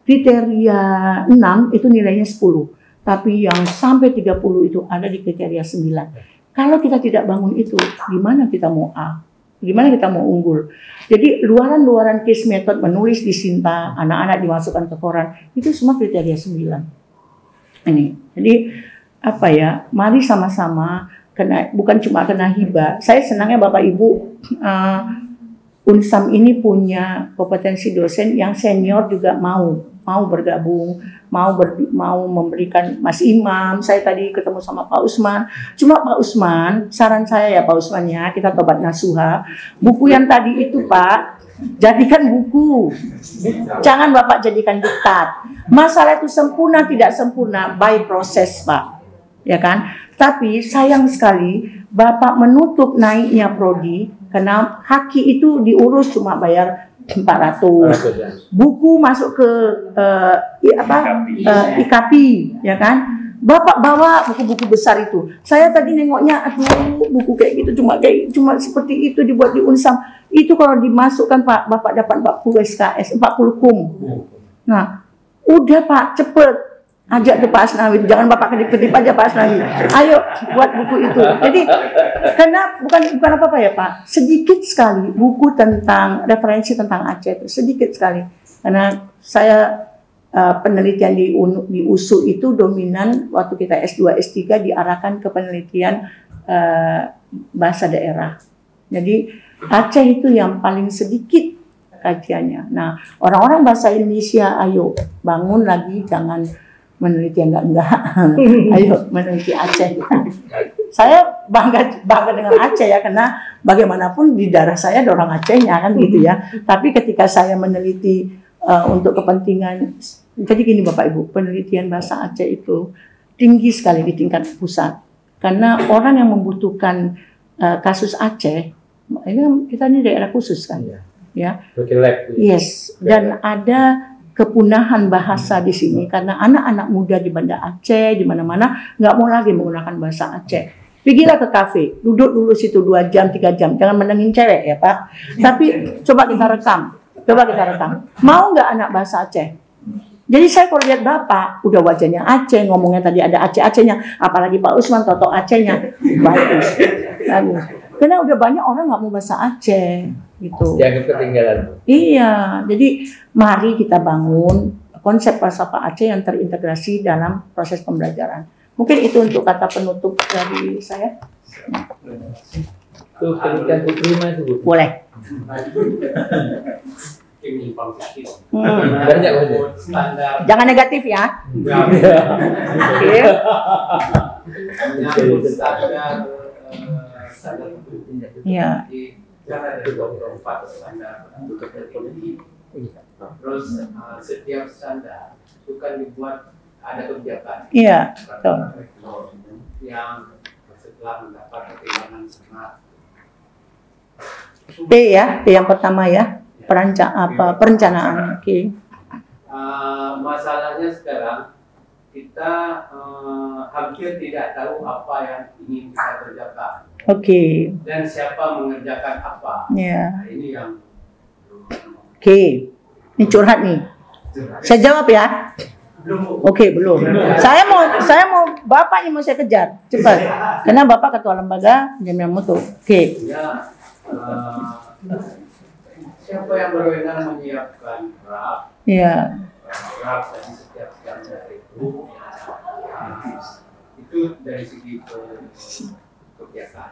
Kriteria 6 itu nilainya 10. Tapi yang sampai 30 itu ada di kriteria 9. Kalau kita tidak bangun itu, gimana kita mau A? Gimana kita mau unggul? Jadi luaran-luaran case method, menulis di Sinta, anak-anak dimasukkan ke koran, itu semua kriteria 9. Ini, jadi mari sama-sama bukan cuma kena hibah. Saya senangnya Bapak Ibu Unsam ini punya kompetensi dosen yang senior juga mau bergabung, mau memberikan Mas Imam. Saya tadi ketemu sama Pak Usman. Cuma Pak Usman, saran saya ya Pak Usman ya, kita tobat nasuha. Buku yang tadi itu Pak, jadikan buku. Jangan Bapak jadikan diktat. Masalah itu sempurna tidak sempurna by proses Pak. Ya kan? Tapi sayang sekali Bapak menutup naiknya prodi karena haki itu diurus cuma bayar 400. Buku masuk ke IKP, ya kan? Bapak bawa buku-buku besar itu. Saya tadi nengoknya, aduh, buku kayak gitu cuma seperti itu dibuat di Unsam. Itu kalau dimasukkan Pak, Bapak dapat 40 SKS, 40 kum. Nah, udah Pak, cepet ajak ke Pak Asnawi, jangan Bapak kedip-kedip aja Pak Asnawi. Ayo buat buku itu. Jadi karena bukan apa-apa ya Pak, sedikit sekali buku tentang referensi tentang Aceh, sedikit sekali. Karena saya penelitian di USU itu dominan waktu kita S2, S3 diarahkan ke penelitian bahasa daerah. Jadi Aceh itu yang paling sedikit kajiannya. Nah, orang-orang bahasa Indonesia, ayo bangun lagi, jangan meneliti enggak. Ayo meneliti Aceh. Saya bangga dengan Aceh ya, karena bagaimanapun di darah saya ada orang Acehnya kan gitu ya. Tapi ketika saya meneliti untuk kepentingan, jadi gini Bapak Ibu, penelitian bahasa Aceh itu tinggi sekali di tingkat pusat. Karena orang yang membutuhkan kasus Aceh, kita ini daerah khusus kan, ya. Yes, dan ada kepunahan bahasa di sini karena anak-anak muda di Banda Aceh di mana-mana nggak mau lagi menggunakan bahasa Aceh. Pergilah ke kafe, duduk dulu situ 2 jam 3 jam, jangan menengin cewek ya Pak. Tapi coba kita rekam Coba kita rekam. Mau nggak anak bahasa Aceh? Jadi saya kalau lihat Bapak, udah wajahnya Aceh, ngomongnya tadi ada Aceh-Acehnya, apalagi Pak Usman, Toto Acehnya, bagus. Karena udah banyak orang nggak mau bahasa Aceh, gitu. Jangan ketinggalan. Iya, jadi mari kita bangun konsep falsafah Aceh yang terintegrasi dalam proses pembelajaran. Mungkin itu untuk kata penutup dari saya. Tuh, pendidikan terima itu, Bu. Boleh. Banyak. Jangan negatif ya. Oke. Iya. Terus setiap standar itu kan dibuat ada kebijakan. Iya. Yang setelah mendapat pertimbangan sama P ya, P yang pertama ya. Perencanaan. Oke. Masalahnya sekarang kita hampir tidak tahu apa yang ingin kita kerjakan. Oke. Dan siapa mengerjakan apa. Iya. Nah, ini yang Oke. Ini curhat nih. Saya jawab ya. Oke, belum. Saya mau Bapak yang mau saya kejar. Cepat. Karena Bapak ketua lembaga jaminan mutu. Oke. ya, siapa yang berwenang menyiapkan draft? Iya. Draft dari setiap standar itu dari segi kebijakan.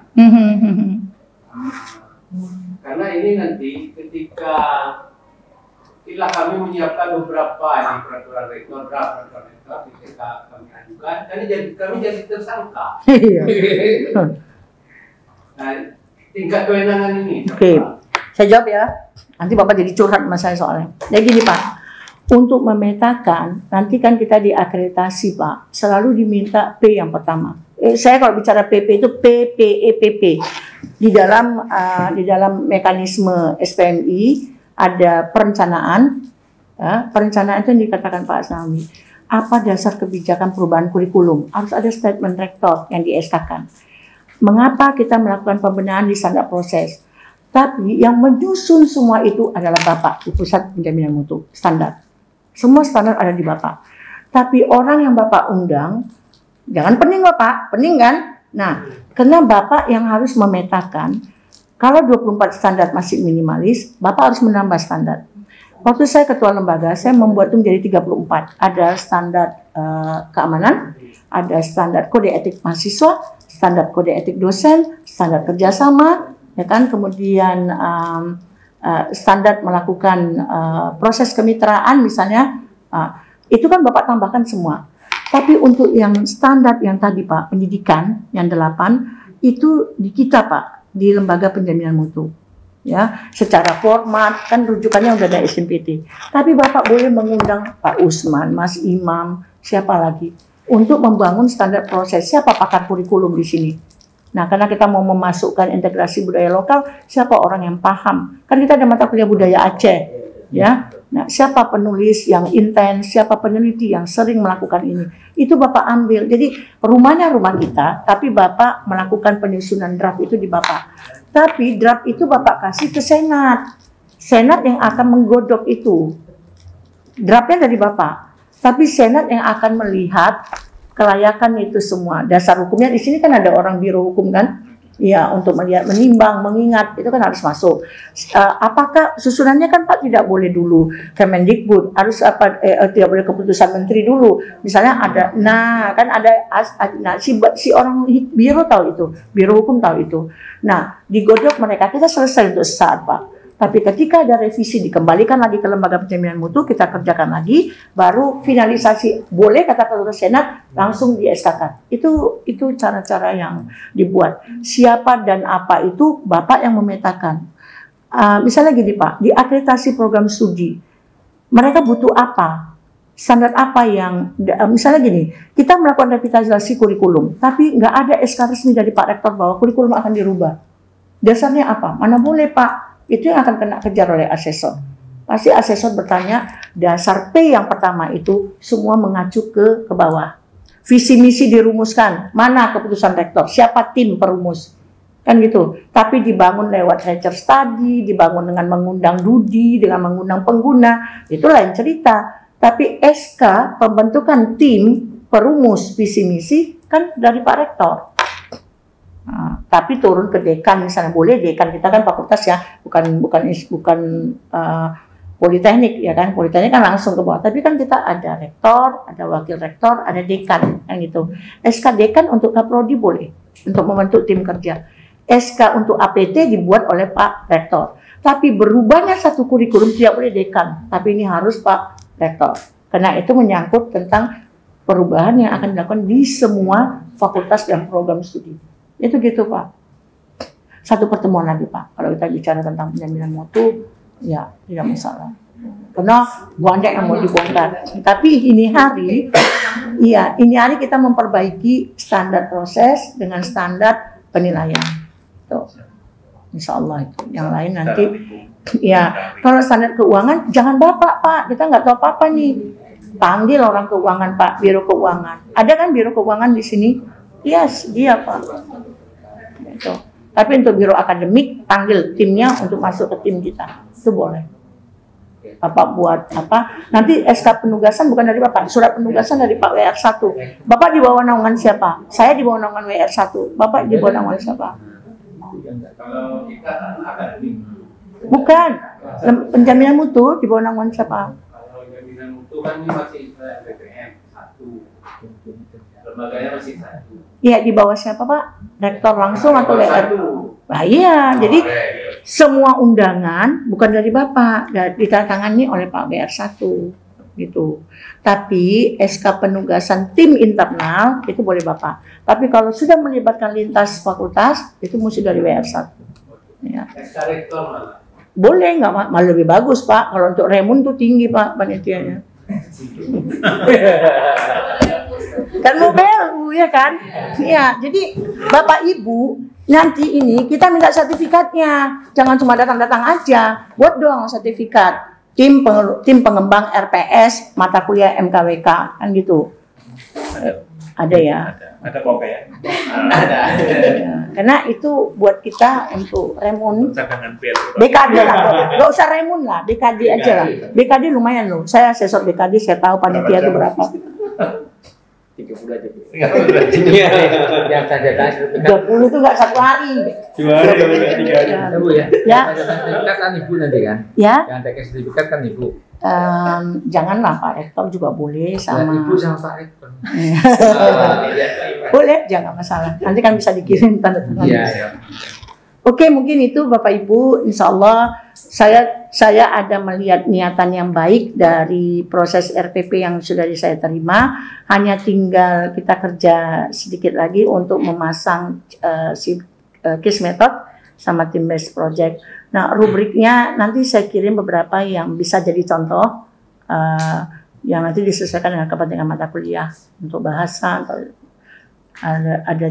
Karena ini nanti ketika kami menyiapkan beberapa ini peraturan rektor, ketika kami ajukan, kami jadi tersangka. Iya. Nah, tingkat kewenangan ini. Oke. Saya jawab ya. Nanti Bapak jadi curhat sama saya soalnya. Jadi gini Pak, untuk memetakan, nanti kan kita diakreditasi Pak, selalu diminta P yang pertama. Saya kalau bicara PP itu PPEPP. Di dalam mekanisme SPMI ada perencanaan. Ya, perencanaan itu yang dikatakan Pak Asnawi. Apa dasar kebijakan perubahan kurikulum? Harus ada statement rektor yang di SK-kan. Mengapa kita melakukan pembenahan di standar proses? Tapi yang menyusun semua itu adalah Bapak di Pusat Penjaminan Mutu, standar. Semua standar ada di Bapak. Tapi orang yang Bapak undang, jangan pening Bapak, pening kan? Nah, karena Bapak yang harus memetakan, kalau 24 standar masih minimalis, Bapak harus menambah standar. Waktu saya ketua lembaga, saya membuat itu menjadi 34. Ada standar keamanan, ada standar kode etik mahasiswa, standar kode etik dosen, standar kerjasama, ya kan, kemudian standar melakukan proses kemitraan misalnya, itu kan Bapak tambahkan semua. Tapi untuk yang standar yang tadi Pak, pendidikan yang 8, itu di kita Pak, di Lembaga Penjaminan Mutu. Ya, secara format kan rujukannya udah ada SMPT. Tapi Bapak boleh mengundang Pak Usman, Mas Imam, siapa lagi, untuk membangun standar proses. Siapa pakar kurikulum di sini? Nah, karena kita mau memasukkan integrasi budaya lokal, siapa orang yang paham? Kan kita ada mata kuliah budaya Aceh, ya. Nah, siapa penulis yang intens, siapa peneliti yang sering melakukan ini? Itu Bapak ambil. Jadi rumahnya rumah kita, tapi Bapak melakukan penyusunan draft itu di Bapak. Tapi draft itu Bapak kasih ke Senat. Senat yang akan menggodok itu. Draftnya dari Bapak. Tapi Senat yang akan melihat kelayakan itu semua. Dasar hukumnya di sini kan ada orang biro hukum kan? Ya, untuk melihat, menimbang, mengingat, itu kan harus masuk. Apakah susunannya kan Pak tidak boleh dulu Kemendikbud, harus tidak boleh keputusan menteri dulu. Misalnya ada, nah kan ada, si orang biro tahu itu, biro hukum tahu itu. Nah, digodok mereka, kita selesai untuk sesaat Pak. Tapi ketika ada revisi dikembalikan lagi ke Lembaga Penjaminan Mutu, kita kerjakan lagi, baru finalisasi boleh kata ketua Senat langsung di SK-kan. Itu cara-cara yang dibuat. Siapa dan apa itu Bapak yang memetakan. Misalnya gini Pak, di akreditasi program studi, mereka butuh apa? Standar apa yang, misalnya gini, kita melakukan revitalisasi kurikulum, tapi nggak ada SK resmi dari Pak Rektor bahwa kurikulum akan dirubah. Dasarnya apa? Mana boleh Pak? Itu yang akan kena kejar oleh asesor. Pasti asesor bertanya, dasar P yang pertama itu semua mengacu ke bawah. Visi misi dirumuskan, mana keputusan rektor, siapa tim perumus. kan gitu. Tapi dibangun lewat research study, dibangun dengan mengundang Dudi, dengan mengundang pengguna, itu lain cerita. Tapi SK pembentukan tim perumus visi misi kan dari Pak Rektor. Nah, tapi turun ke dekan misalnya, boleh dekan, kita kan fakultas ya, bukan politeknik ya kan, politeknik kan langsung ke bawah. Tapi kan kita ada rektor, ada wakil rektor, ada dekan kan gitu. SK dekan untuk kaprodi boleh, untuk membentuk tim kerja. SK untuk APT dibuat oleh Pak Rektor. Tapi berubahnya satu kurikulum tidak boleh dekan, tapi ini harus Pak Rektor. Karena itu menyangkut tentang perubahan yang akan dilakukan di semua fakultas dan program studi. Itu gitu Pak. Satu pertemuan lagi Pak, kalau kita bicara tentang penjaminan mutu, ya tidak masalah. Karena banyak yang mau dibongkar. Tapi ini hari kita memperbaiki standar proses dengan standar penilaian. Tuh. Insya Allah itu. Yang lain nanti, ya kalau standar keuangan jangan Bapak Pak, kita nggak tahu apa-apa nih. Panggil orang keuangan Pak, biro keuangan. Ada kan biro keuangan di sini? Yes, dia Pak. Gitu. Tapi untuk biro akademik, panggil timnya untuk masuk ke tim kita. Itu boleh. Bapak buat apa? Nanti SK penugasan bukan dari Bapak, surat penugasan dari Pak WR1. Bapak di bawah naungan siapa? Saya di bawah naungan WR1. Bapak di bawah naungan siapa? Kalau kita kan akademik. Bukan. Penjaminan mutu di bawah naungan siapa? Kalau penjaminan mutu kan ini masih BPM 1. Lembaganya masih 1. Iya, di bawah siapa Pak? Rektor langsung atau WR? Nah, iya, jadi semua undangan bukan dari Bapak, ditandatangani oleh Pak WR1 gitu. Tapi SK penugasan tim internal itu boleh Bapak. Tapi kalau sudah melibatkan lintas fakultas itu mesti dari WR1. Ya. SK rektor mana? Boleh nggak Pak? Malah lebih bagus Pak. Kalau untuk remun tuh tinggi Pak panitianya. Kan mau belu ya kan? Iya, jadi Bapak Ibu nanti ini kita minta sertifikatnya, jangan cuma datang-datang aja, buat dong sertifikat tim pengembang RPS mata kuliah MKWK kan gitu. Ada ya? Ada kok ya? Ada. Ya, karena itu buat kita untuk remun. Cadangan PL. BKD lah, nggak usah remun lah, BKD aja lah. BKD lumayan loh. Saya asesor BKD, saya tahu panitia itu berapa. 30 aja. Yang saja kan 30 itu nggak satu hari. 2 hari, 3 hari. Ya Bu ya. Ya. Sertifikat kan Ibu nanti kan? Ya. Yang TK sertifikat kan Ibu. Janganlah Pak Rektor juga boleh sama. Ibu sama Pak Rektor. Boleh, jangan masalah. Nanti kan bisa dikirim tanda tangan. Iya. Oke, mungkin itu Bapak Ibu. Insya Allah saya ada melihat niatan yang baik dari proses RPP yang sudah saya terima. Hanya tinggal kita kerja sedikit lagi untuk memasang case method sama team based project. Nah, rubriknya nanti saya kirim beberapa yang bisa jadi contoh yang nanti disesuaikan dengan kepentingan mata kuliah untuk bahasa atau ada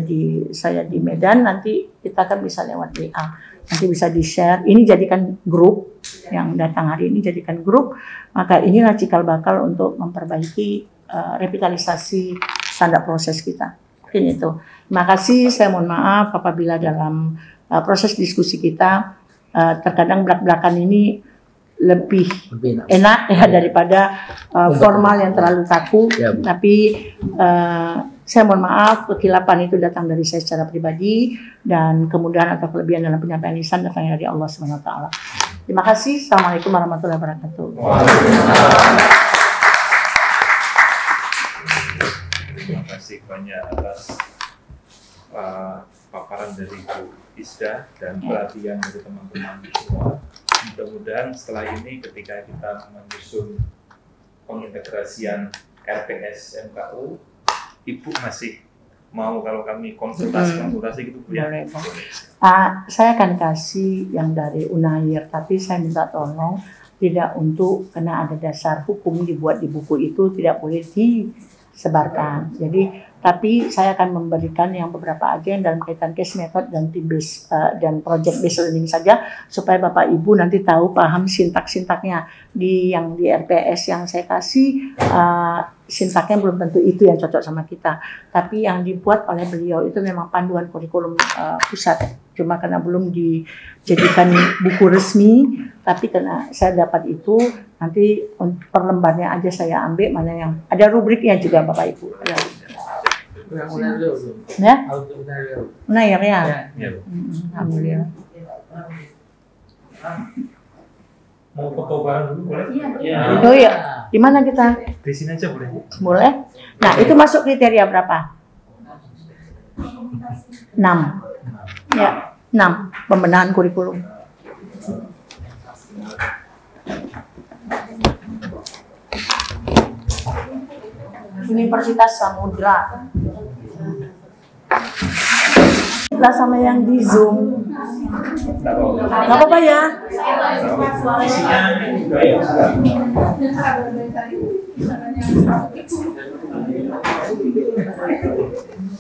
saya di Medan, nanti kita kan bisa lewat WA, nanti bisa di share. Ini jadikan grup yang datang hari ini, jadikan grup. Maka inilah cikal bakal untuk memperbaiki revitalisasi standar proses kita. Mungkin itu. Terima kasih. Saya mohon maaf apabila dalam proses diskusi kita terkadang belak-belakan ini lebih enak ya daripada formal yang terlalu kaku. Ya, tapi saya mohon maaf kekilapan itu datang dari saya secara pribadi dan kemudahan atau kelebihan dalam penyampaian lisan datangnya dari Allah Subhanahu wa taala. Terima kasih. Assalamualaikum warahmatullahi wabarakatuh. Terima kasih banyak atas paparan dari Bu Isda dan perhatian dari teman-teman semua. Mudah-mudahan setelah ini ketika kita menyusun pengintegrasian RPS MKU, Ibu masih mau kalau kami konsultasi gitu Bu ya? Saya akan kasih yang dari Unair, tapi saya minta tolong tidak untuk karena ada dasar hukum dibuat di buku itu tidak boleh disebarkan. Jadi tapi saya akan memberikan yang beberapa aja yang dalam kaitan case method dan team based dan project based learning saja supaya Bapak Ibu nanti tahu paham sintak-sintaknya yang di RPS yang saya kasih sintaknya belum tentu itu yang cocok sama kita, tapi yang dibuat oleh beliau itu memang panduan kurikulum pusat. cuma karena belum dijadikan buku resmi, tapi karena saya dapat itu, nanti per lembarnya aja saya ambil, mana yang ada rubriknya juga Bapak Ibu. Ya? Nah ya. Alhamdulillah. Mau foto bareng dulu boleh? Iya. Oh iya, di mana kita? Di sini aja boleh. Boleh. Nah, itu masuk kriteria berapa? 6. Ya, 6. Pembenahan kurikulum. Universitas Samudra. Lah sama yang di Zoom. Nggak apa-apa ya.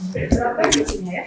Berapa isinya ya?